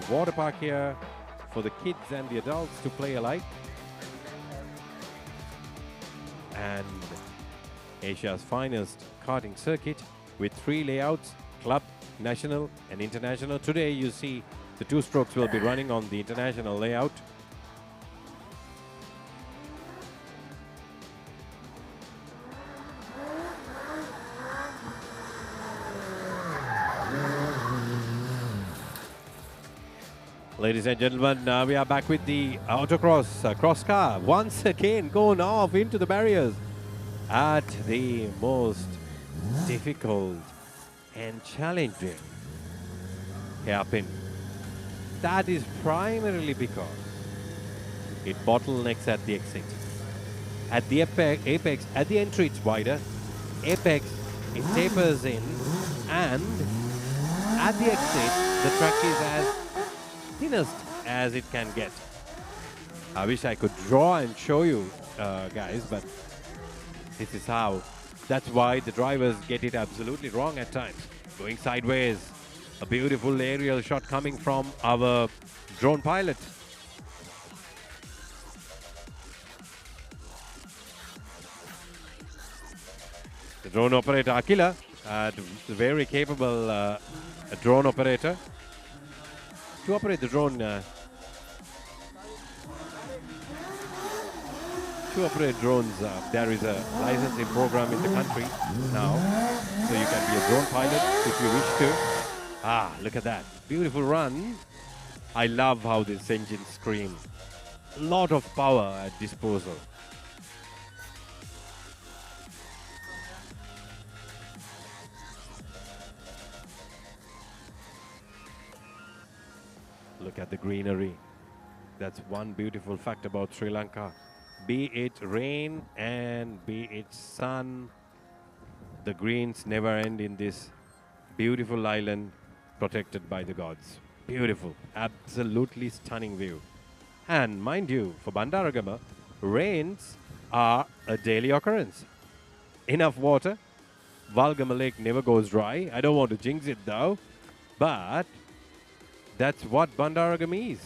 water park here for the kids and the adults to play alike. And Asia's finest karting circuit with 3 layouts, club, national and international. Today you see the 2 strokes will be running on the international layout. Ladies and gentlemen, we are back with the Autocross Cross Car once again going off into the barriers at the most difficult and challenging hairpin. That is primarily because it bottlenecks at the exit. At the apex, at the entry it's wider. Apex, it tapers in, and at the exit, the track is as thinnest as it can get. I wish I could draw and show you guys, but this is how. That's why the drivers get it absolutely wrong at times. Going sideways, a beautiful aerial shot coming from our drone pilot. The drone operator Akila, very capable drone operator. To operate the drone, drones, there is a licensing program in the country now, so you can be a drone pilot if you wish to. Ah, look at that, beautiful run. I love how this engine screams. Lot of power at disposal. Look at the greenery. That's one beautiful fact about Sri Lanka. Be it rain and be it sun, the greens never end in this beautiful island protected by the gods. Beautiful, absolutely stunning view. And mind you, for Bandaragama, rains are a daily occurrence. Enough water. Valgama Lake never goes dry. I don't want to jinx it though, but that's what Bandaragam is.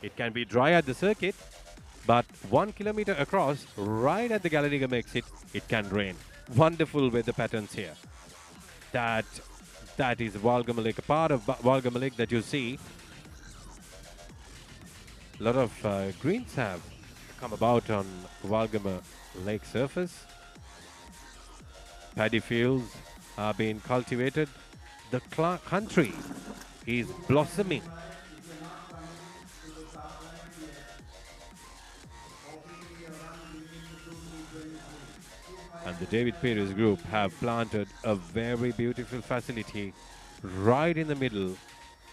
It can be dry at the circuit, but 1 kilometer across, right at the Galanigam exit, it can rain. Wonderful weather patterns here. That is Valgama Lake, a part of Valgama Lake that you see. A lot of greens have come about on Valgama Lake surface. Paddy fields are being cultivated. The country is blossoming. And the David Peters group have planted a very beautiful facility right in the middle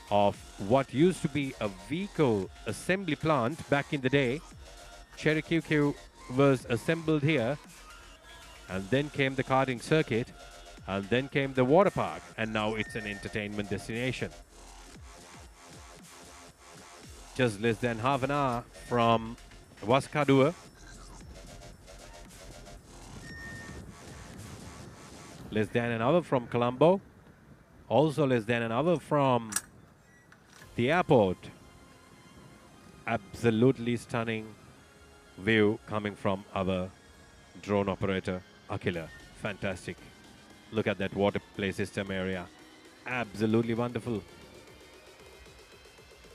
of what used to be a vehicle assembly plant back in the day. Cherokee was assembled here, and then came the karting circuit, and then came the water park, and now it's an entertainment destination. Just less than half an hour from Waskadua. Less than an hour from Colombo. Also less than an hour from the airport. Absolutely stunning view coming from our drone operator, Akila. Fantastic. Look at that water play system area. Absolutely wonderful.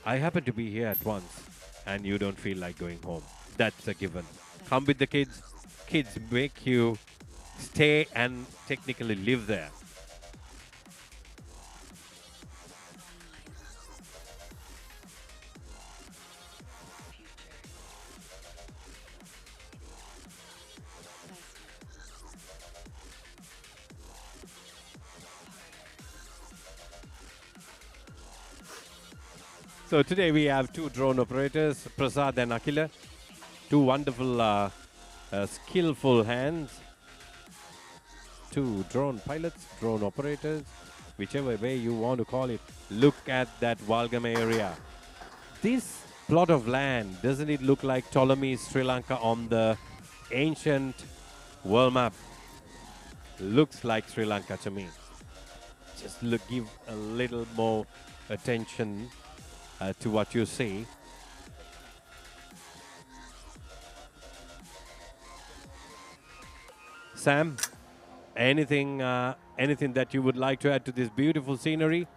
I happen to be here at once and you don't feel like going home. That's a given. Come with the kids. Kids make you stay and technically live there. So today we have 2 drone operators, Prasad and Akila. 2 wonderful, skillful hands. 2 drone pilots, drone operators, whichever way you want to call it. Look at that Valgama area. This plot of land, doesn't it look like Ptolemy's Sri Lanka on the ancient world map? Looks like Sri Lanka to me. Just give a little more attention to what you see. Sam, anything that you would like to add to this beautiful scenery?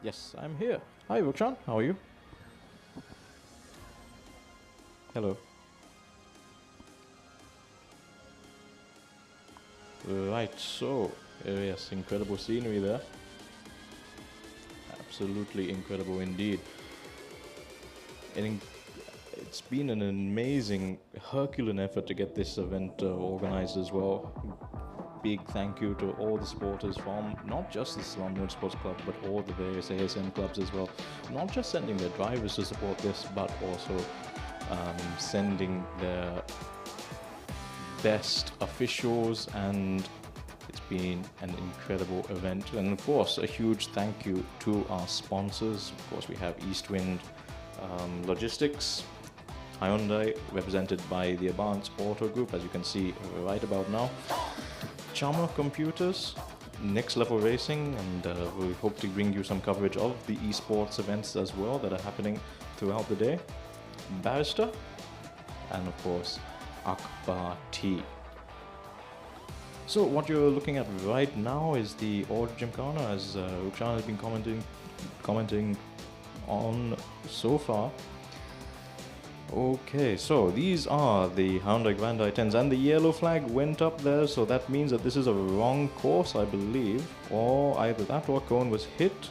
Yes, I'm here. Hi, Rukshan. How are you? Hello. Right, so, yes, incredible scenery there. Absolutely incredible indeed. It's been an amazing, Herculean effort to get this event organized as well. Big thank you to all the supporters from not just the Slalom Motorsports Club, but all the various ASM clubs as well. Not just sending their drivers to support this, but also sending their best officials, and it's been an incredible event. And of course, a huge thank you to our sponsors. Of course, we have Eastwind Logistics, Hyundai, represented by the Advanced Auto Group, as you can see right about now. Charmer Computers, Next Level Racing, and we hope to bring you some coverage of the esports events as well that are happening throughout the day. Barrister, and of course, Akbar Tea. So what you're looking at right now is the Auto Gymkhana, as Rukshan has been commenting on so far. Okay, so these are the Hyundai Grand i10s, and the yellow flag went up there, so that means that this is a wrong course, I believe, or either that or a cone was hit.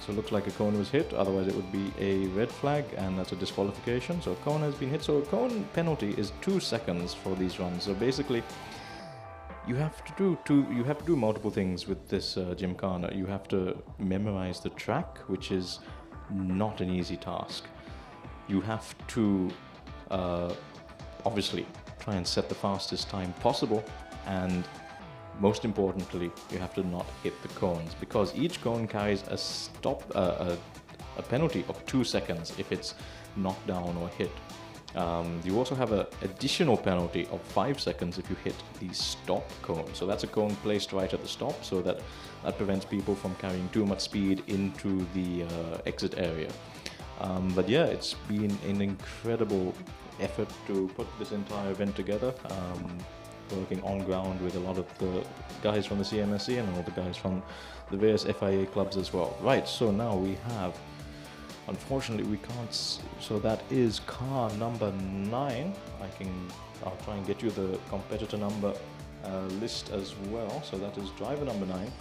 So it looks like a cone was hit, otherwise it would be a red flag, and that's a disqualification. So a cone has been hit, so a cone penalty is 2 seconds for these runs. So basically, you have to do multiple things with this Jimkhana. You have to memorize the track, which is not an easy task. You have to obviously try and set the fastest time possible, and most importantly, you have to not hit the cones, because each cone carries a penalty of 2 seconds if it's knocked down or hit. You also have an additional penalty of 5 seconds if you hit the stop cone. So that's a cone placed right at the stop, so that prevents people from carrying too much speed into the exit area. But yeah, it's been an incredible effort to put this entire event together, working on ground with a lot of the guys from the CMSC and all the guys from the various FIA clubs as well. Right, so now we have, unfortunately we can't so that is car number 9. I'll try and get you the competitor number list as well. So that is driver number 9,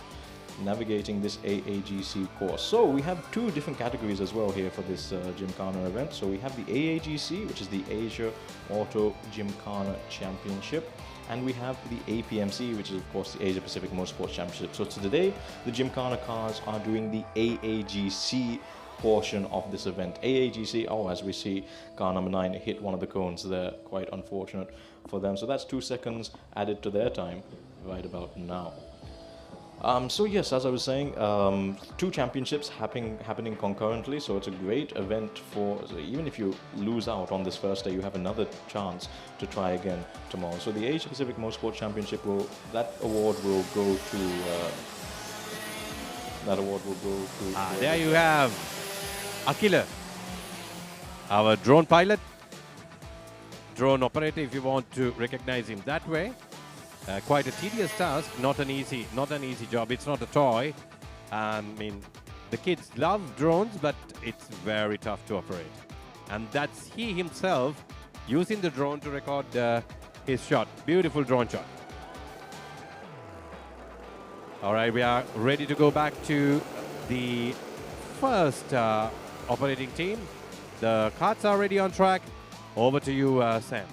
navigating this AAGC course. So we have 2 different categories as well here for this Jimkhana event. So we have the AAGC, which is the Asia Auto Jimkhana Championship, and we have the APMC, which is of course the Asia Pacific Motorsports Championship. So today the Jimkhana cars are doing the AAGC portion of this event. AAGC, oh, as we see, car number 9 hit one of the cones there, quite unfortunate for them. So that's 2 seconds added to their time right about now. So yes, as I was saying, 2 championships happening concurrently, so it's a great event for, so even if you lose out on this first day, you have another chance to try again tomorrow. So the Asia Pacific Motorsport Championship that award will go to there you have Akila, our drone pilot, drone operator, if you want to recognize him that way. Quite a tedious task, not an easy job. It's not a toy. I mean, the kids love drones, but it's very tough to operate. And that's he himself using the drone to record his shot. Beautiful drone shot. All right, we are ready to go back to the first operating team. The carts are already on track. Over to you, Sam.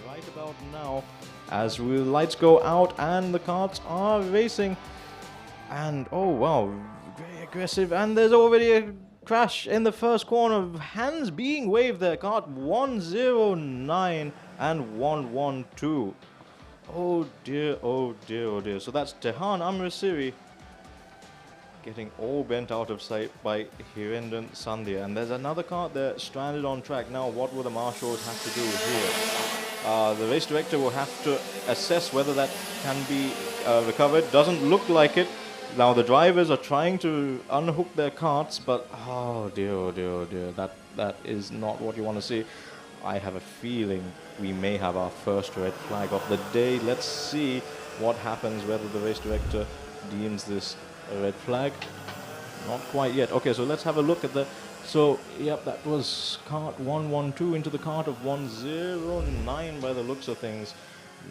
Right about now, as the lights go out and the carts are racing, and oh wow, very aggressive, and there's already a crash in the first corner. Hands being waved there. Kart 109 and 1-1-2. Oh dear, oh dear, oh dear. So that's Tehan Amrisiri getting all bent out of sight by Hirendan Sandhya. And there's another car there stranded on track. Now, what will the marshals have to do here? The race director will have to assess whether that can be recovered. Doesn't look like it. Now, the drivers are trying to unhook their carts, but oh dear, oh dear, oh dear. That is not what you want to see. I have a feeling we may have our first red flag of the day. Let's see what happens, whether the race director deems this a red flag. Not quite yet. Okay, so let's have a look at the... So, yep, that was cart 112 into the cart of 109 by the looks of things.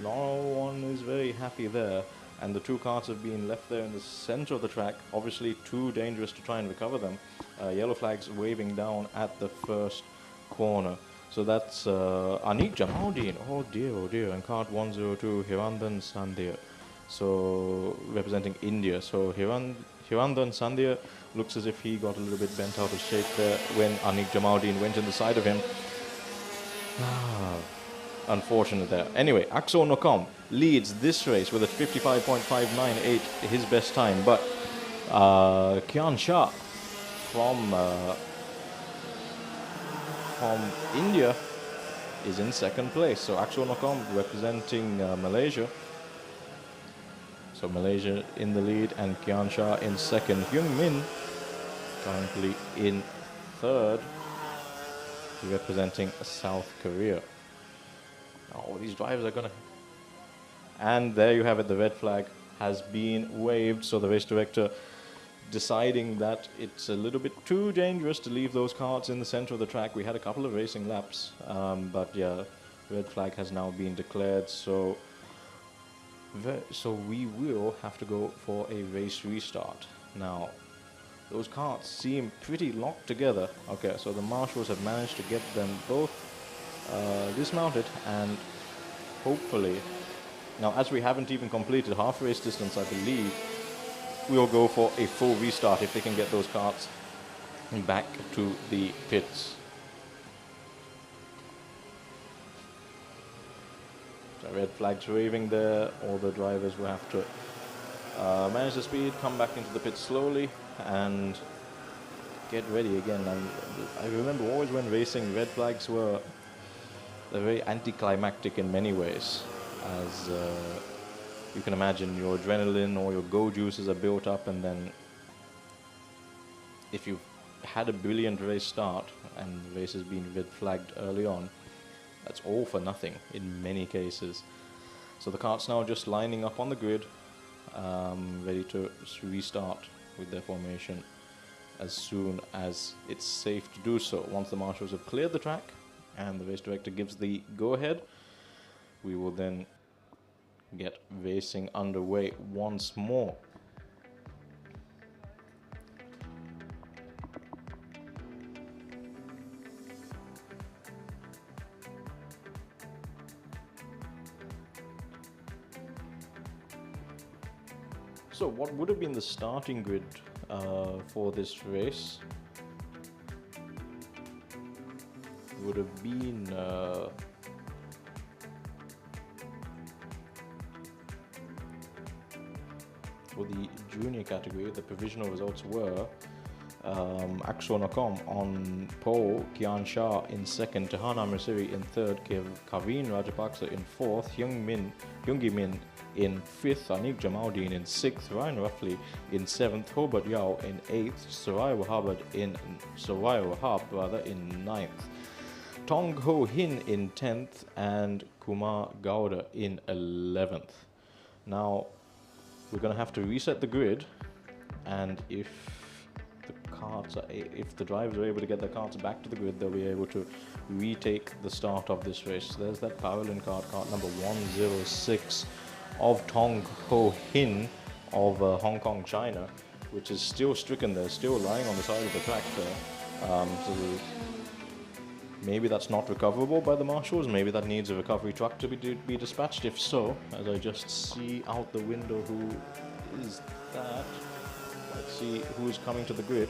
No one is very happy there. And the two carts have been left there in the center of the track. Obviously too dangerous to try and recover them. Yellow flags waving down at the first corner. So that's Anik Jamaldeen. Oh dear, and cart 102, Hirendan Sandhya. So representing India. So Hirendan Sandhya looks as if he got a little bit bent out of shape there when Anik Jamaldeen went in the side of him. Unfortunate there. Anyway, Axel Nokom leads this race with a 55.598, his best time. But Kian Shah from India is in second place. So Axel Nokom representing Malaysia. So Malaysia in the lead and Kian Shah in second. Hyung Min currently in third, representing South Korea. Oh, these drivers are gonna... And there you have it, the red flag has been waved. So the race director deciding that it's a little bit too dangerous to leave those carts in the center of the track. We had a couple of racing laps, but yeah, red flag has now been declared. So we will have to go for a race restart. Now, those carts seem pretty locked together. Okay, so the marshals have managed to get them both dismounted, and hopefully, now as we haven't even completed half race distance, I believe, we'll go for a full restart if they can get those carts back to the pits. So red flags waving there. All the drivers will have to manage the speed, come back into the pits slowly, and get ready again. And I remember always when racing, red flags were very anticlimactic in many ways, as you can imagine, your adrenaline or your go juices are built up, and then if you've had a brilliant race start and the race has been red flagged early on, that's all for nothing in many cases. So the carts now just lining up on the grid, ready to restart with their formation as soon as it's safe to do so. Once the marshals have cleared the track and the race director gives the go-ahead, we will then get racing underway once more. So what would have been the starting grid for this race would have been for the junior category. The provisional results were Axel Nakom on pole, Kian Shah in second, Tehan Amrisiri in third, Kaveen Rajapaksa in fourth, Hyungi Min in fifth, Anik Jamaldeen in sixth, Ryan Ruffley in seventh, Hobart Yao in eighth, Soraya Wahab in ninth, Tong Ho Hin in 10th, and Kumar Gowda in 11th. Now, we're going to have to reset the grid, and if the drivers are able to get their carts back to the grid, they'll be able to retake the start of this race. So there's that Paralin cart number 106 of Tong Ho Hin of Hong Kong, China, which is still stricken there, still lying on the side of the track there. So maybe that's not recoverable by the marshals. Maybe that needs a recovery truck to be dispatched. If so, as I just see out the window, who is that? Let's see who's coming to the grid.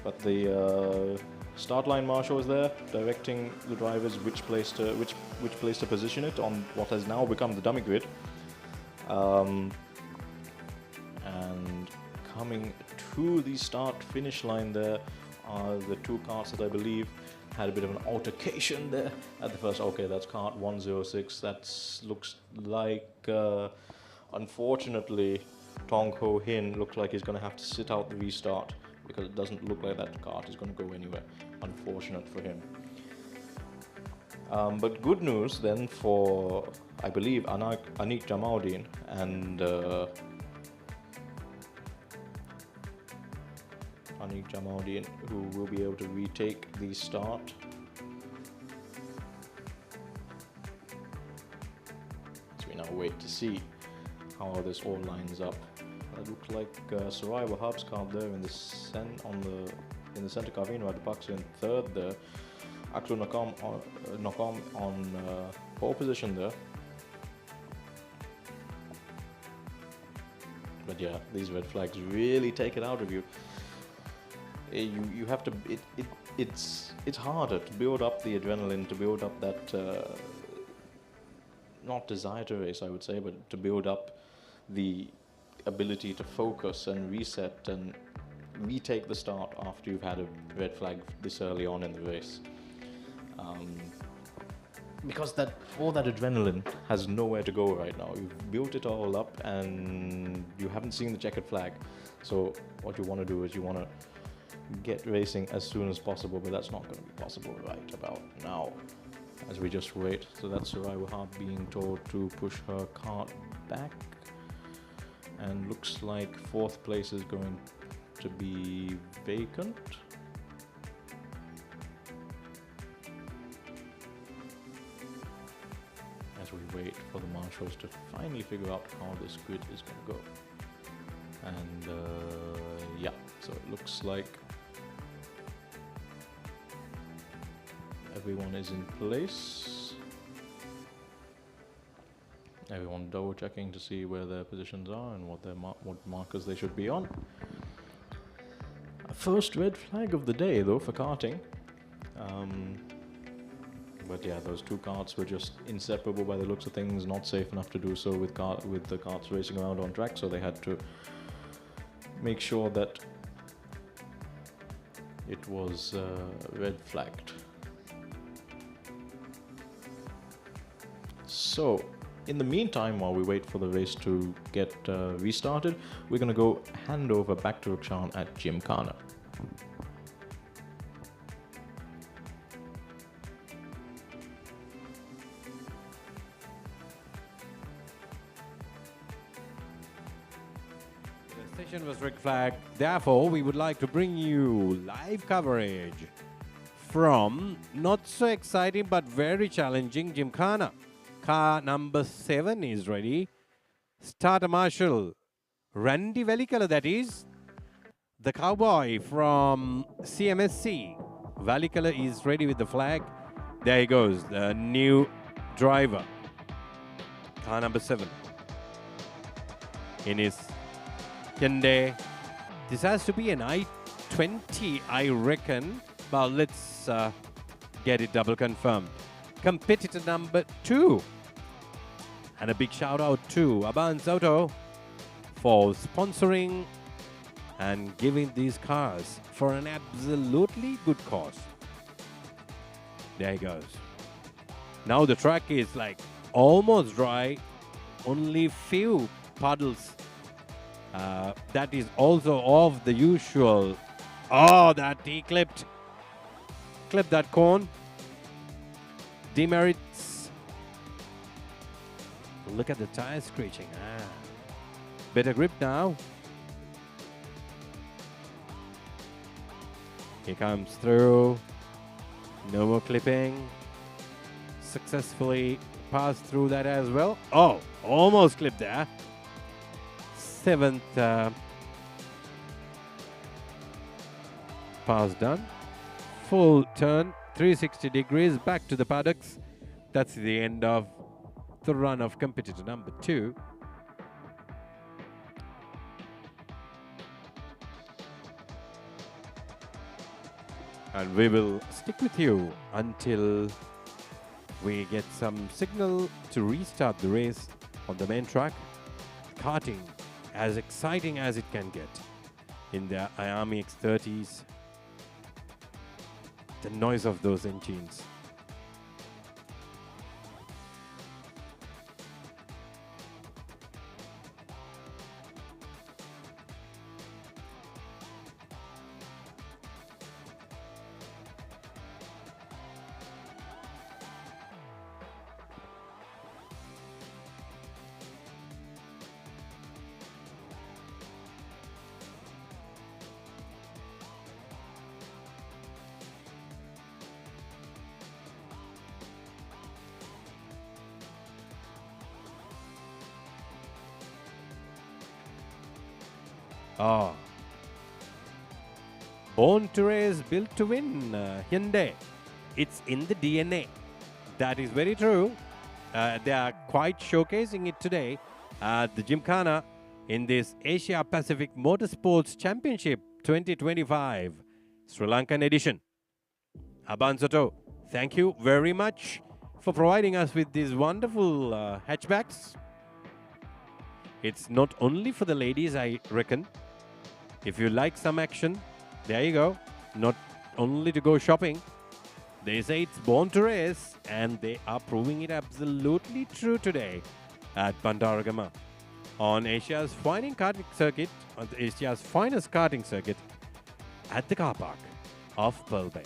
But the start line marshal is there, directing the drivers which place to position it on what has now become the dummy grid. And coming to the start-finish line there are the two carts that I believe had a bit of an altercation there at the first. Okay, that's cart 106. That looks like, unfortunately, Tong Ho Hin looks like he's going to have to sit out the restart because it doesn't look like that cart is going to go anywhere. Unfortunate for him. But good news then for, I believe, Anik Jamaluddin and Anik Jamaluddin, who will be able to retake the start. So we now wait to see how this all lines up. It looks like Sarai Wahab's car there in the center cabin, right? Bucks in third there. Aklu Nakam on pole position there. But yeah, these red flags really take it out of you. You have to. It's harder to build up the adrenaline, to build up that not desire to race, I would say, but to build up the ability to focus and reset and retake the start after you've had a red flag this early on in the race. Because all that adrenaline has nowhere to go right now. You've built it all up and you haven't seen the checkered flag. So what you want to do is you want to get racing as soon as possible, but that's not going to be possible right about now as we just wait. So that's Sarai Wahab being told to push her cart back, and looks like fourth place is going to be vacant. As we wait for the marshals to finally figure out how this grid is going to go. And yeah, so it looks like everyone is in place. Everyone double checking to see where their positions are and what markers they should be on. First red flag of the day though for karting. But yeah, those two carts were just inseparable by the looks of things, not safe enough to do so with the carts racing around on track, so they had to make sure that it was red flagged. So in the meantime, while we wait for the race to get restarted, we're going to go hand over back to Rukshan at Jimkhana. The session was red flag. Therefore, we would like to bring you live coverage from not so exciting but very challenging Jimkhana. Car number 7 is ready. Starter Marshal Randy Velikala, that is the cowboy from CMSC. Velikala is ready with the flag. There he goes, the new driver. Car number 7 in his Hyundai. This has to be an i20, I reckon. Well, let's get it double confirmed. Competitor number 2. And a big shout out to Abans Auto for sponsoring and giving these cars for an absolutely good cause. There he goes. Now the track is like almost dry, only few puddles. That is also of the usual. Oh, that he clipped that cone. Demerits. Look at the tires screeching. Better grip now. He comes through. No more clipping. Successfully passed through that as well. Oh, almost clipped there. 7th pass done. Full turn. 360 degrees back to the paddocks. That's the end of the run of competitor number 2. And we will stick with you until we get some signal to restart the race on the main track. Karting, as exciting as it can get in the Apmc X30s. The noise of those engines. Ah, born to race, built to win. Hyundai, it's in the DNA. That is very true. They are quite showcasing it today at the Jimkhana in this Asia Pacific Motorsports Championship 2025 Sri Lankan edition. Abanzoto, thank you very much for providing us with these wonderful hatchbacks. It's not only for the ladies, I reckon. If you like some action, there you go. Not only to go shopping. They say it's born to race, and they are proving it absolutely true today at Bandaragama on Asia's finest karting circuit, at the car park of Pearl Bay.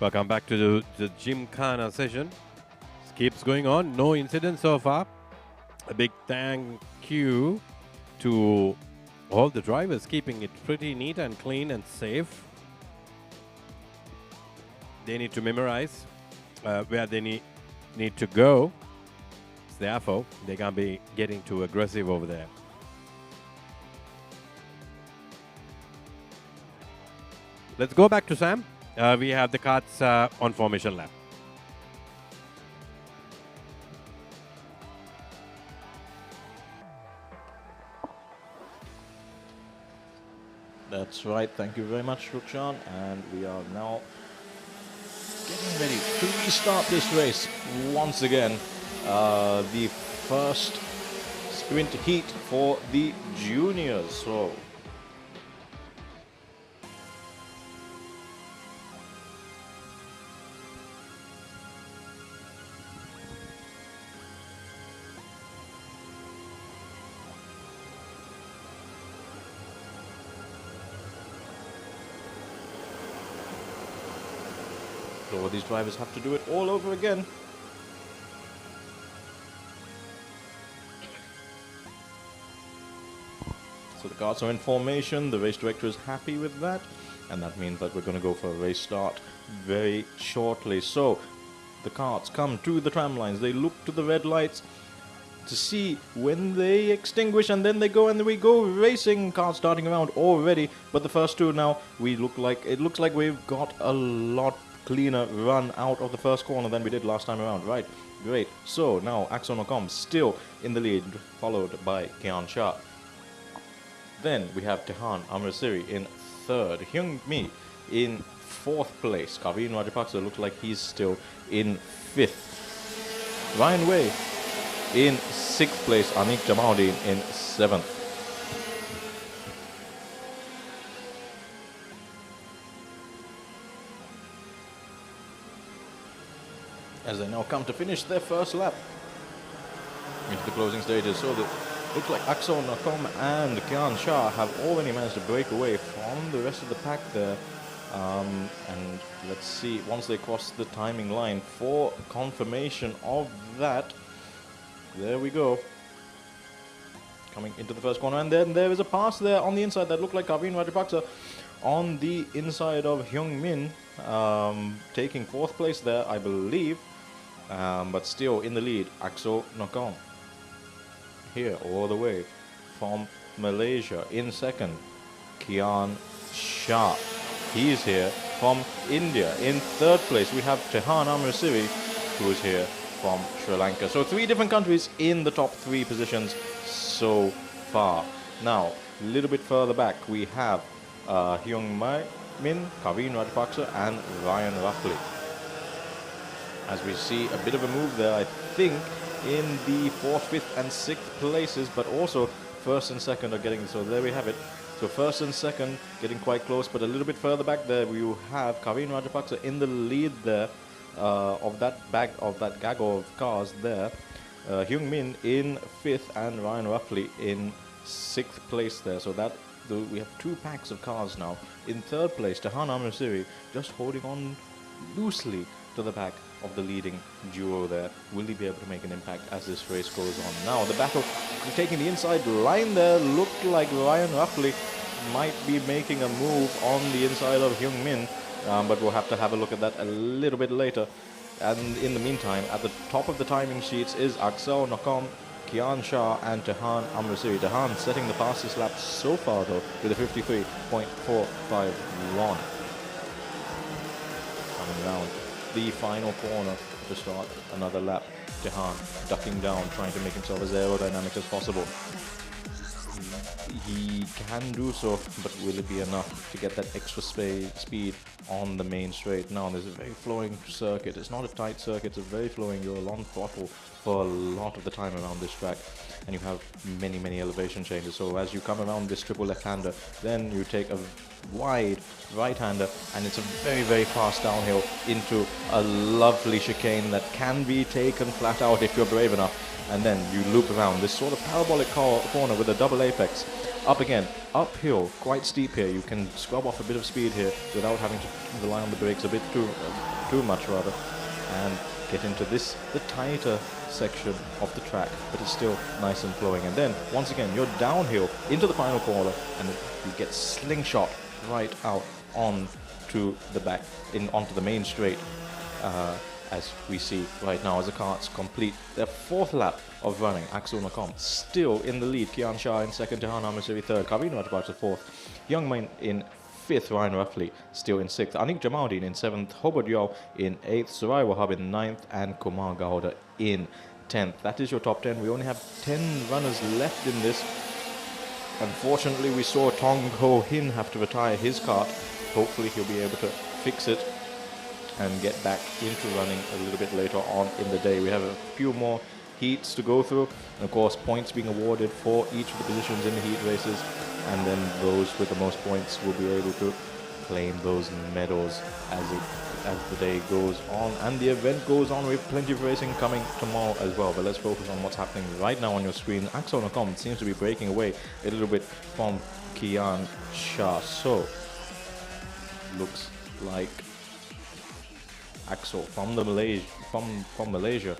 Welcome back to the Jimkhana session. This keeps going on. No incidents so far. A big thank you to all the drivers keeping it pretty neat and clean and safe. They need to memorize where they need to go. Therefore, they can't be getting too aggressive over there. Let's go back to Sam. We have the carts on formation lap. That's right. Thank you very much, Rukshan. And we are now getting ready to restart this race once again. The first sprint heat for the juniors. So all these drivers have to do it all over again. So the cars are in formation, the race director is happy with that, and that means that we're going to go for a race start very shortly. So the carts come to the tram lines, they look to the red lights, to see when they extinguish, and then they go, and we go racing. Cars starting around already, but the first two now, it looks like we've got a lot cleaner run out of the first corner than we did last time around. Right, great. So now Axel Nocom still in the lead, followed by Kian Shah. Then we have Tehan Amrasiri in third, Hyung Mi in fourth place. Kavin Rajapaksa looks like he's still in fifth. Ryan Way in sixth place. Anik Jamaluddin in seventh. As they now come to finish their first lap into the closing stages. So looks like Axel Nocom and Kian Shah have already managed to break away from the rest of the pack there. And let's see, once they cross the timing line for confirmation of that. There we go. Coming into the first corner, and then there is a pass there on the inside that looked like Kavin Rajapaksa on the inside of Hyung Min, taking fourth place there, I believe. But still in the lead, Axel Nocom. Here, all the way from Malaysia. In second, Kian Shah. He's here from India. In third place, we have Tehan Amrasiri, who is here from Sri Lanka. So 3 different countries in the top 3 positions so far. Now, a little bit further back, we have Hyung Min, Kavin Rajapaksa, and Ryan Ruffley. As we see a bit of a move there, I think, in the 4th, 5th, and 6th places, but also 1st and 2nd are getting, so there we have it. So 1st and 2nd getting quite close, but a little bit further back there, you have Kavin Rajapaksa in the lead there of that gaggle of cars there. Hyung Min in 5th and Ryan Ruffley in 6th place there. So that we have 2 packs of cars now. In 3rd place, Tehan Amrasiri just holding on loosely to the back of the leading duo there. Will he be able to make an impact as this race goes on? Now the battle taking the inside line there, looked like Ryan Ruffley might be making a move on the inside of Hyung Min, but we'll have to have a look at that a little bit later. And in the meantime, at the top of the timing sheets is Axel Nocom, Kian Shah, and Tehan Amrasiri. Tehan setting the fastest lap so far though with a 53.451. Coming round the final corner to start another lap. Tehan ducking down, trying to make himself as aerodynamic as possible. He can do so, but will it be enough to get that extra speed on the main straight? Now, there's a very flowing circuit. It's not a tight circuit, it's a very flowing. You're on throttle for a lot of the time around this track, and you have many elevation changes. So as you come around this triple left-hander, then you take a wide right-hander, and it's a very fast downhill into a lovely chicane that can be taken flat out if you're brave enough. And then you loop around this sort of parabolic corner with a double apex. Up again, uphill, quite steep here. You can scrub off a bit of speed here without having to rely on the brakes a bit too much rather, and get into the tighter section of the track, but it's still nice and flowing. And then once again, you're downhill into the final corner, and you get slingshot right out onto the back, onto the main straight. As we see right now as the carts complete their 4th lap of running. Axel Nocom still in the lead. Kian Shah in 2nd, Tehan Amrasiri 3rd, Kavin Rajapaksa 4th, Hyung Min in 5th, Ryan Ruffley still in 6th, Anik Jamaluddin in 7th, Hobart Yao in 8th, Sarai Wahab in 9th, and Kumar Gowda in 10th. That is your top 10. We only have 10 runners left in this. Unfortunately, we saw Tong Ho Hin have to retire his kart. Hopefully he'll be able to fix it and get back into running a little bit later on in the day. We have a few more heats to go through, and of course points being awarded for each of the positions in the heat races, and then those with the most points will be able to claim those medals as the day goes on and the event goes on. We have plenty of racing coming tomorrow as well, but let's focus on what's happening right now on your screen. Axel Nocom seems to be breaking away a little bit from Kian Shah, so looks like Axel from Malaysia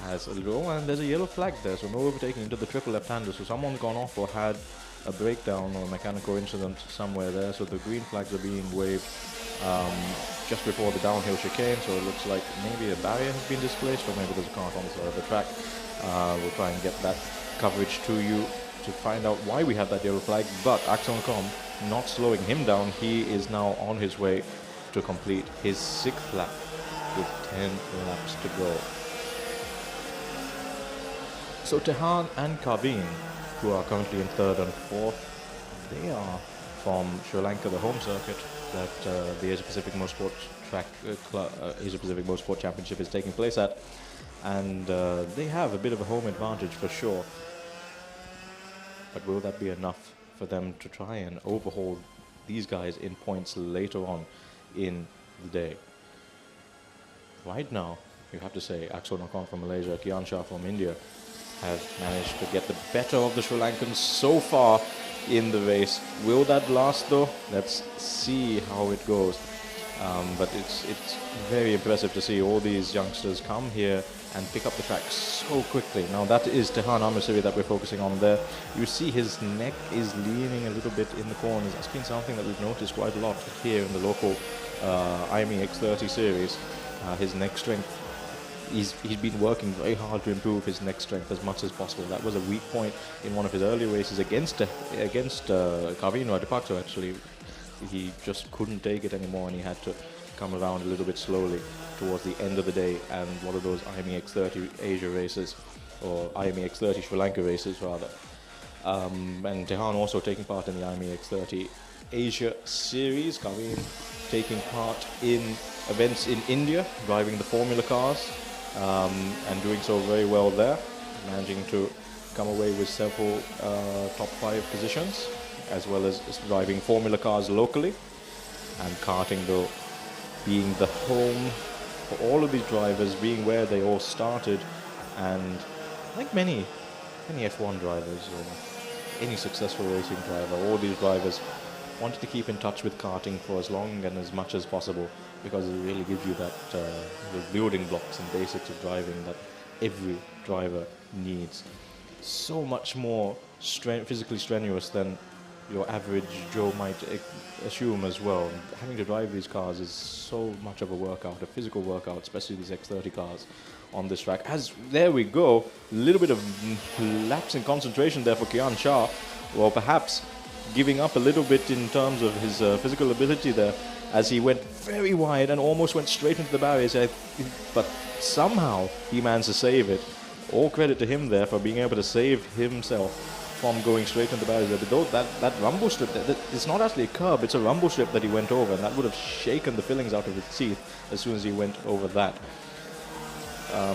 has a little, and there's a yellow flag there, so no overtaking into the triple left-hander. So someone's gone off or had a breakdown or a mechanical incident somewhere there. So the green flags are being waved just before the downhill chicane. So it looks like maybe a barrier has been displaced, or maybe there's a car on the side of the track. We'll try and get that coverage to you to find out why we have that yellow flag. But Axonacom not slowing him down. He is now on his way to complete his 6th lap with 10 laps to go. So Tehan and Kaveen, who are currently in 3rd and 4th, they are from Sri Lanka, the home circuit that the Asia Pacific Motorsport Asia Pacific Motorsport Championship is taking place at, and they have a bit of a home advantage for sure. But will that be enough for them to try and overhaul these guys in points later on in the day? Right now, you have to say Axonacom from Malaysia, Kian Shah from India have managed to get the better of the Sri Lankans so far in the race. Will that last though? Let's see how it goes. But it's very impressive to see all these youngsters come here and pick up the track so quickly. Now that is Tehan Amritsari that we're focusing on there. You see his neck is leaning a little bit in the corners. That's been something that we've noticed quite a lot here in the local IME X30 series. His neck strength, he's been working very hard to improve his neck strength as much as possible. That was a weak point in one of his earlier races against Kaveen Rajapaksa actually. He just couldn't take it anymore and he had to come around a little bit slowly towards the end of the day, and one of those IME X30 Asia races, or IME X30 Sri Lanka races rather. And Tehan also taking part in the IME X30 Asia series. Kaveen taking part in events in India, driving the Formula cars, and doing so very well there, managing to come away with several top 5 positions, as well as driving Formula cars locally. And karting though being the home for all of these drivers, being where they all started, and like many F1 drivers or any successful racing driver, all these drivers wanted to keep in touch with karting for as long and as much as possible, because it really gives you that the building blocks and basics of driving that every driver needs. So much more physically strenuous than your average Joe might assume as well. Having to drive these cars is so much of a workout, a physical workout, especially these X30 cars on this track. As there we go, a little bit of lapse in concentration there for Kian Shah, or perhaps giving up a little bit in terms of his physical ability there, as he went very wide and almost went straight into the barriers. But somehow he managed to save it. All credit to him there for being able to save himself from going straight into the barriers. But that rumble strip, it's not actually a curb, it's a rumble strip that he went over, and that would have shaken the fillings out of his teeth as soon as he went over that.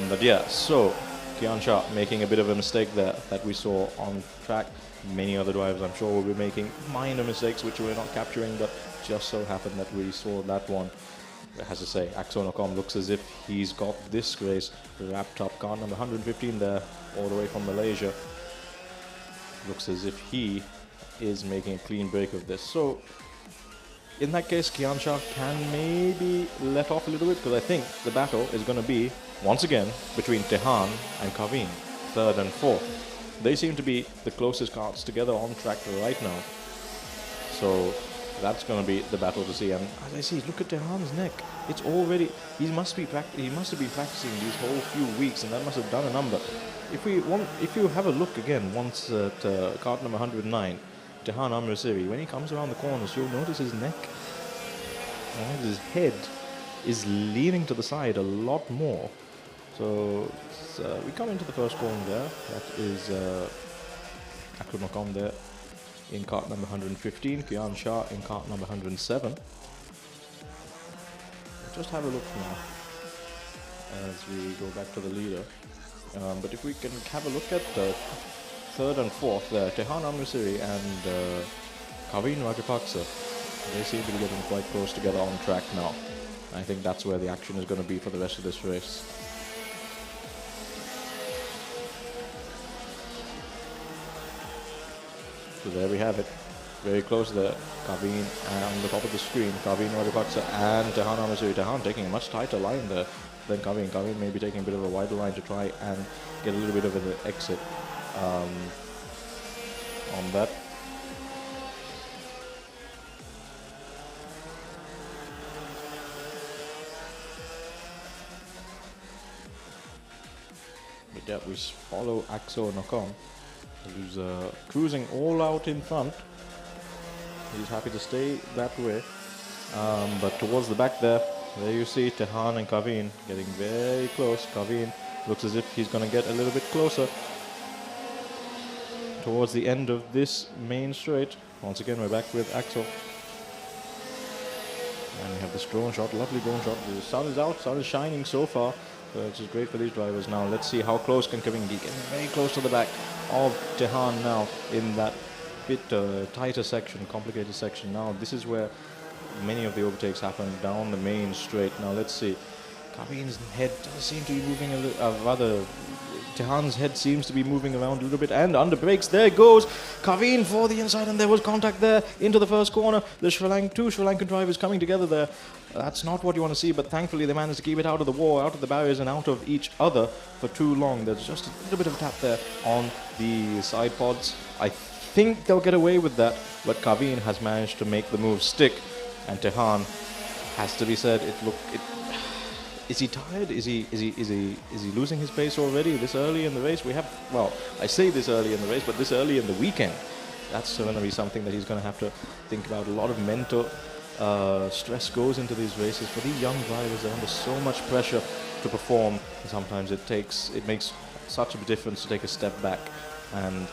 But yeah, so Kian Shah making a bit of a mistake there that we saw on track. Many other drivers, I'm sure, will be making minor mistakes which we're not capturing, but just so happened that we saw that one. As I say, Axonacom looks as if he's got this race wrapped up. Car number 115 there, all the way from Malaysia. Looks as if he is making a clean break of this. So, in that case, Kian Shah can maybe let off a little bit, because I think the battle is going to be, once again, between Tehan and Kaveen, 3rd and 4th. They seem to be the closest cars together on track right now. So that's going to be the battle to see. And as I see, look at Tehan's neck. It's already, he must have been practicing these whole few weeks, and that must have done a number. If you have a look again once at cart number 109, Tehan Amritsari, when he comes around the corners, you'll notice his neck, his head is leaning to the side a lot more. So we come into the first corner there. That is Axonacom there in cart number 115, Kian Shah in cart number 107. Just have a look now as we go back to the leader. But if we can have a look at the 3rd and 4th there, Tehan Amritsari and Kaveen Rajapaksa, they seem to be getting quite close together on track now. I think that's where the action is going to be for the rest of this race. So there we have it, very close there. Kaveen on the top of the screen, Kaveen Rajapaksa and Tehan Amritsari. Tehan taking a much tighter line there than Kaveen. Kaveen may be taking a bit of a wider line to try and get a little bit of an exit on that. But yeah, we follow Axel Nocom, who's cruising all out in front. He's happy to stay that way. But towards the back there you see Tehan and Kaveen getting very close. Kaveen looks as if he's going to get a little bit closer towards the end of this main straight. Once again, we're back with Axel. And we have this drone shot, lovely drone shot. The sun is out, sun is shining so far. So it's just great for these drivers. Now let's see how close can Kaveen get. Getting very close to the back of Tehan now in that bit tighter section, complicated section. Now this is where many of the overtakes happen down the main straight. Now let's see. Kaveen's head does seem to be moving a little, Tehan's head seems to be moving around a little bit, and under brakes, there goes Kaveen for the inside, and there was contact there into the first corner. The two Sri Lankan drivers coming together there. That's not what you want to see, but thankfully they managed to keep it out of the wall, out of the barriers, and out of each other for too long. There's just a little bit of a tap there on the side pods. I think they'll get away with that, but Kaveen has managed to make the move stick, and Tehan, has to be said, is he tired? Is he losing his pace already this early in the race? I say this early in the race, but this early in the weekend, that's going to be something that he's going to have to think about. A lot of mental stress goes into these races. For these young drivers, they're under so much pressure to perform. Sometimes it makes such a difference to take a step back and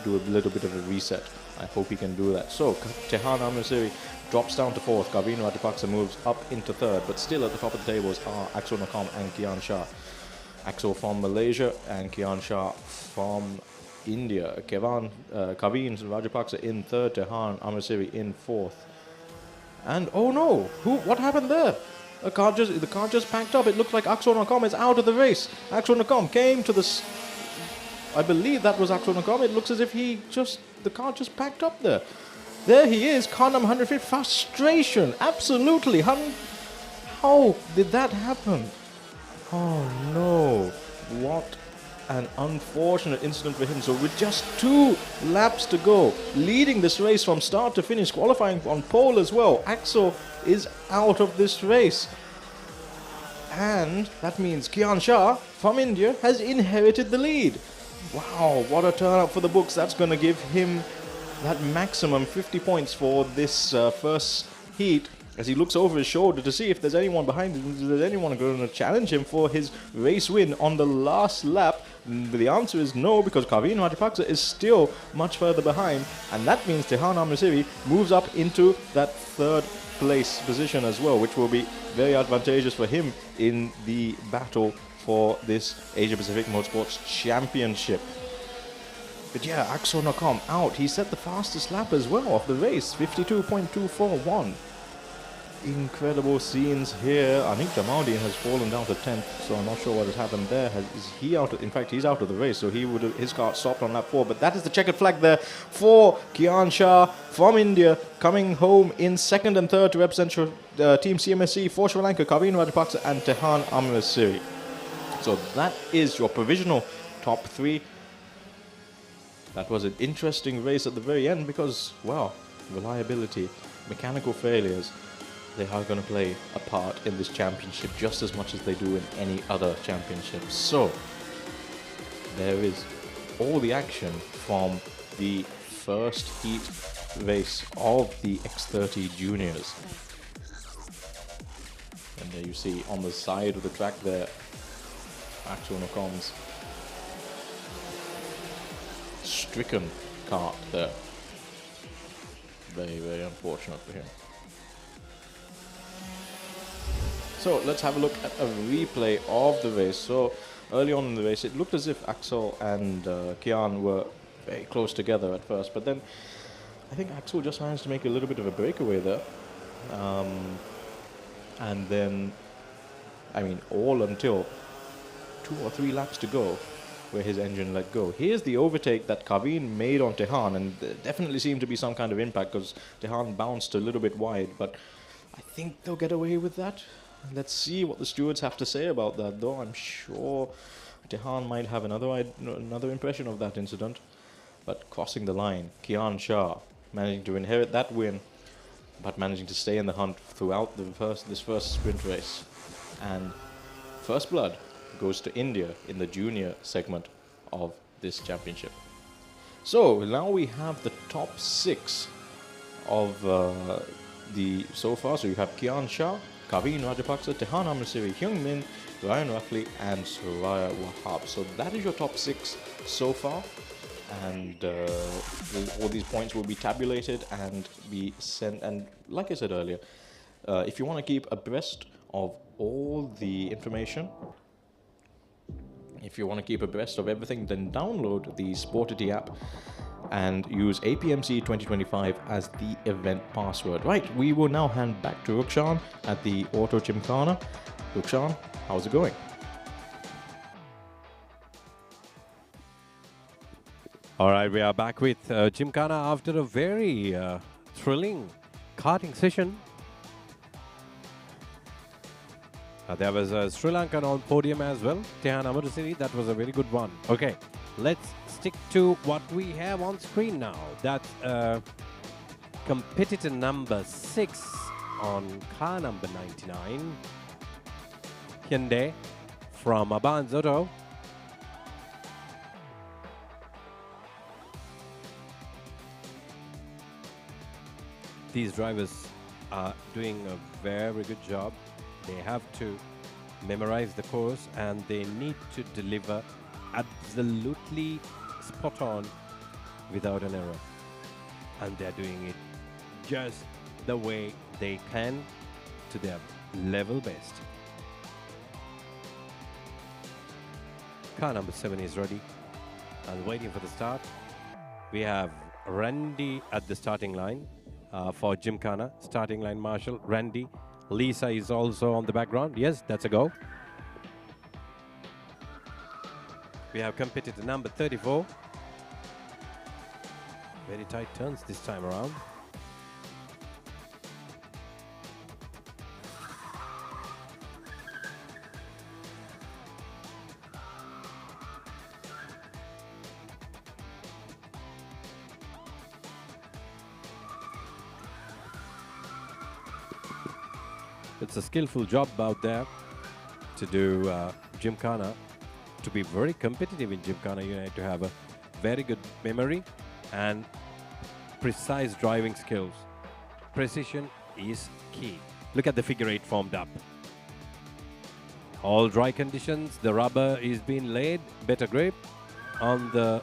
do a little bit of a reset. I hope he can do that. So Tehan Amrasiri drops down to fourth. Kaveen Rajapaksa moves up into third, but still at the top of the tables are Axel Nocom and Kian Shah. Axel from Malaysia and Kian Shah from India. Kaveen Rajapaksa in third, Tehan Amrasiri in fourth. And oh no, what happened there? The car just packed up. It looked like Axel Nocom is out of the race. Axel Nocom came to I believe that was Axel Nocom. It looks as if the car just packed up there. There he is, car number 150. Frustration, absolutely. How did that happen? Oh no, what an unfortunate incident for him. So with just 2 laps to go, leading this race from start to finish, qualifying on pole as well, Axel is out of this race. And that means Kian Shah from India has inherited the lead. Wow, what a turnout for the books. That's going to give him that maximum 50 points for this first heat, as he looks over his shoulder to see if there's anyone behind him, if there's anyone going to challenge him for his race win on the last lap. The answer is no, because Kaveen Rajapaksa is still much further behind, and that means Tehan Amrasiri moves up into that third place position as well, which will be very advantageous for him in the battle for this Asia Pacific Motorsports Championship. But yeah, Axel Nocom out. He set the fastest lap as well of the race, 52.241. Incredible scenes here. Anik Jamaudin has fallen down to 10th, so I'm not sure what has happened there. Is he out? In fact, he's out of the race, so his car stopped on lap 4. But that is the checkered flag there for Kian Shah from India, coming home in second and third to represent Team CMSC for Sri Lanka, Kaveen Rajapaksa and Tehan Amrasiri. So that is your provisional top 3. That was an interesting race at the very end because, well, reliability, mechanical failures, they are going to play a part in this championship just as much as they do in any other championship. So, there is all the action from the first heat race of the X30 Juniors. And there you see on the side of the track there, Axel Nocom's stricken kart there. Very, very unfortunate for him. So let's have a look at a replay of the race. So early on in the race, it looked as if Axel and Kian were very close together at first, but then I think Axel just managed to make a little bit of a breakaway there. And then, all until 2 or 3 laps to go, where his engine let go. Here's the overtake that Kaveen made on Tehan, and there definitely seemed to be some kind of impact because Tehan bounced a little bit wide, but I think they'll get away with that. Let's see what the stewards have to say about that, though. I'm sure Tehan might have another impression of that incident. But crossing the line, Kian Shah managing to inherit that win, but managing to stay in the hunt throughout this first sprint race. And first blood goes to India in the junior segment of this championship. So now we have the top 6 of the so far. So you have Kian Shah, Kaveen Rajapaksa, Tehan Amritsari, Hyung Min, Ryan Rafley, and Suraya Wahab. So that is your top 6 so far. And all these points will be tabulated and be sent. And like I said earlier, if you want to keep abreast of all the information, if you want to keep abreast of everything, then download the Sportity app and use Apmc 2025 as the event password. Right, we will now hand back to Rukshan at the Auto Jimkhana. Rukshan, how's it going? All right, we are back with Jimkhana after a very thrilling karting session. There was a Sri Lankan on podium as well. Tehan Amritsari, that was a very good one. Okay, let's stick to what we have on screen now. That's competitor number 6 on car number 99. Hyundai from Apmc Auto. These drivers are doing a very good job. They have to memorize the course and they need to deliver absolutely spot on without an error. And they're doing it just the way they can to their level best. Car number 7 is ready and waiting for the start. We have Randy at the starting line for Jimkhana. Starting line marshal, Randy. Lisa is also on the background. Yes, that's a go. We have competitor number 34. Very tight turns this time around. It's a skillful job out there to do Jimkhana. To be very competitive in Jimkhana, you need to have a very good memory and precise driving skills. Precision is key. Look at the figure 8 formed up. All dry conditions, the rubber is being laid, better grip on the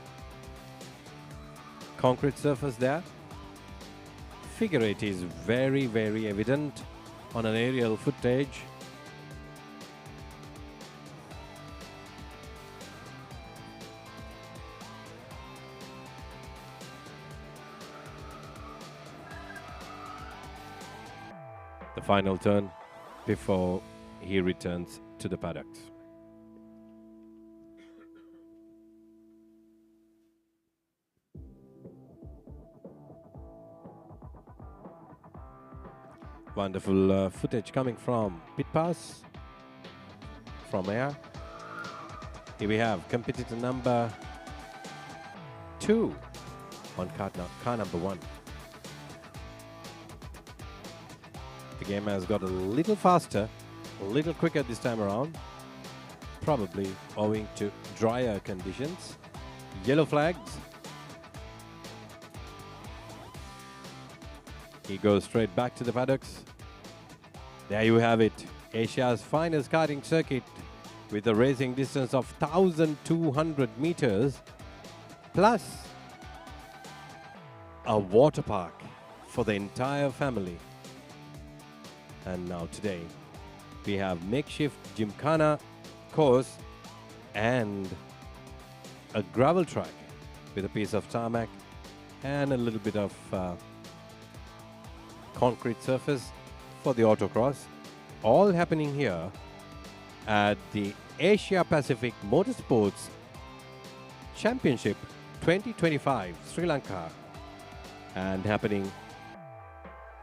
concrete surface there. Figure 8 is very, very evident on an aerial footage. The final turn before he returns to the paddocks. Wonderful footage coming from pit pass, from air. Here we have competitor number 2 on car number 1. The game has got a little faster, a little quicker this time around, probably owing to drier conditions. Yellow flags. He goes straight back to the paddocks. There you have it. Asia's finest karting circuit with a racing distance of 1,200 meters plus a water park for the entire family. And now today we have makeshift Jimkhana course and a gravel track with a piece of tarmac and a little bit of concrete surface for the autocross, all happening here at the Asia Pacific Motorsports Championship 2025 Sri Lanka, and happening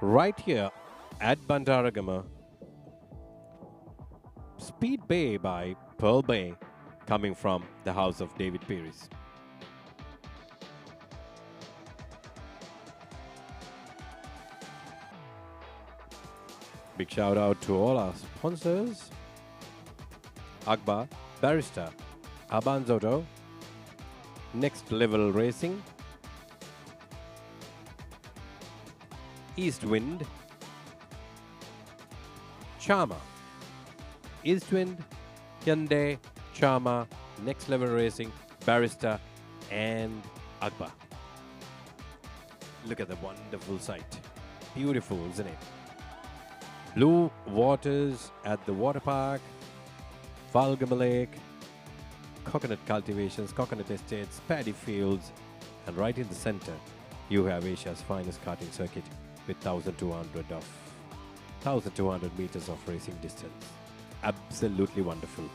right here at Bandaragama, Speed Bay by Pearl Bay, coming from the house of David Pierce. Big shout out to all our sponsors: Akbar, Barista, Abanzoto, Next Level Racing, Eastwind, Chama, Eastwind, Hyundai, Chama, Next Level Racing, Barista, and Akbar. Look at the wonderful sight. Beautiful, isn't it? Blue waters at the water park, Valgama Lake, coconut cultivations, coconut estates, paddy fields, and right in the center, you have Asia's finest karting circuit with 1,200 meters of racing distance. Absolutely wonderful.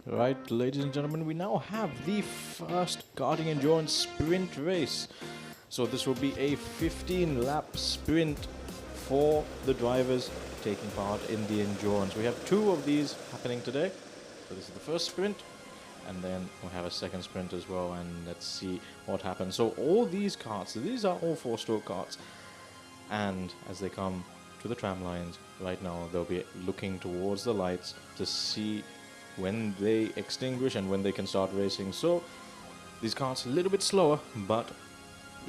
Right, ladies and gentlemen, we now have the first karting endurance sprint race. So this will be a 15-lap sprint for the drivers taking part in the endurance. We have two of these happening today. So this is the first sprint, and then we'll have a second sprint as well, and let's see what happens. So all these karts, these are all four-stroke karts, and as they come to the tram lines right now, they'll be looking towards the lights to see when they extinguish and when they can start racing. So these karts are a little bit slower, but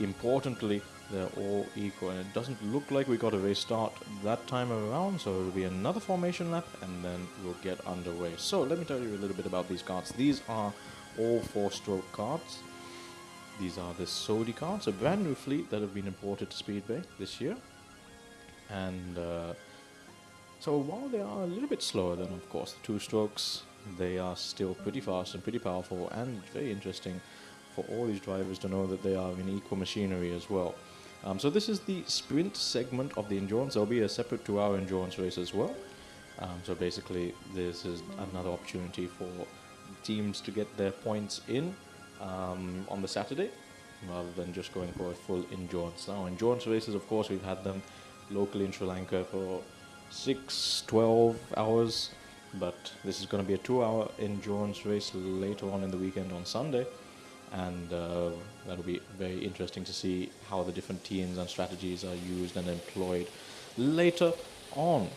importantly they're all equal, and it doesn't look like we got a race start that time around, so it'll be another formation lap and then we'll get underway. So let me tell you a little bit about these karts. These are all four-stroke karts, These are the Saudi carts, a brand new fleet that have been imported to Speedway this year. And so while they are a little bit slower than, of course, the two-strokes, they are still pretty fast and pretty powerful, and very interesting for all these drivers to know that they are in equal machinery as well. So this is the sprint segment of the endurance. There'll be a separate 2-hour endurance race as well. So basically, this is another opportunity for teams to get their points in on the Saturday, rather than just going for a full endurance. Now, endurance races, of course, we've had them locally in Sri Lanka for 6-12 hours, but this is going to be a 2-hour endurance race later on in the weekend on Sunday, and that'll be very interesting to see how the different teams and strategies are used and employed later on.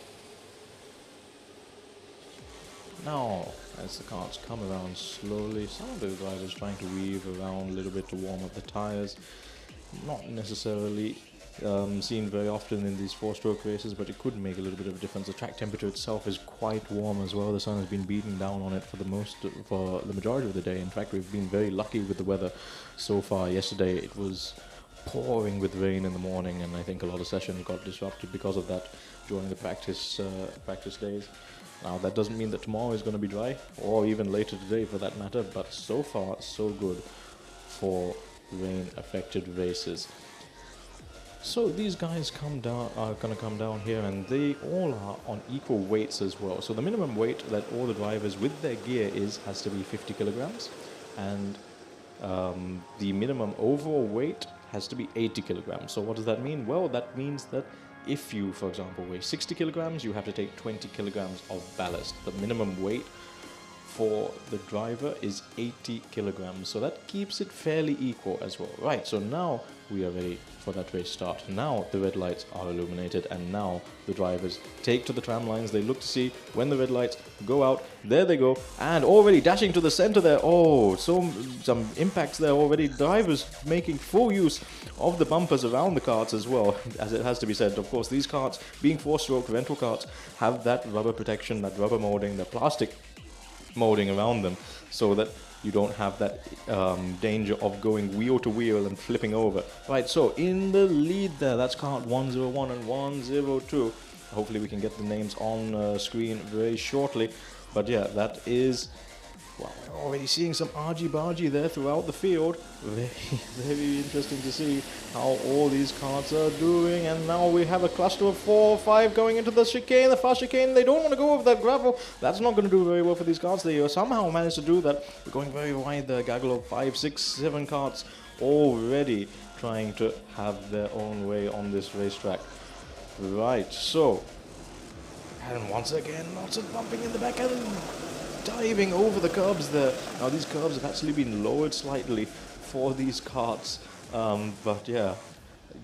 Now, as the carts come around slowly, some of the drivers trying to weave around a little bit to warm up the tires. Not necessarily seen very often in these 4-stroke races, but it could make a little bit of a difference. The track temperature itself is quite warm as well. The sun has been beating down on it for the majority of the day. In fact, we've been very lucky with the weather so far. Yesterday it was pouring with rain in the morning, and I think a lot of sessions got disrupted because of that during the practice days. Now, that doesn't mean that tomorrow is going to be dry, or even later today for that matter, but so far so good for rain-affected races. So these guys are going to come down here, and they all are on equal weights as well. So the minimum weight that all the drivers with their gear has to be 50 kilograms, and the minimum overall weight has to be 80 kilograms. So what does that mean? Well, that means that if you, for example, weigh 60 kilograms, you have to take 20 kilograms of ballast. The minimum weight for the driver is 80 kilograms. So that keeps it fairly equal as well. Right, so now we are ready for that race start. Now the red lights are illuminated, and now the drivers take to the tram lines. They look to see when the red lights go out. There they go, and already dashing to the center there. Oh, so some impacts there already. Drivers making full use of the bumpers around the carts as well, as it has to be said. Of course, these carts, being 4-stroke rental carts, have that rubber protection, that rubber molding, the plastic molding around them, so that you don't have that danger of going wheel to wheel and flipping over. Right, so in the lead there, that's cart 101 and 102. Hopefully we can get the names on screen very shortly. But yeah, that is... Well, we're already seeing some argy-bargy there throughout the field. Very, very interesting to see how all these carts are doing. And now we have a cluster of 4 or 5 going into the chicane, the fast chicane. They don't want to go over that gravel. That's not going to do very well for these carts. They somehow managed to do that. They're going very wide there. Gaggle of 5, 6, 7 carts already trying to have their own way on this racetrack. Right, so... And once again, lots of bumping in the back end. Diving over the curbs there. Now these curbs have actually been lowered slightly for these carts, but yeah,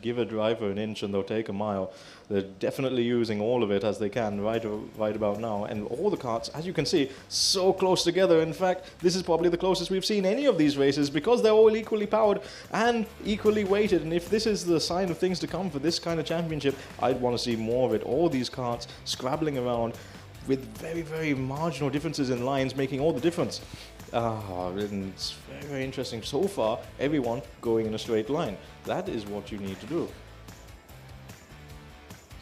give a driver an inch and they'll take a mile. They're definitely using all of it as they can right about now, and all the carts, as you can see, so close together. In fact, this is probably the closest we've seen any of these races, because they're all equally powered and equally weighted. And if this is the sign of things to come for this kind of championship, I'd want to see more of it. All these carts scrabbling around with very, very marginal differences in lines, making all the difference. And it's very, very interesting. So far, everyone going in a straight line. That is what you need to do.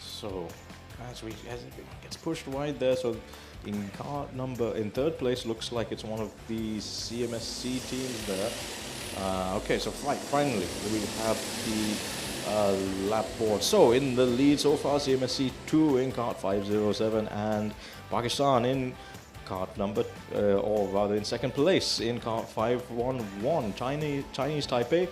So, as everyone gets pushed wide there, so in third place, looks like it's one of the CMSC teams there. Okay, so finally, we have the lap board. So in the lead so far, CMSC 2 in cart 507, and Pakistan in cart number, or rather in second place in cart 511. Chinese Taipei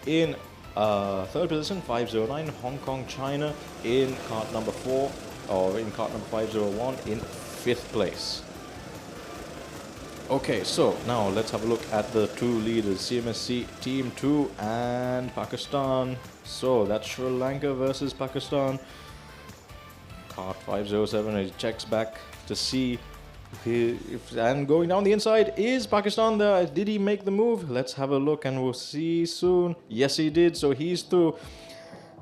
in third position, 509. Hong Kong, China in cart number 4, or in cart number 501 in fifth place. Okay, so now let's have a look at the two leaders, CMSC Team 2 and Pakistan. So that's Sri Lanka versus Pakistan. Cart 507, he checks back to see and going down the inside is Pakistan there. Did he make the move? Let's have a look and we'll see soon. Yes, he did, so he's through.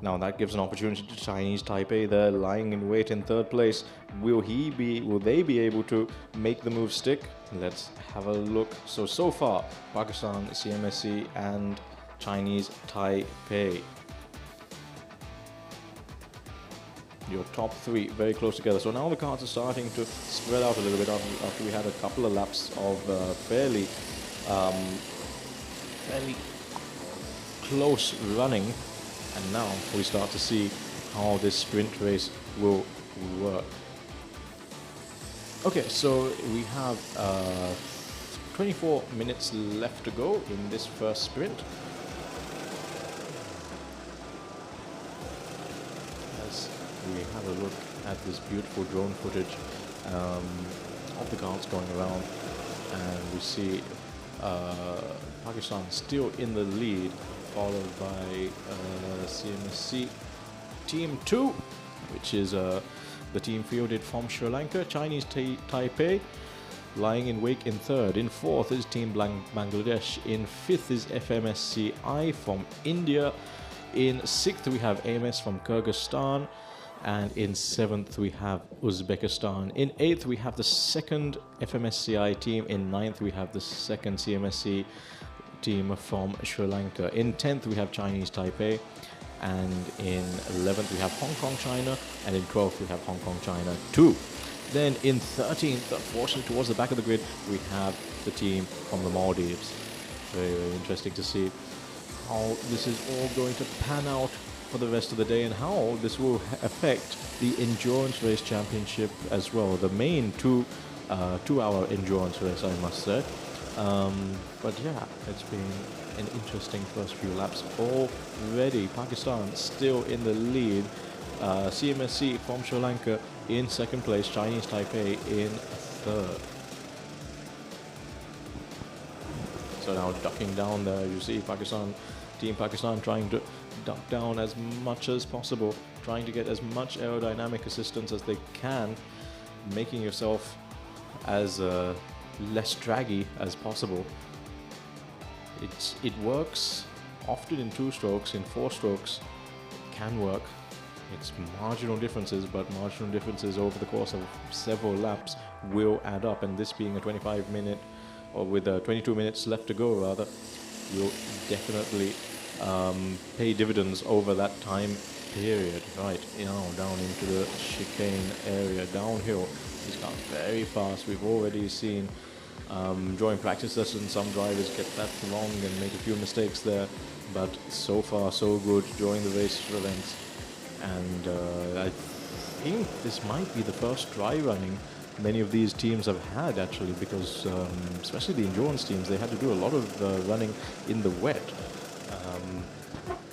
Now that gives an opportunity to Chinese Taipei there, lying in wait in third place. Will they be able to make the move stick? Let's have a look. So far, Pakistan, CMSC and Chinese Taipei. Your top three very close together. So now the cars are starting to spread out a little bit after we had a couple of laps of fairly close running, and now we start to see how this sprint race will work. Okay, so we have 24 minutes left to go in this first sprint. As we have a look at this beautiful drone footage of the cars going around, and we see Pakistan still in the lead, followed by CMSC Team 2, which is the team fielded from Sri Lanka. Chinese Taipei lying in wake in third. In fourth is Team Bangladesh. In fifth is FMSCI from India. In sixth we have AMS from Kyrgyzstan. And in seventh we have Uzbekistan. In eighth we have the second FMSCI team. In ninth we have the second CMSC team from Sri Lanka. In 10th we have Chinese Taipei, and in 11th we have Hong Kong, China, and in 12th we have Hong Kong, China 2. Then in 13th, unfortunately towards the back of the grid, we have the team from the Maldives. Very, very interesting to see how this is all going to pan out for the rest of the day, and how this will affect the Endurance Race Championship as well. The main two-hour endurance race, I must say. But yeah, it's been an interesting first few laps already. Pakistan still in the lead. CMSC from Sri Lanka in second place. Chinese Taipei in third. So now ducking down there, you see Team Pakistan trying to duck down as much as possible, trying to get as much aerodynamic assistance as they can, making yourself as less draggy as possible. It works often in 2 strokes. In 4 strokes it can work. It's marginal differences, but marginal differences over the course of several laps will add up, and this being a 25-minute, or with 22 minutes left to go rather, will definitely pay dividends over that time period. Right, down into the chicane area, downhill. He's gone very fast. We've already seen during practice lessons some drivers get that wrong and make a few mistakes there, but so far so good during the race events. And I think this might be the first dry running many of these teams have had, actually, because especially the endurance teams, they had to do a lot of running in the wet,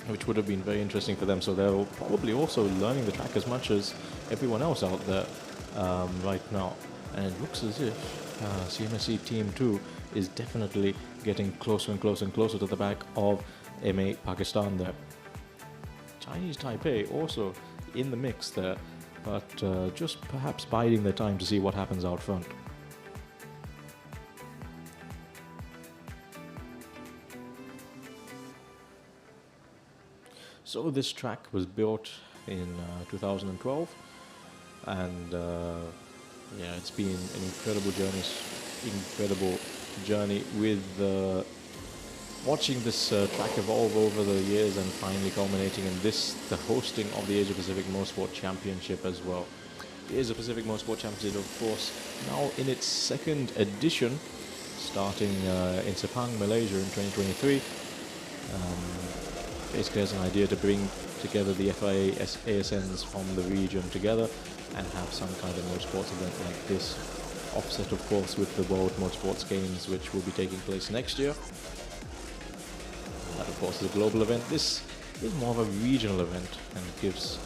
which would have been very interesting for them. So they're probably also learning the track as much as everyone else out there right now. And it looks as if CMSC Team 2 is definitely getting closer and closer and closer to the back of MA Pakistan there. Chinese Taipei also in the mix there, but just perhaps biding their time to see what happens out front. So this track was built in 2012, and yeah, it's been an incredible journey with watching this track evolve over the years, and finally culminating in this, the hosting of the Asia Pacific Motorsport Championship as well. The Asia Pacific Motorsport Championship, of course, now in its 2nd edition, starting in Sepang, Malaysia in 2023. Basically has an idea to bring together the FIA ASNs from the region together and have some kind of motorsports event like this, offset of course with the World Motorsports Games, which will be taking place next year. That of course is a global event. This is more of a regional event, and it gives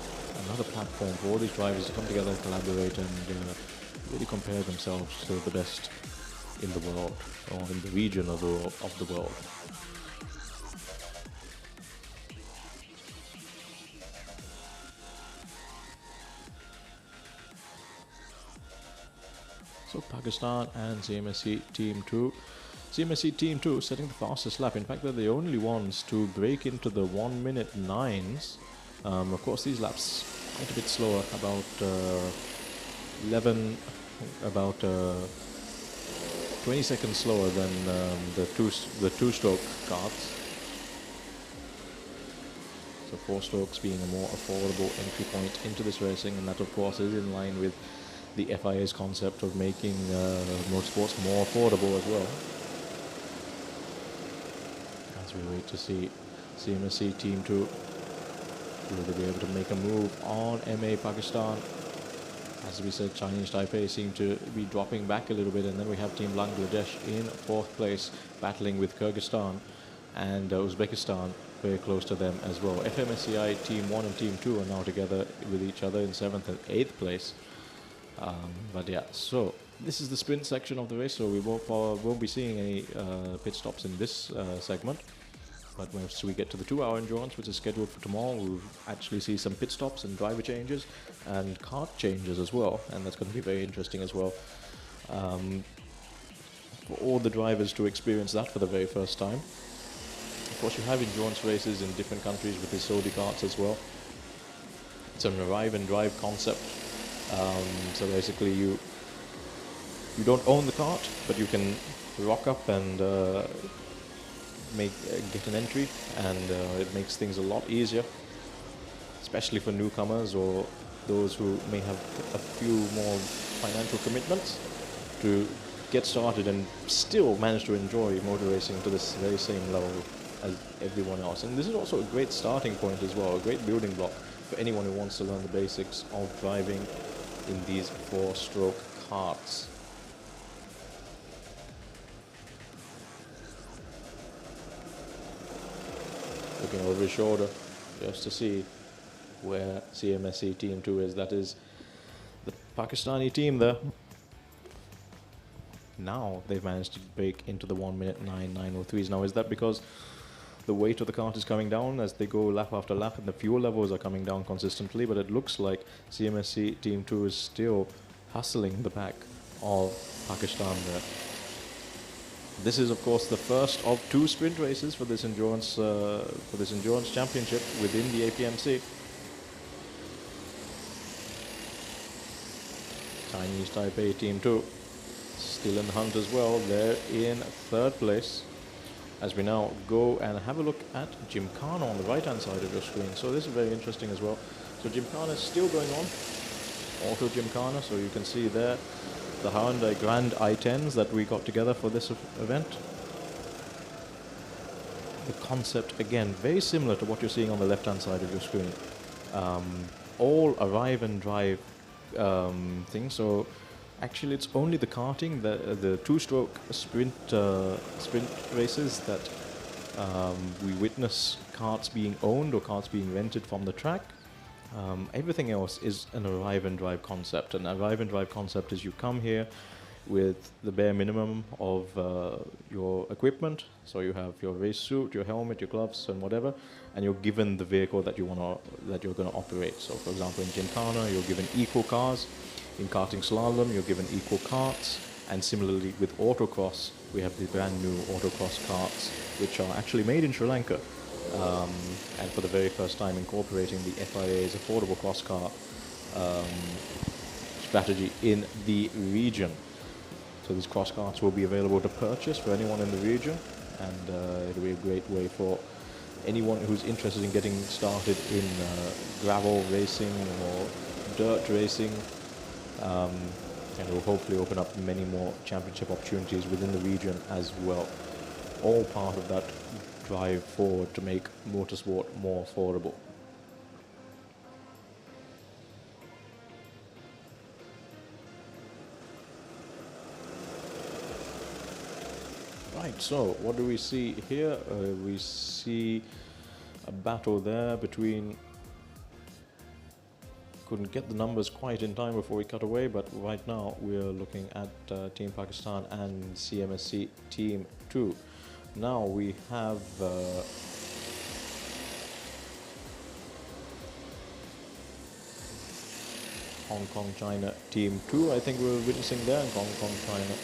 another platform for all these drivers to come together and collaborate and really compare themselves to the best in the world, or in the region of the world. So Pakistan and CMSC Team 2. CMSC Team 2 setting the fastest lap. In fact, they're the only ones to break into the 1 minute 9s. Of course, these laps quite a bit slower, about 20 seconds slower than the two-stroke carts. So 4 strokes being a more affordable entry point into this racing, and that of course is in line with the FIA's concept of making motorsports more affordable as well. As we wait to see CMSC Team 2, will they be able to make a move on MA Pakistan? As we said, Chinese Taipei seem to be dropping back a little bit, and then we have Team Bangladesh in 4th place, battling with Kyrgyzstan and Uzbekistan very close to them as well. FMSCI Team 1 and Team 2 are now together with each other in 7th and 8th place. But yeah, so this is the sprint section of the race, so we won't be seeing any pit stops in this segment. But once we get to the 2-hour endurance, which is scheduled for tomorrow, we'll actually see some pit stops and driver changes and kart changes as well, and that's going to be very interesting as well. For all the drivers to experience that for the very first time. Of course, you have endurance races in different countries with the Saudi karts as well. It's an arrive and drive concept. So basically you don't own the kart, but you can rock up and get an entry, and it makes things a lot easier, especially for newcomers or those who may have a few more financial commitments, to get started and still manage to enjoy motor racing to this very same level as everyone else. And this is also a great starting point as well, a great building block for anyone who wants to learn the basics of driving in these 4-stroke karts. Looking over his shoulder just to see where CMSC Team 2 is. That is the Pakistani team there. Now they've managed to break into the 1 minute 9:09:03s. Now, is that because the weight of the kart is coming down as they go lap after lap and the fuel levels are coming down consistently? But it looks like CMSC Team 2 is still hustling the back of Pakistan there. This is, of course, the first of 2 sprint races for this endurance championship within the APMC. Chinese Taipei Team 2 still in the hunt as well. They're in 3rd place. As we now go and have a look at Jimkhana on the right-hand side of your screen. So this is very interesting as well. So Jimkhana is still going on. Auto Jimkhana, so you can see there the Hyundai Grand i10s that we got together for this event. The concept, again, very similar to what you're seeing on the left-hand side of your screen. All arrive and drive things. So actually, it's only the karting, the 2-stroke sprint races that we witness karts being owned or karts being rented from the track. Everything else is an arrive and drive concept. An arrive and drive concept is you come here with the bare minimum of your equipment. So you have your race suit, your helmet, your gloves, and whatever, and you're given the vehicle that you're going to operate. So, for example, in Jimkhana, you're given equal cars. In karting slalom, you're given equal karts. And similarly with autocross, we have the brand new autocross karts, which are actually made in Sri Lanka. And for the very first time incorporating the FIA's affordable cross car strategy in the region. So these cross karts will be available to purchase for anyone in the region, and it'll be a great way for anyone who's interested in getting started in gravel racing or dirt racing, and it will hopefully open up many more championship opportunities within the region as well. All part of that drive forward to make motorsport more affordable. Right, so what do we see here? We see a battle there between, couldn't get the numbers quite in time before we cut away, but right now we're looking at Team Pakistan and CMSC Team 2. Now we have Hong Kong China Team 2, I think we're witnessing there, and Hong Kong China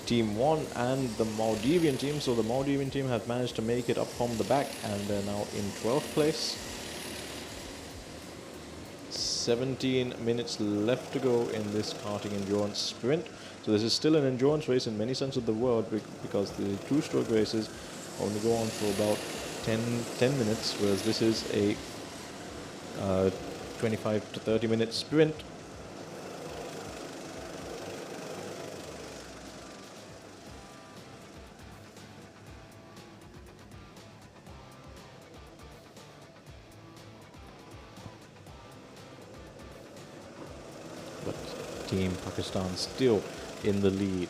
Team 1 and the Maldivian team. So the Maldivian team have managed to make it up from the back, and they're now in 12th place. 17 minutes left to go in this karting endurance sprint. So this is still an endurance race in many senses of the word, because the two-stroke races only go on for about 10 minutes, whereas this is a 25 to 30 minute sprint. But Team Pakistan still in the lead.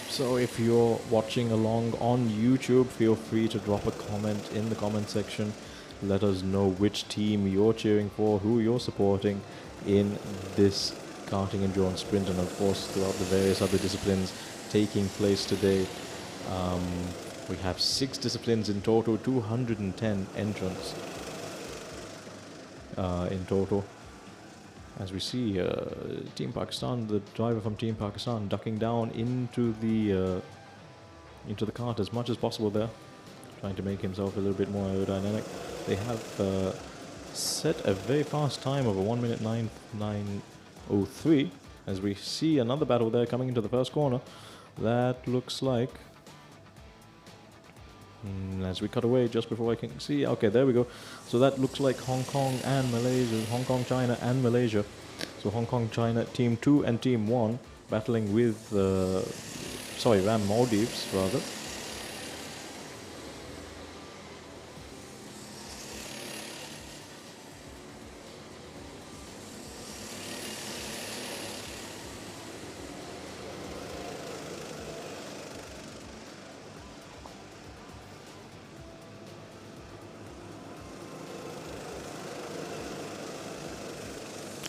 So if you're watching along on YouTube, feel free to drop a comment in the comment section. Let us know which team you're cheering for, who you're supporting in this karting endurance sprint, and of course throughout the various other disciplines taking place today. We have 6 disciplines in total, 210 entrants in total. As we see, Team Pakistan, the driver from Team Pakistan, ducking down into the cart as much as possible there, trying to make himself a little bit more aerodynamic. They have set a very fast time of a 1 minute 9:09:03. As we see another battle there coming into the first corner, that looks like. As we cut away just before I can see, okay, there we go. So that looks like Hong Kong and Malaysia, Hong Kong, China and Malaysia. So Hong Kong, China, Team 2 and Team 1 battling with, Ram Maldives rather.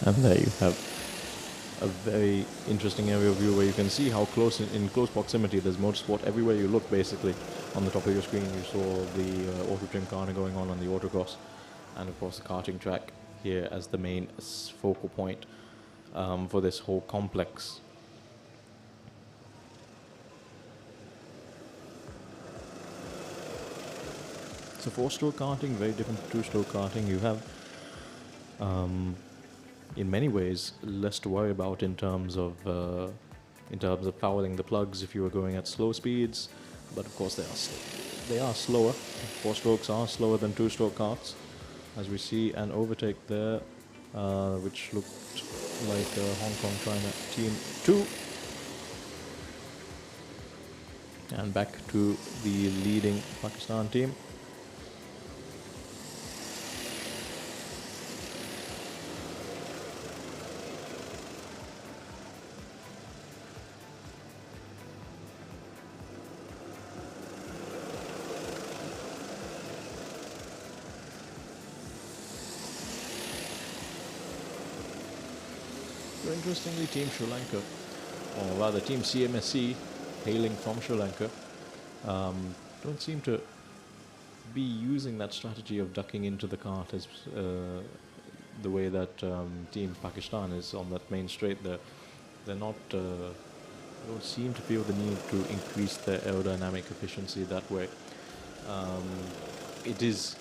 And there you have a very interesting aerial view where you can see how close, in close proximity, there's motorsport everywhere you look basically. On the top of your screen you saw the Auto Gymkhana going on the Autocross, and of course the karting track here as the main focal point for this whole complex. So 4-stroke karting, very different to 2-stroke karting. You have in many ways less to worry about in terms of fouling the plugs if you are going at slow speeds, but of course they are slower. 4 strokes are slower than 2-stroke karts, as we see an overtake there, which looked like Hong Kong China Team 2, and back to the leading Pakistan team. So interestingly, Team Sri Lanka, or rather Team CMSC, hailing from Sri Lanka, don't seem to be using that strategy of ducking into the cart as the way that Team Pakistan is on that main straight there. They're not, don't seem to feel the need to increase their aerodynamic efficiency that way. It is,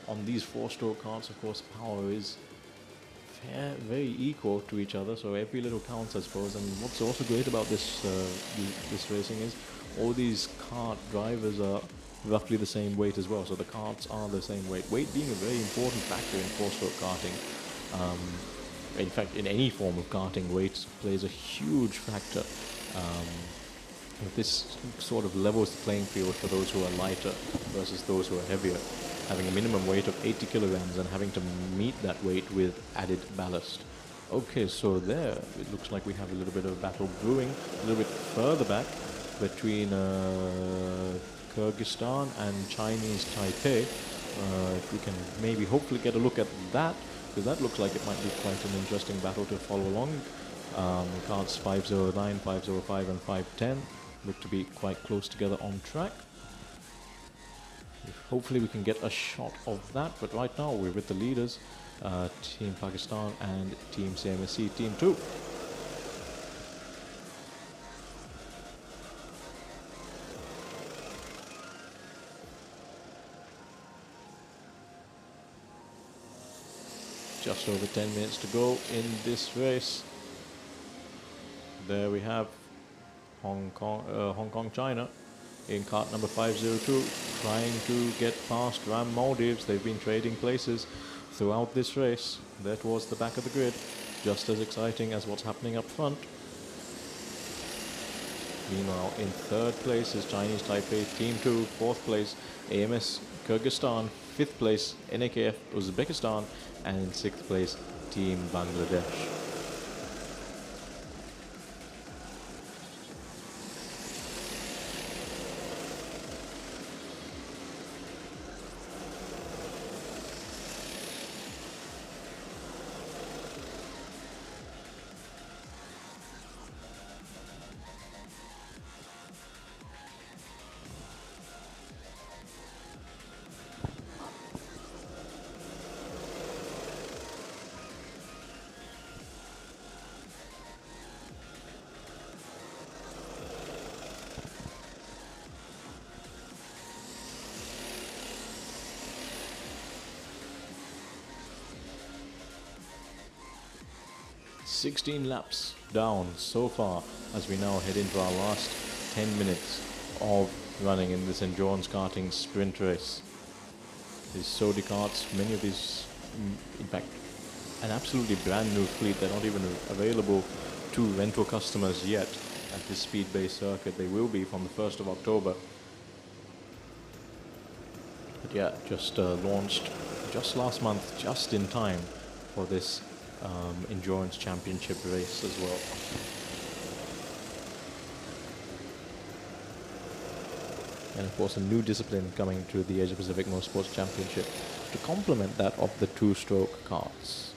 on these 4-stroke carts, of course, power is very equal to each other, so every little counts, I suppose. And what's also great about this this racing is all these kart drivers are roughly the same weight as well, so the karts are the same weight. Weight being a very important factor in 4-stroke karting. In fact, in any form of karting, weight plays a huge factor. This sort of levels the playing field for those who are lighter versus those who are heavier, having a minimum weight of 80 kilograms and having to meet that weight with added ballast. Okay, so there it looks like we have a little bit of battle brewing a little bit further back between Kyrgyzstan and Chinese Taipei. If we can maybe hopefully get a look at that, because that looks like it might be quite an interesting battle to follow along. Cards 509, 505 and 510. look to be quite close together on track. Hopefully we can get a shot of that, but right now we're with the leaders, Team Pakistan and Team CMSC, Team 2. Just over 10 minutes to go in this race. There we have Hong Kong, China in kart number 502, trying to get past Ram Maldives. They've been trading places throughout this race. There towards the back of the grid, just as exciting as what's happening up front. Meanwhile, in third place is Chinese Taipei Team 2, fourth place AMS Kyrgyzstan, fifth place NAKF Uzbekistan, and in sixth place Team Bangladesh. "16 laps down so far as we now head into our last 10 minutes of running in this endurance karting sprint race. These Sodi karts, many of these, in fact, an absolutely brand new fleet. They're not even available to rental customers yet at this speed-based circuit. They will be from the 1st of October. But yeah, just launched just last month, just in time for this endurance championship race as well. And of course a new discipline coming to the Asia Pacific Motorsports Championship to complement that of the two-stroke karts.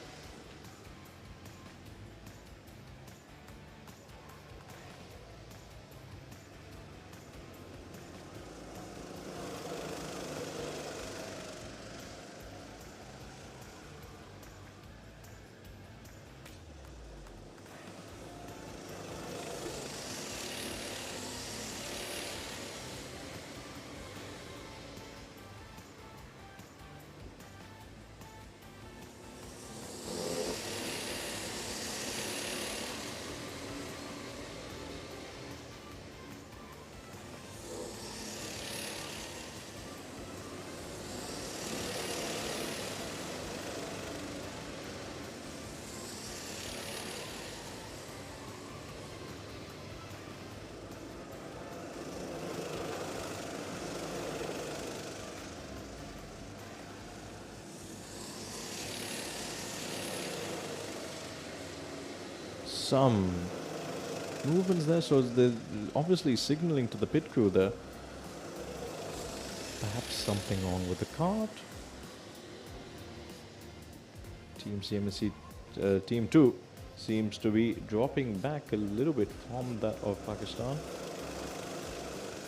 Some movements there, so they're obviously signaling to the pit crew there. Perhaps something wrong with the cart. Team CMSC, Team 2 seems to be dropping back a little bit from that of Pakistan.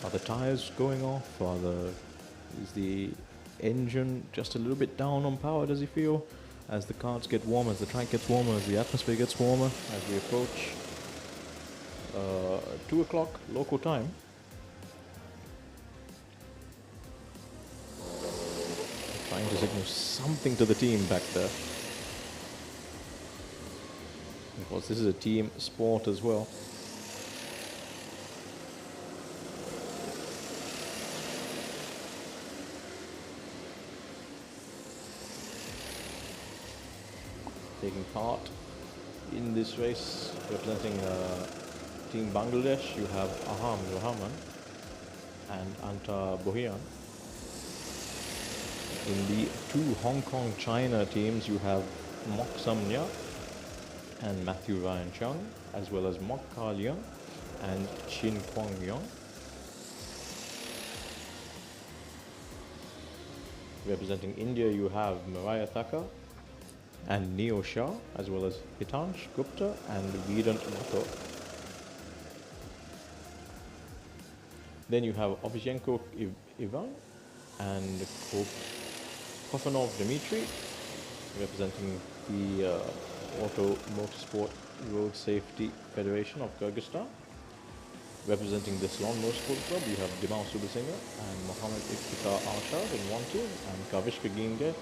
Are the tires going off? Is the engine just a little bit down on power, does he feel? As the carts get warmer, as the track gets warmer, as the atmosphere gets warmer, as we approach 2 o'clock local time. Trying to signal something to the team back there. Of course, this is a team sport as well. Taking part in this race, representing Team Bangladesh, you have Aham Rahman and Anta Bohian. In the two Hong Kong China teams, you have Mok Sam Nya and Matthew Ryan Chung, as well as Mok Ka Leung and Chin Kwong Yong. Representing India, you have Mariah Thakur and Neo Shah, as well as Hitansh Gupta and Vedant Mathur. Then you have Ovchenko Ivan and Kofanov Dmitry, representing the Auto Motorsport Road Safety Federation of Kyrgyzstan. Representing the Slalom Motorsport Club, you have Dimao Subasinger and Mohammed Iftikhar Arshad in one team, and Kavishka Ginge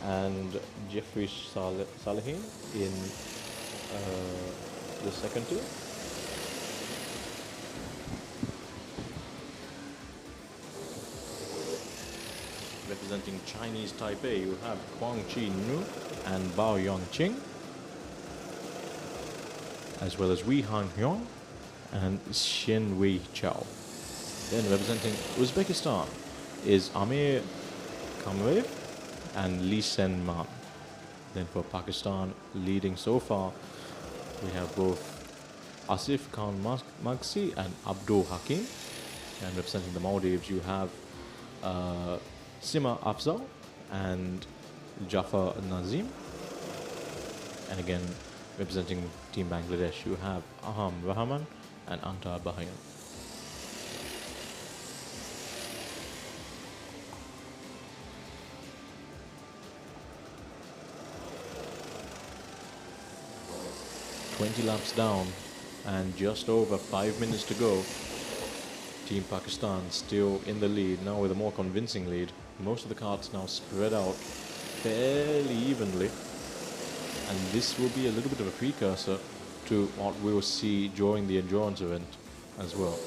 and Jeffrey Salehin in the second team. Representing Chinese Taipei, you have Huang Chi Nu and Bao Yongqing, as well as Wei Han Hyong and Shen Wei Chao. Then representing Uzbekistan is Amir Kamrev and Lee Sen Man. Then for Pakistan, leading so far, we have both Asif Khan Magsi and Abdul Hakim. And representing the Maldives, you have Sima Afzal and Jafar Nazim. And again, representing Team Bangladesh, you have Aham Rahman and Anta Bahayan. Laps down and just over 5 minutes to go. Team Pakistan still in the lead, now with a more convincing lead. Most of the carts now spread out fairly evenly, and this will be a little bit of a precursor to what we will see during the endurance event as well.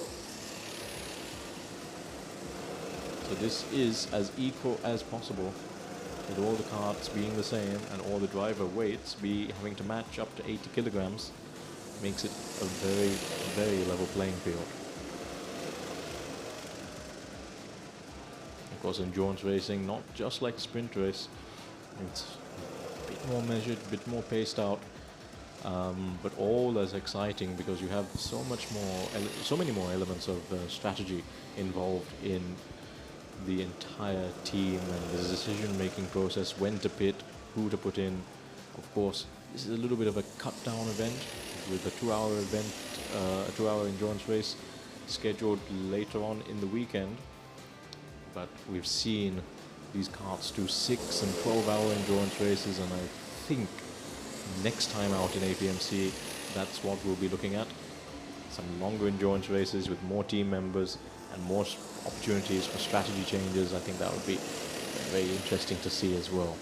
So this is as equal as possible, with all the carts being the same and all the driver weights having to match up to 80 kilograms. Makes it a very, very level playing field. Of course, endurance racing, not just like sprint race, it's a bit more measured, a bit more paced out, but all as exciting because you have so many more elements of strategy involved in the entire team and the decision-making process, when to pit, who to put in. Of course, this is a little bit of a cut-down event with a 2-hour event, a 2-hour endurance race scheduled later on in the weekend. But we've seen these carts do 6 and 12-hour endurance races, and I think next time out in Apmc, that's what we'll be looking at. Some longer endurance races with more team members and more opportunities for strategy changes. I think that would be very interesting to see as well.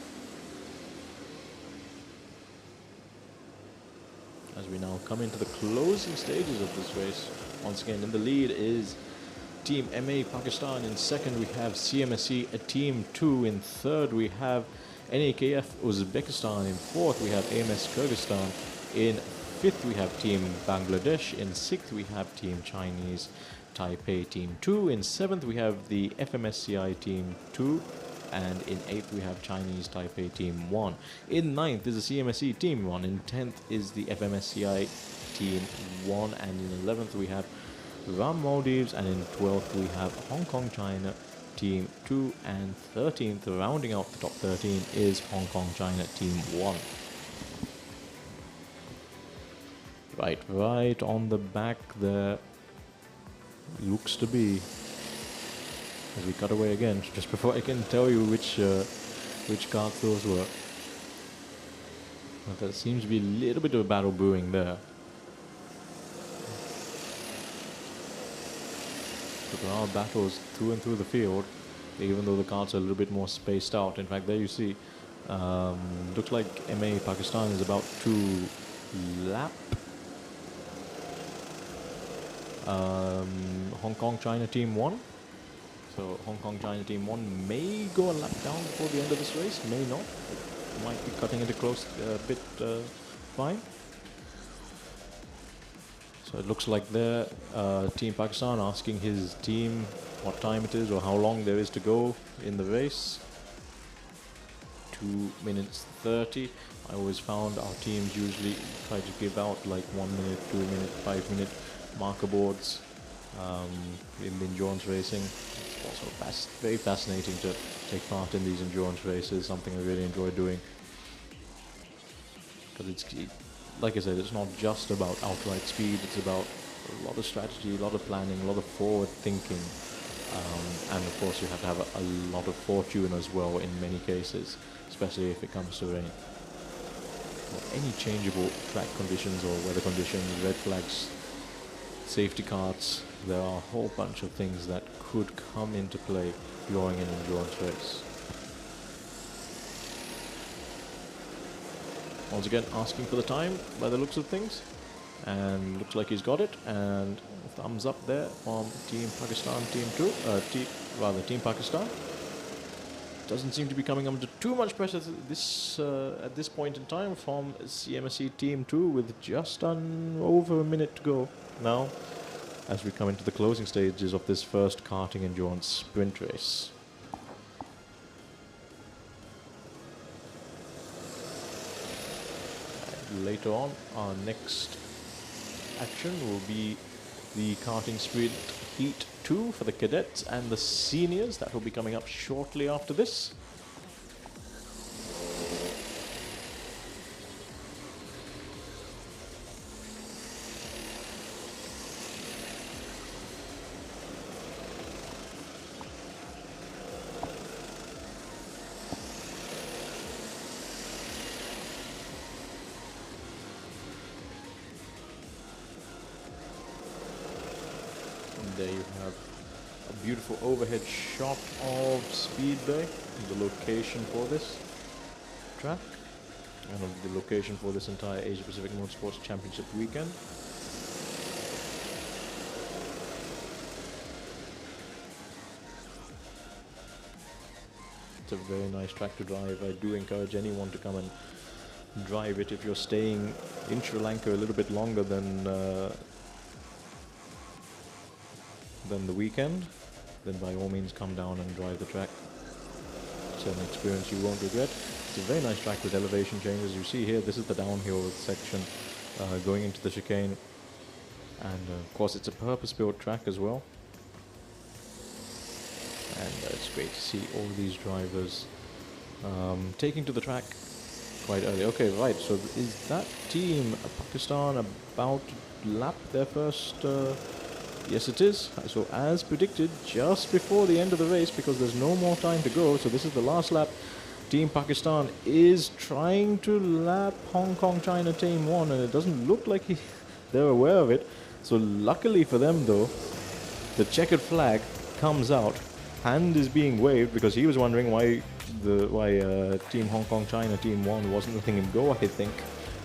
As we now come into the closing stages of this race, once again in the lead is Team MA Pakistan. In second we have CMSE Team 2. In third we have NAKF Uzbekistan. In fourth we have AMS Kyrgyzstan. In fifth we have Team Bangladesh. In sixth we have Team Chinese Taipei Team 2. In seventh we have the FMSCI Team 2. And in 8th we have Chinese Taipei Team 1. In 9th is the CMSE Team 1. In 10th is the FMSCI Team 1. And in 11th we have Ram Maldives. And in 12th we have Hong Kong China Team 2. And 13th, rounding out the top 13, is Hong Kong China Team 1. Right on the back there looks to be, as we cut away again, just before I can tell you which carts those were. But there seems to be a little bit of a battle brewing there. But there are battles through and through the field, even though the carts are a little bit more spaced out. In fact, there you see, looks like MA Pakistan is about to lap Hong Kong China Team 1. So Hong Kong China Team 1 may go a lap down before the end of this race, may not. Might be cutting it close a bit fine. So it looks like there, Team Pakistan asking his team what time it is or how long there is to go in the race. 2 minutes 30. I always found our teams usually try to give out like 1 minute, 2 minute, 5 minute marker boards in the endurance racing. It's also very fascinating to take part in these endurance races, something I really enjoy doing. Because it's, like I said, it's not just about outright speed, it's about a lot of strategy, a lot of planning, a lot of forward thinking. And of course you have to have a lot of fortune as well in many cases, especially if it comes to rain. Or any changeable track conditions or weather conditions, red flags, safety cards, there are a whole bunch of things that could come into play during an endurance race. Once again, asking for the time by the looks of things, and looks like he's got it, and thumbs up there from Team Pakistan, Team Pakistan. Doesn't seem to be coming under too much pressure at this point in time from CMSC Team 2 with just over a minute to go now as we come into the closing stages of this first karting endurance sprint race. Later on, our next action will be the karting sprint heat 2 for the cadets and the seniors. That will be coming up shortly after this. There you have a beautiful overhead shot of Speedway, the location for this track, and the location for this entire Asia Pacific Motorsports Championship weekend. It's a very nice track to drive. I do encourage anyone to come and drive it if you're staying in Sri Lanka a little bit longer than the weekend, then by all means come down and drive the track. It's an experience you won't regret. It's a very nice track with elevation changes. You see here, this is the downhill section going into the chicane, and of course it's a purpose-built track as well. And it's great to see all these drivers taking to the track quite early. Okay, right, so is that team Pakistan about to lap their first... Yes, it is. So as predicted, just before the end of the race, because there's no more time to go, so this is the last lap, Team Pakistan is trying to lap Hong Kong China Team 1, and it doesn't look like they're aware of it. So luckily for them though, the checkered flag comes out, hand is being waved, because he was wondering why Team Hong Kong China Team 1 wasn't letting him go, I think.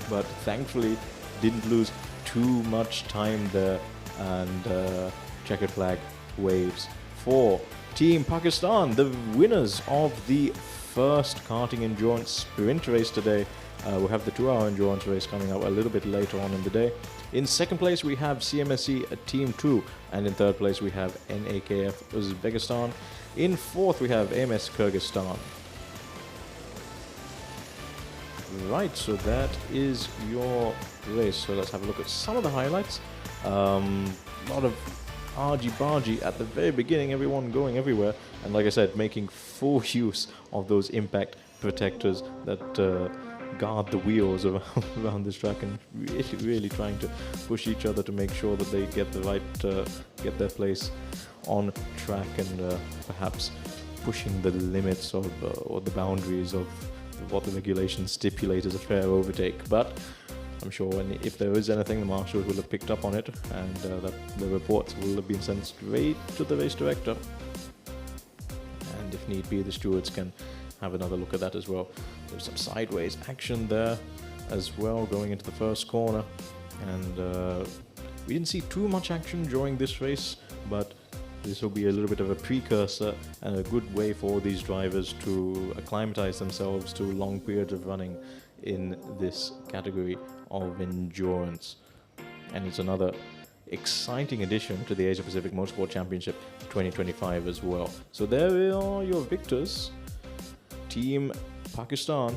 But thankfully didn't lose too much time there, and checkered flag waves for Team Pakistan, the winners of the first karting endurance sprint race today. We'll have the 2-hour endurance race coming up a little bit later on in the day. In second place we have CMSC Team 2, and in third place we have NAKF Uzbekistan. In fourth we have AMS Kyrgyzstan. Right, so that is your race. So let's have a look at some of the highlights. A lot of argy-bargy at the very beginning, everyone going everywhere, and like I said, making full use of those impact protectors that guard the wheels around this track, and really trying to push each other to make sure that they get the right, get their place on track, and perhaps pushing the limits of or the boundaries of what the regulations stipulate as a fair overtake. But I'm sure if there is anything, the marshals will have picked up on it, and that the reports will have been sent straight to the race director. And if need be, the stewards can have another look at that as well. There's some sideways action there as well going into the first corner, and we didn't see too much action during this race, but this will be a little bit of a precursor and a good way for these drivers to acclimatize themselves to long periods of running in this category of endurance. And it's another exciting addition to the Asia Pacific Motorsport Championship 2025 as well. So there are your victors. Team Pakistan.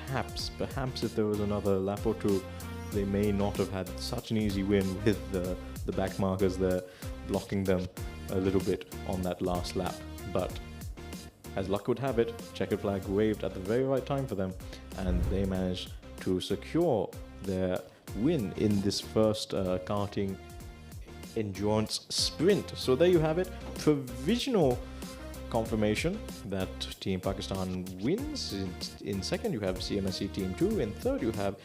Perhaps if there was another lap or two, they may not have had such an easy win with the back markers there blocking them a little bit on that last lap. But as luck would have it, checkered flag waved at the very right time for them, and they managed to secure their win in this first karting endurance sprint. So there you have it, provisional confirmation that Team Pakistan wins. In second you have CMSC Team 2, in third you have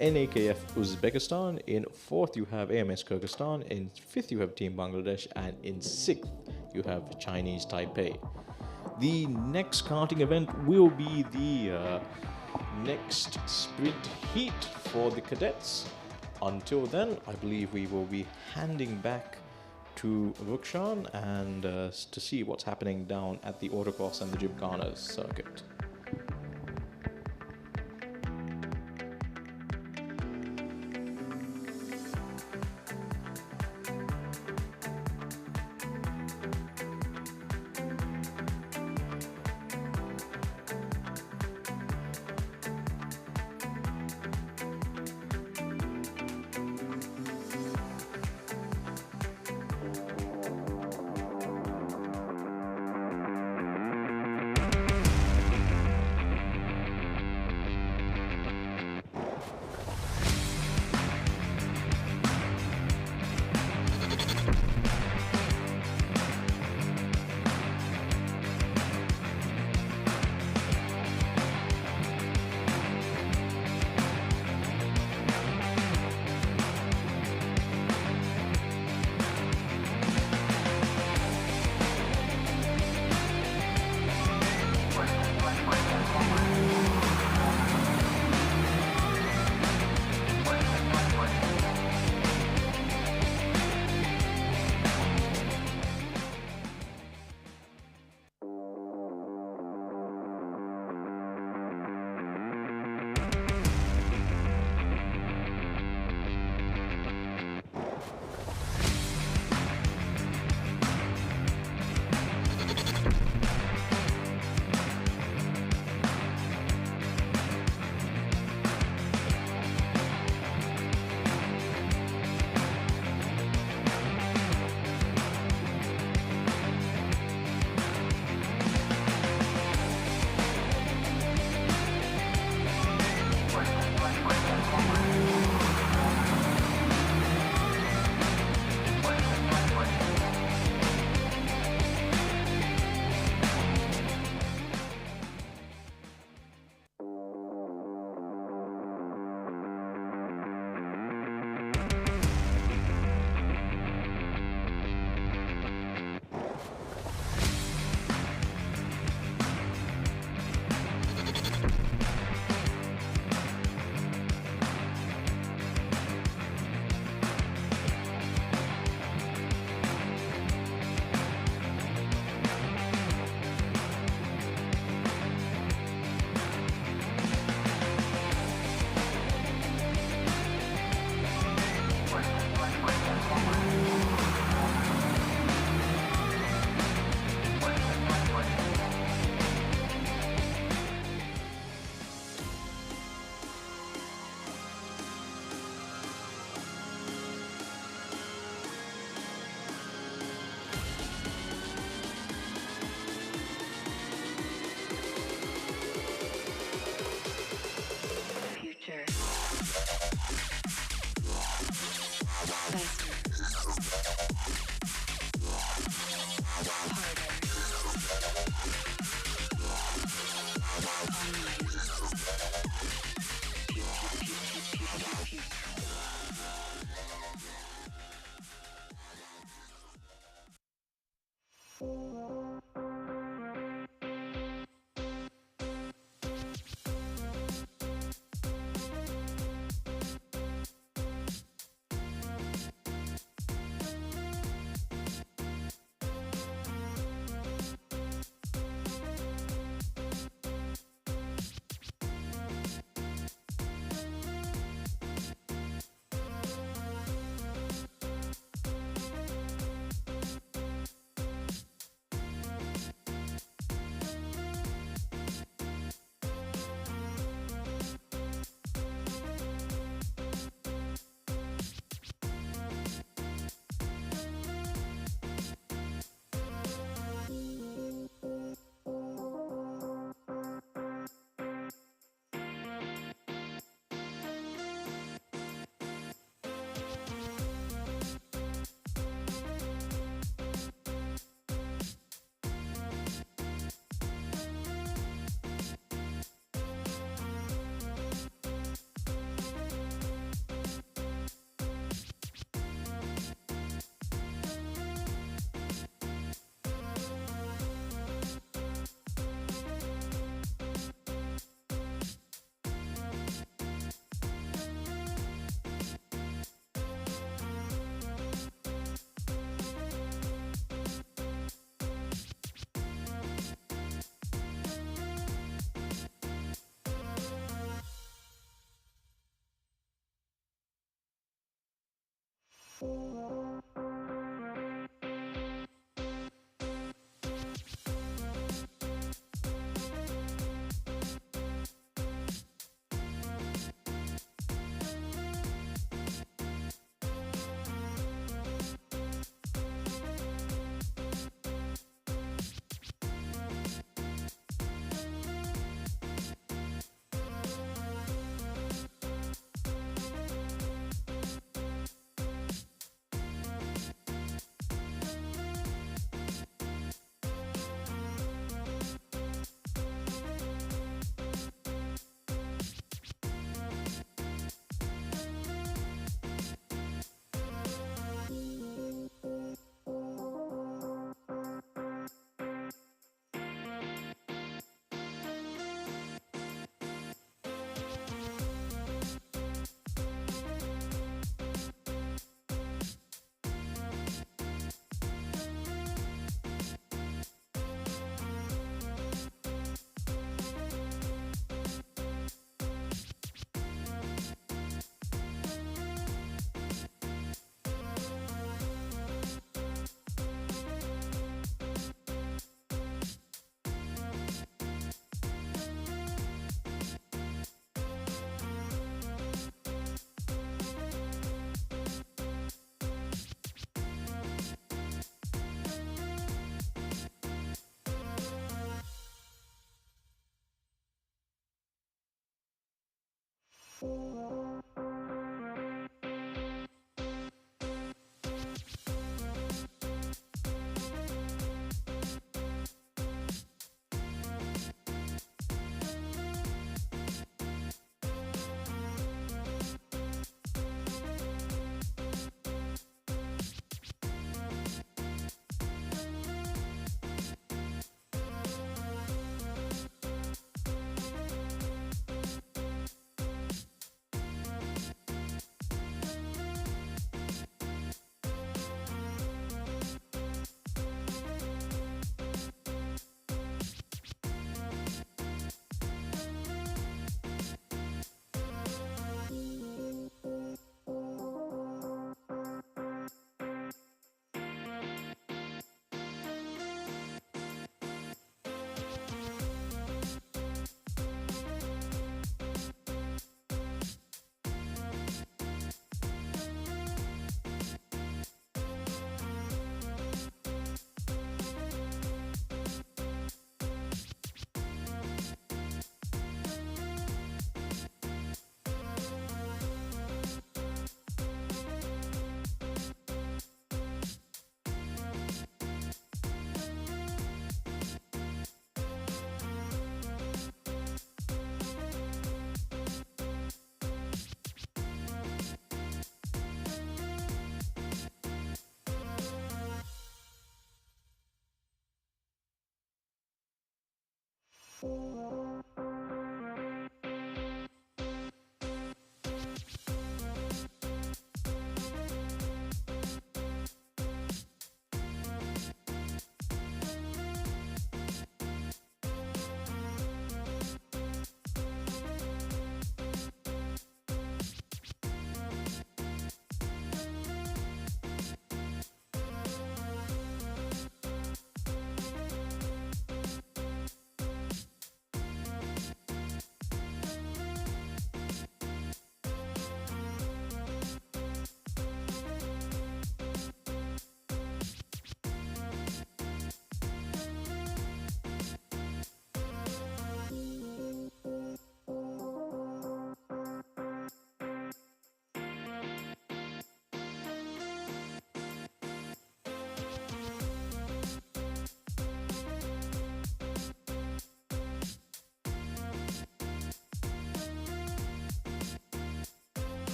NAKF Uzbekistan, in fourth you have AMS Kyrgyzstan, in fifth you have Team Bangladesh, and in sixth you have Chinese Taipei. The next karting event will be the next sprint heat for the cadets. Until then, I believe we will be handing back to Rukshan and to see what's happening down at the Autocross and the Jimkhana circuit.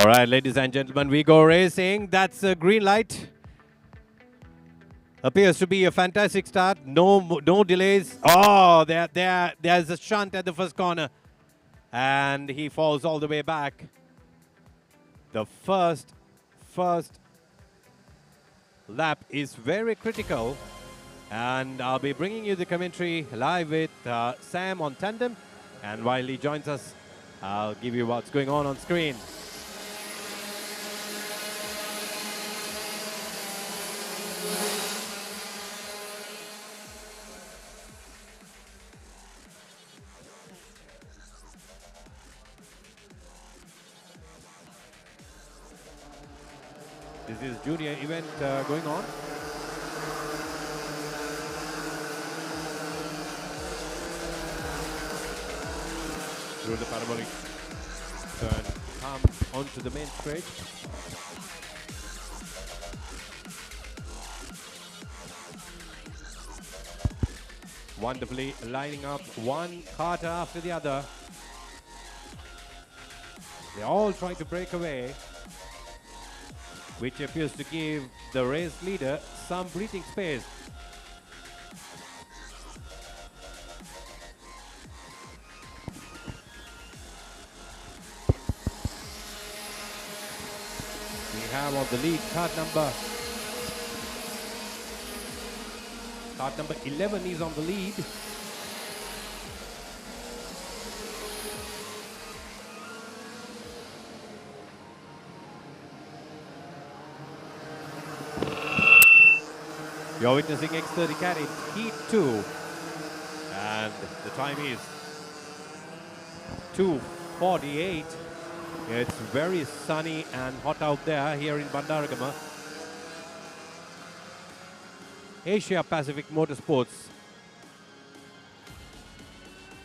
All right, ladies and gentlemen, we go racing. That's a green light. Appears to be a fantastic start. No delays. Oh, there's a shunt at the first corner. And he falls all the way back. The first lap is very critical. And I'll be bringing you the commentary live with Sam on tandem. And while he joins us, I'll give you what's going on screen. This is junior event going on. Through the parabolic turn, come onto the main straight. Wonderfully lining up one karter after the other. They all try to break away, which appears to give the race leader some breathing space. We have on the lead card number 11 is on the lead. You're witnessing X30 Cadet Heat 2, and the time is 2:48. It's very sunny and hot out there here in Bandaragama. Asia Pacific Motorsports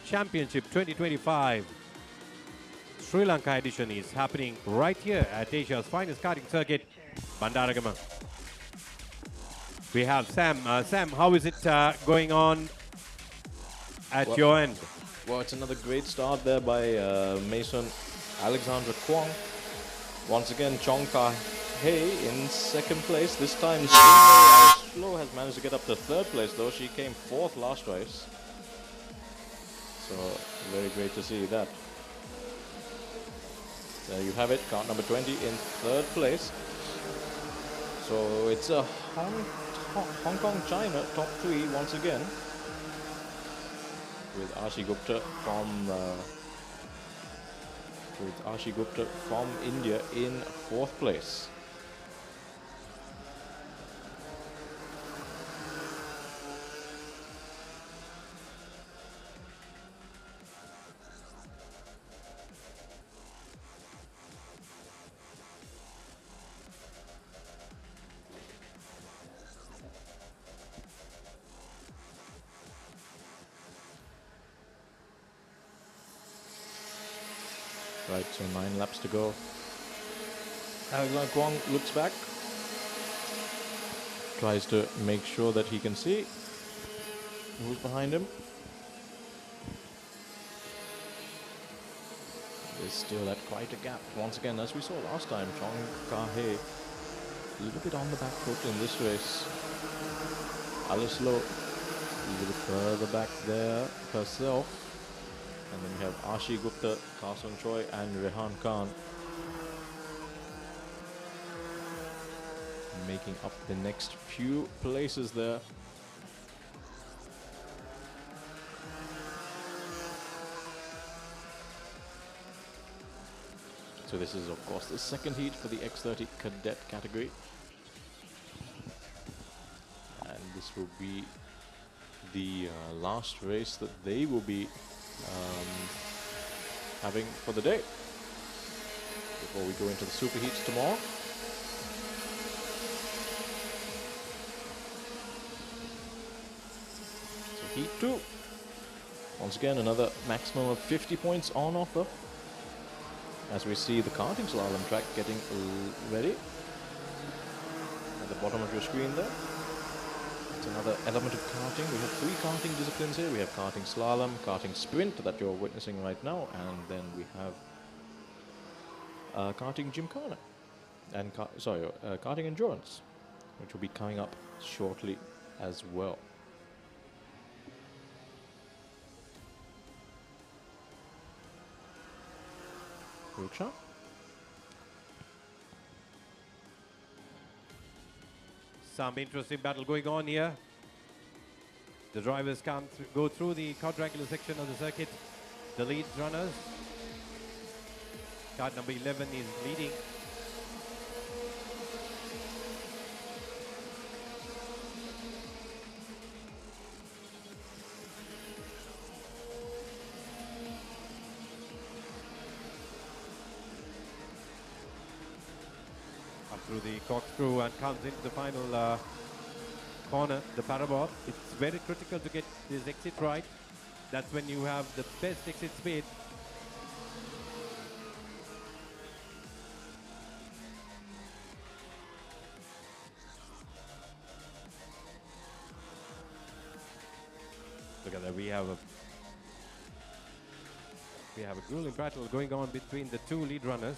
Championship 2025 Sri Lanka edition is happening right here at Asia's finest karting circuit, Bandaragama. We have Sam. Sam, how is it going on at your end? Well, it's another great start there by Mason Alexandra Kwong. Once again, Chong Ka-hei in second place. This time, Alice Flo has managed to get up to third place, though. She came fourth last race. So, very great to see that. There you have it, car number 20 in third place. So, it's a Hong Kong, China top three once again, with Ashi Gupta from India in fourth place. Right, so 9 laps to go. Alexander Kwong looks back, tries to make sure that he can see who's behind him. There's still at quite a gap. Once again, as we saw last time, Chong Ka-hei a little bit on the back foot in this race. Alice Low a little further back there herself. And then we have Ashi Gupta, Carson Choi and Rehan Khan making up the next few places there. So this is of course the second heat for the X30 Cadet category. And this will be the last race that they will be having for the day before we go into the super heats tomorrow. So heat 2, once again another maximum of 50 points on offer, as we see the karting slalom track getting ready at the bottom of your screen there. Another element of karting. We have 3 karting disciplines here. We have karting slalom, karting sprint that you're witnessing right now, and then we have Karting Gymkhana and Karting Endurance, which will be coming up shortly as well. Ruksha? Some interesting battle going on here. The drivers go through the quadrangular section of the circuit. The lead runners. Card number 11 is leading. Up through the corkscrew and comes into the final corner, the parabol. It's very critical to get this exit right. That's when you have the best exit speed. Look at that, we have a grueling battle going on between the two lead runners.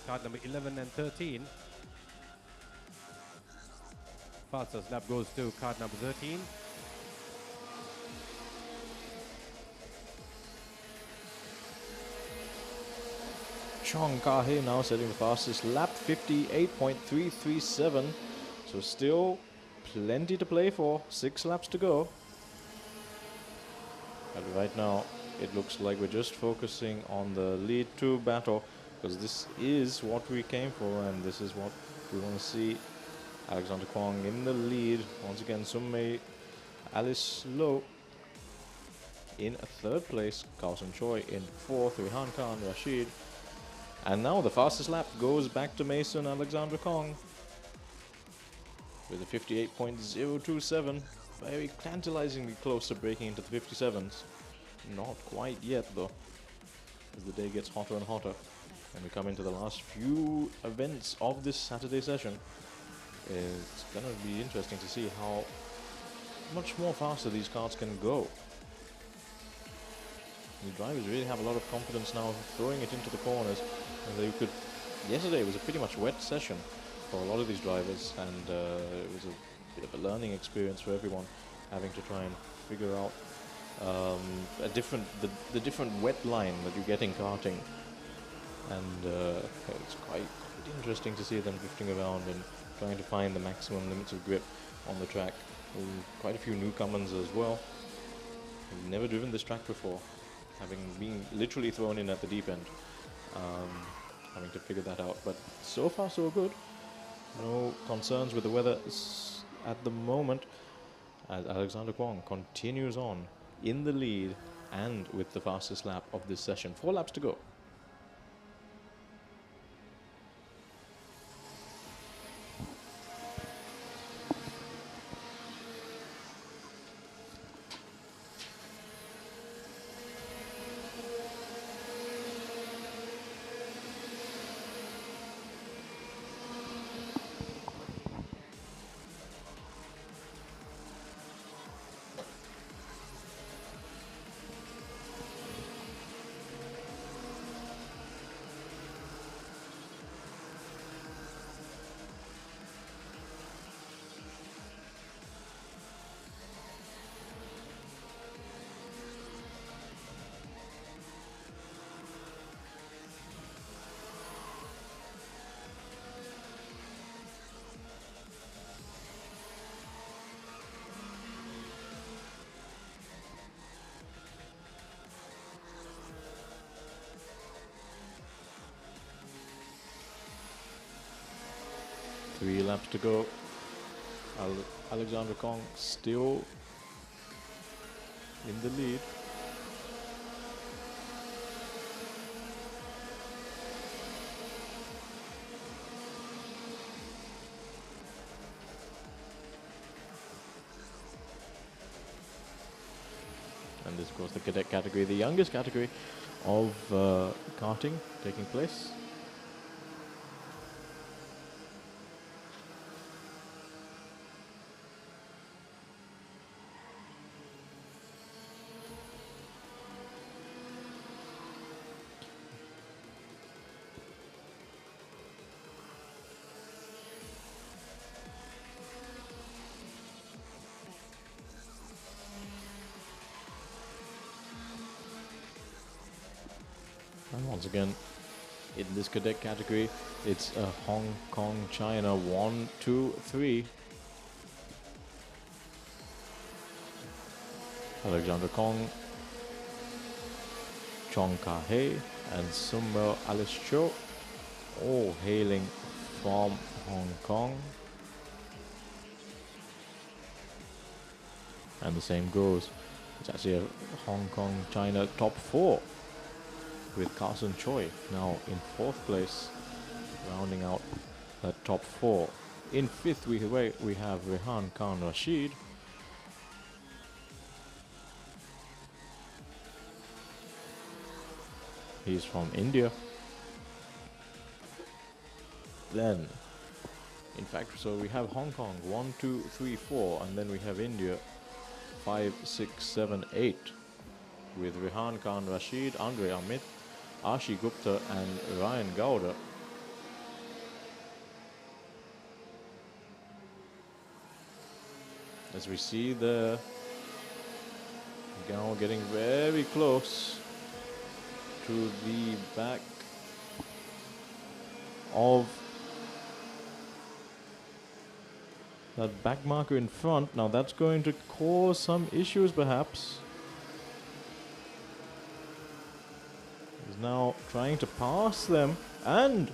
Card number 11 and 13. Fastest lap goes to card number 13. Chong Kahe now setting the fastest lap, 58.337. So still plenty to play for, 6 laps to go. But right now it looks like we're just focusing on the lead 2 battle, because this is what we came for and this is what we want to see. Alexander Kwong in the lead. Once again, Summei Alice Low in 3rd place. Carlson Choi in 4th. Rihan Khan, Rashid. And now the fastest lap goes back to Mason Alexander Kong with a 58.027. Very tantalizingly close to breaking into the 57s. Not quite yet though, as the day gets hotter and hotter. And we come into the last few events of this Saturday session. It's going to be interesting to see how much more faster these cars can go. The drivers really have a lot of confidence now throwing it into the corners. And they could. Yesterday was a pretty much wet session for a lot of these drivers, and it was a bit of a learning experience for everyone, having to try and figure out the different wet line that you get in karting. And it's quite interesting to see them drifting around and trying to find the maximum limits of grip on the track. Quite a few newcomers as well. I've never driven this track before, having been literally thrown in at the deep end, having to figure that out. But so far so good. No concerns with the weather at the moment, as Alexander Kwong continues on in the lead and with the fastest lap of this session. 4 laps to go. Three laps to go. Alexander Kong still in the lead. And this, of course, the cadet category, the youngest category of karting taking place. Once again, in this cadet category, it's a Hong Kong, China, 1, 2, 3. Alexander Kong, Chong Ka-hei, and Sumro Alice Cho, all hailing from Hong Kong. And the same goes. It's actually a Hong Kong, China top 4 with Carson Choi now in 4th place, rounding out that top 4. In 5th we have Rehan Khan Rashid. He's from India. Then, in fact, so we have Hong Kong 1, 2, 3, 4, and then we have India 5, 6, 7, 8 with Rehan Khan Rashid, Andre Amit, Ashi Gupta, and Ryan Gowda. As we see the Gao getting very close to the back of that back marker in front. Now that's going to cause some issues perhaps. He's now trying to pass them and,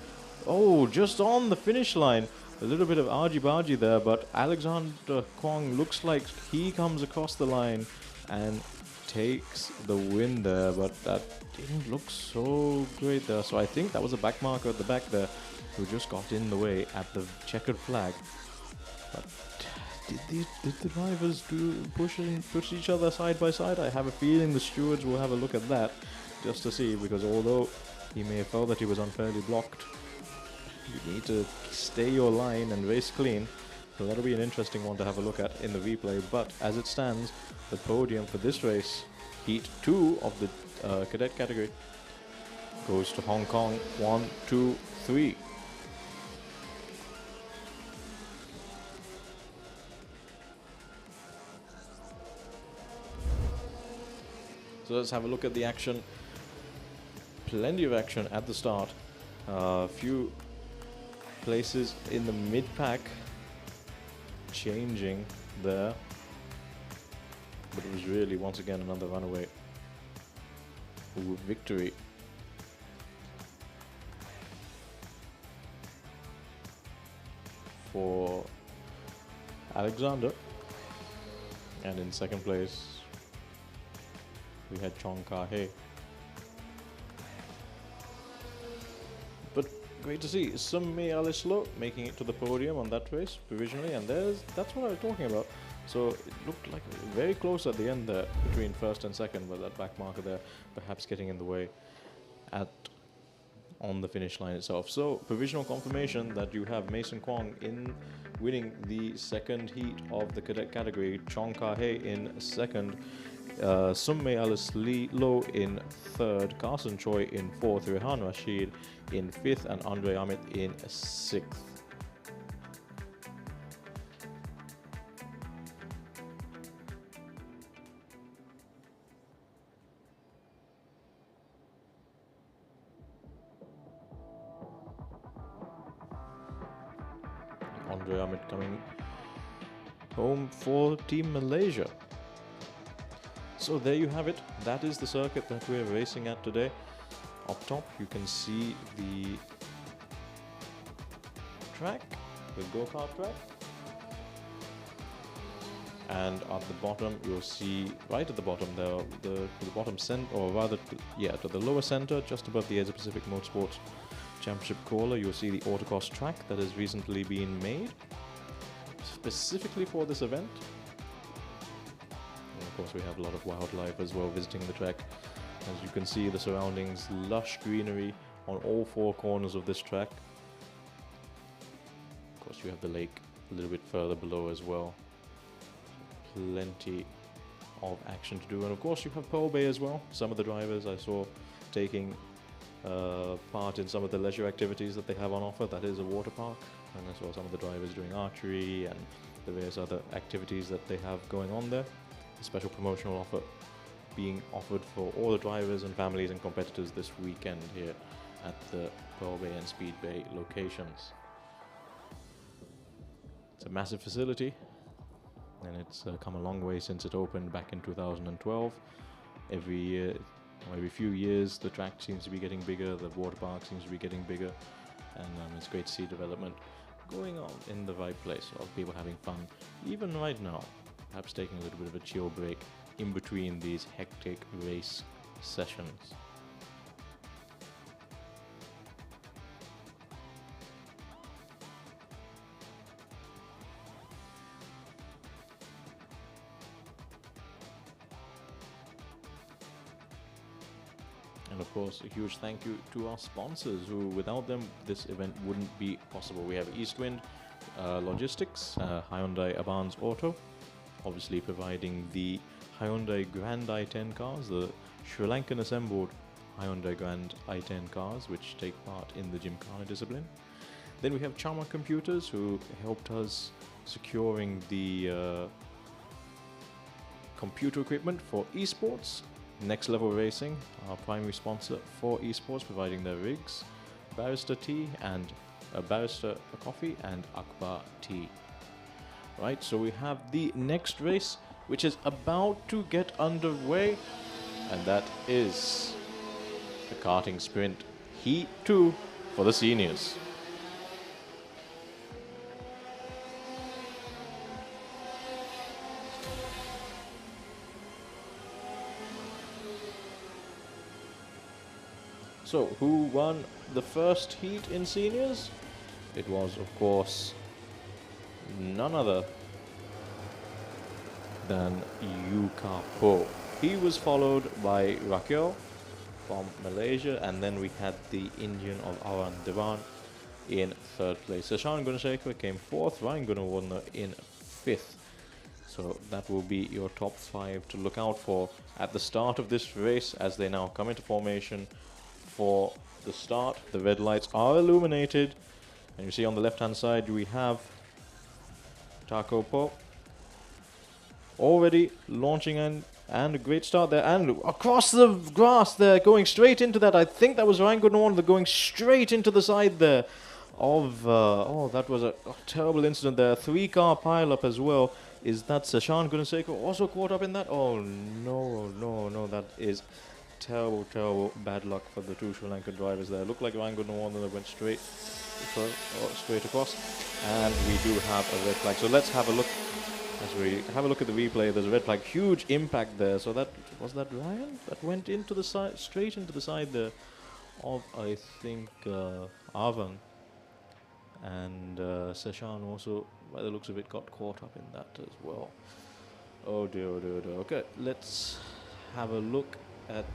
oh, just on the finish line. A little bit of argy-bargy there, but Alexander Kwong looks like he comes across the line and takes the win there, but that didn't look so great there. So I think that was a back marker at the back there who just got in the way at the checkered flag. But did the drivers push each other side by side? I have a feeling the stewards will have a look at that just to see, because although he may have felt that he was unfairly blocked, you need to stay your line and race clean. So that'll be an interesting one to have a look at in the replay. But as it stands, the podium for this race, Heat 2 of the cadet category, goes to Hong Kong 1, 2, 3. So let's have a look at the action. Plenty of action at the start. A few places in the mid-pack changing there. But it was really, once again, another runaway victory. For Alexander. And in second place, we had Chong Ka-hei. But great to see Summe Alislo making it to the podium on that race provisionally, and that's what I was talking about. So it looked like very close at the end there between first and second, but that back marker there perhaps getting in the way on the finish line itself. So provisional confirmation that you have Mason Kwong in winning the second heat of the cadet category, Chong Ka-hei in second, Summe Alislo in third, Carson Choi in fourth, Rehan Rashid in fifth, and Andre Amit in sixth. Andre Amit coming home for Team Malaysia. So there you have it. That is the circuit that we're racing at today. Up top, you can see the track, the go-kart track. And at the bottom, you'll see, right at the bottom there, to the bottom center, or rather, to the lower center, just above the Asia Pacific Motorsports Championship crawler, you'll see the autocross track that has recently been made specifically for this event. And of course, we have a lot of wildlife as well visiting the track. As you can see, the surroundings, lush greenery on all four corners of this track. Of course, you have the lake a little bit further below as well. Plenty of action to do, and of course you have Pearl Bay as well. Some of the drivers I saw taking part in some of the leisure activities that they have on offer. That is a water park, and I saw some of the drivers doing archery and the various other activities that they have going on there. A special promotional offer being offered for all the drivers and families and competitors this weekend here at the Pearl Bay and Speedway locations. It's a massive facility, and it's come a long way since it opened back in 2012. Every year, or every few years, the track seems to be getting bigger, the water park seems to be getting bigger, and it's great to see development going on in the right place, of people having fun, even right now, perhaps taking a little bit of a chill break in between these hectic race sessions. And of course, a huge thank you to our sponsors, who without them this event wouldn't be possible. We have Eastwind Logistics, Hyundai Advance Auto, obviously providing the Hyundai Grand i10 cars, the Sri Lankan assembled Hyundai Grand i10 cars, which take part in the Jimkhana discipline. Then we have Chama Computers, who helped us securing the computer equipment for esports. Next Level Racing, our primary sponsor for esports, providing their rigs, Barrister Tea and Barrister Coffee and Akbar Tea. Right, so we have the next race, which is about to get underway, and that is the karting sprint Heat 2 for the seniors. So, who won the first heat in seniors? It was, of course, none other than Yuka Po. He was followed by Raquel from Malaysia, and then we had the Indian of Aran Devan in third place. Sashan Gunasekar came fourth, Ryan Gunawarna in fifth. So that will be your top 5 to look out for at the start of this race, as they now come into formation for the start. The red lights are illuminated, and you see on the left hand side we have Taco Po already launching, and a great start there, and across the grass there, going straight into that. I think that was Ryan Goodwin going straight into the side there of oh, that was a terrible incident there. 3-car pile-up as well. Is that Sashan Gunasekar also caught up in that? Oh no, that is terrible bad luck for the two Sri Lankan drivers there. Looked like Ryan Goodwin went straight across, and we do have a red flag. So let's have a look. As we have a look at the replay, there's a red flag, huge impact there. So that was that Ryan that went into the side, straight into the side there of, I think, Arvan, and Seshan also, by the looks of it, got caught up in that as well. Oh dear. Okay, let's have a look at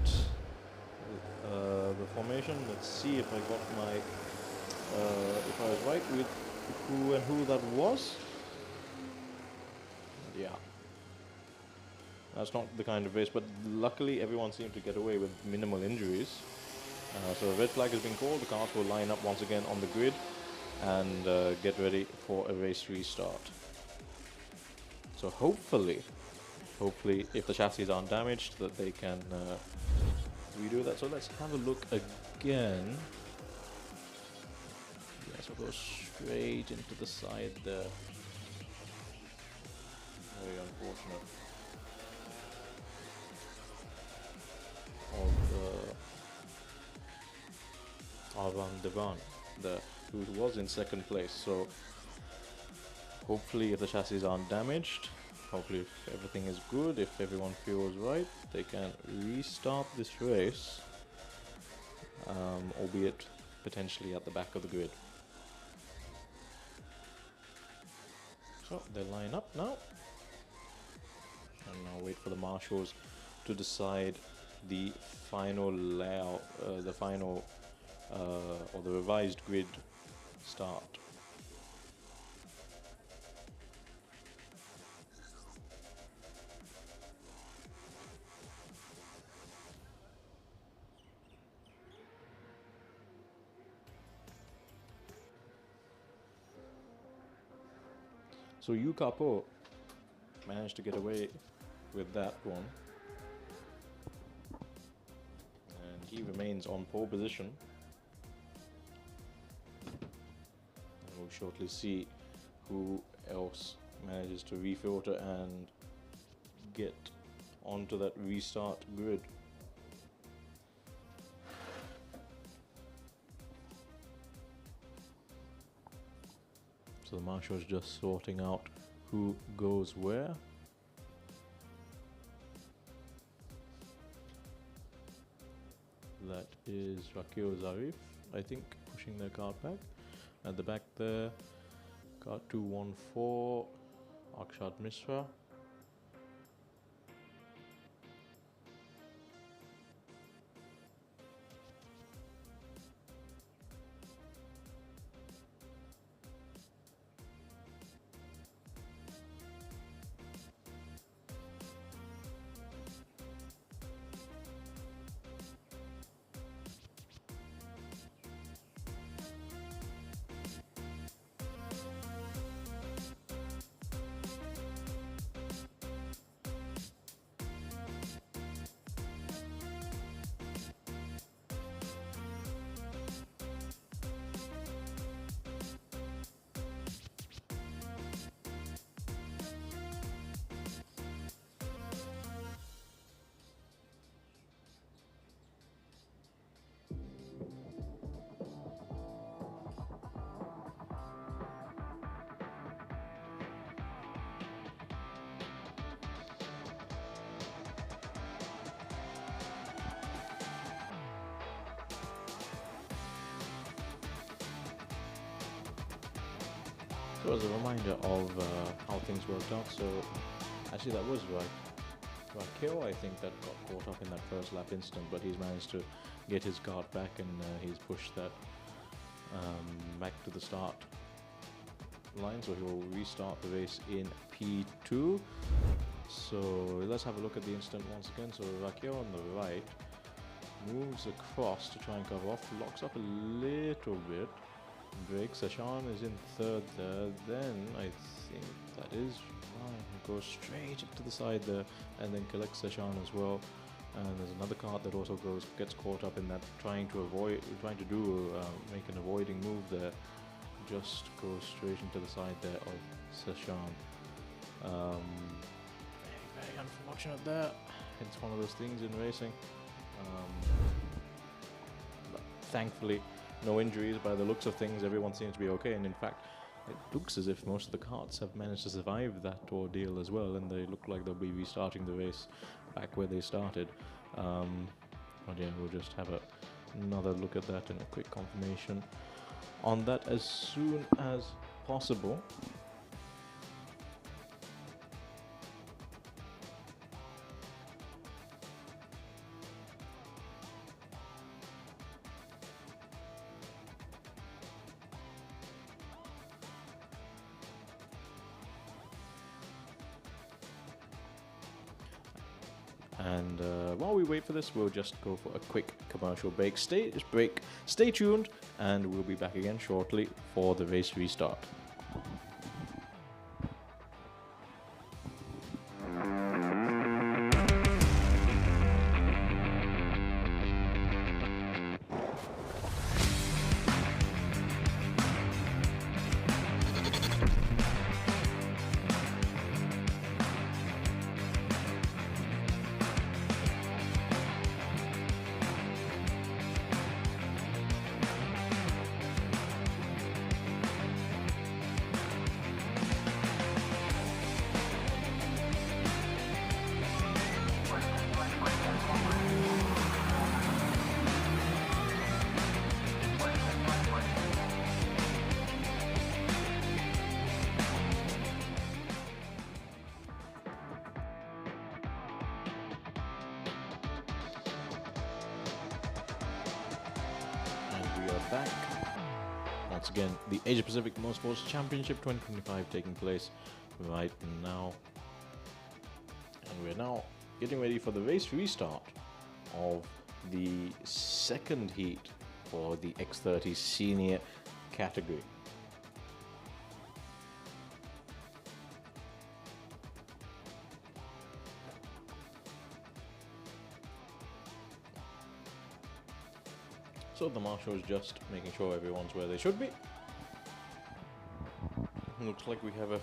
the formation. Let's see if I got my if I was right with who that was. Yeah, that's not the kind of race, but luckily everyone seemed to get away with minimal injuries. So a red flag has been called. The cars will line up once again on the grid and get ready for a race restart. So hopefully, if the chassis aren't damaged, that they can redo that. So let's have a look again. Yes, we'll go straight into the side there. Very unfortunate. Of Arvan Devan, who was in second place. So hopefully, if the chassis aren't damaged, hopefully if everything is good, if everyone feels right, they can restart this race, albeit potentially at the back of the grid. So they line up now. And now wait for the marshals to decide the final layout, the final or the revised grid start. So Yuka Po managed to get away with that one. he remains on pole position. And we'll shortly see who else manages to refilter and get onto that restart grid. So the marshal is just sorting out who goes where. That is Rakil Zarif, I think, pushing their cart back. At the back there, cart 214, Akshat Mishra. So as a reminder of how things worked out, so actually that was Rakil, I think, that got caught up in that first lap incident, but he's managed to get his cart back and he's pushed that back to the start line, so he will restart the race in P2. So let's have a look at the incident once again. So Rakil on the right moves across to try and cover off, locks up a little bit, breaks. Sashan is in third there, then I think that is fine. Goes straight up to the side there and then collects Sashan as well. And there's another cart that also gets caught up in that, trying to make an avoiding move there. Just goes straight into the side there of Sashan. Very unfortunate there. It's one of those things in racing. But thankfully, no injuries by the looks of things. Everyone seems to be okay, and in fact, it looks as if most of the karts have managed to survive that ordeal as well, and they look like they'll be restarting the race back where they started. But yeah, we'll just have another look at that and a quick confirmation on that as soon as possible. And while we wait for this, we'll just go for a quick commercial break. Stay tuned, and we'll be back again shortly for the race restart. Back. Once again, the Asia Pacific Motorsports Championship 2025 taking place right now. And we're now getting ready for the race restart of the second heat for the X30 senior category. So the marshal is just making sure everyone's where they should be. Looks like we have a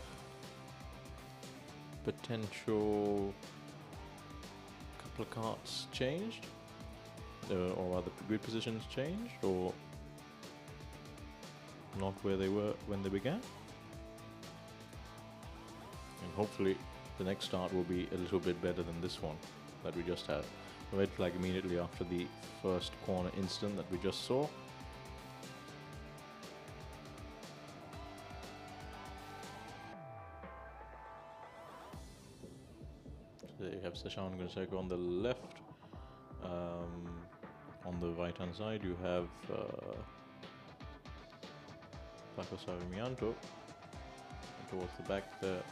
potential couple of carts changed, or rather grid positions changed, or not where they were when they began. And hopefully the next start will be a little bit better than this one that we just had. Red flag immediately after the first corner instant that we just saw. So there you have Sashan Gonzaga on the left. On the right hand side you have Paco Sarmiento. Towards the back there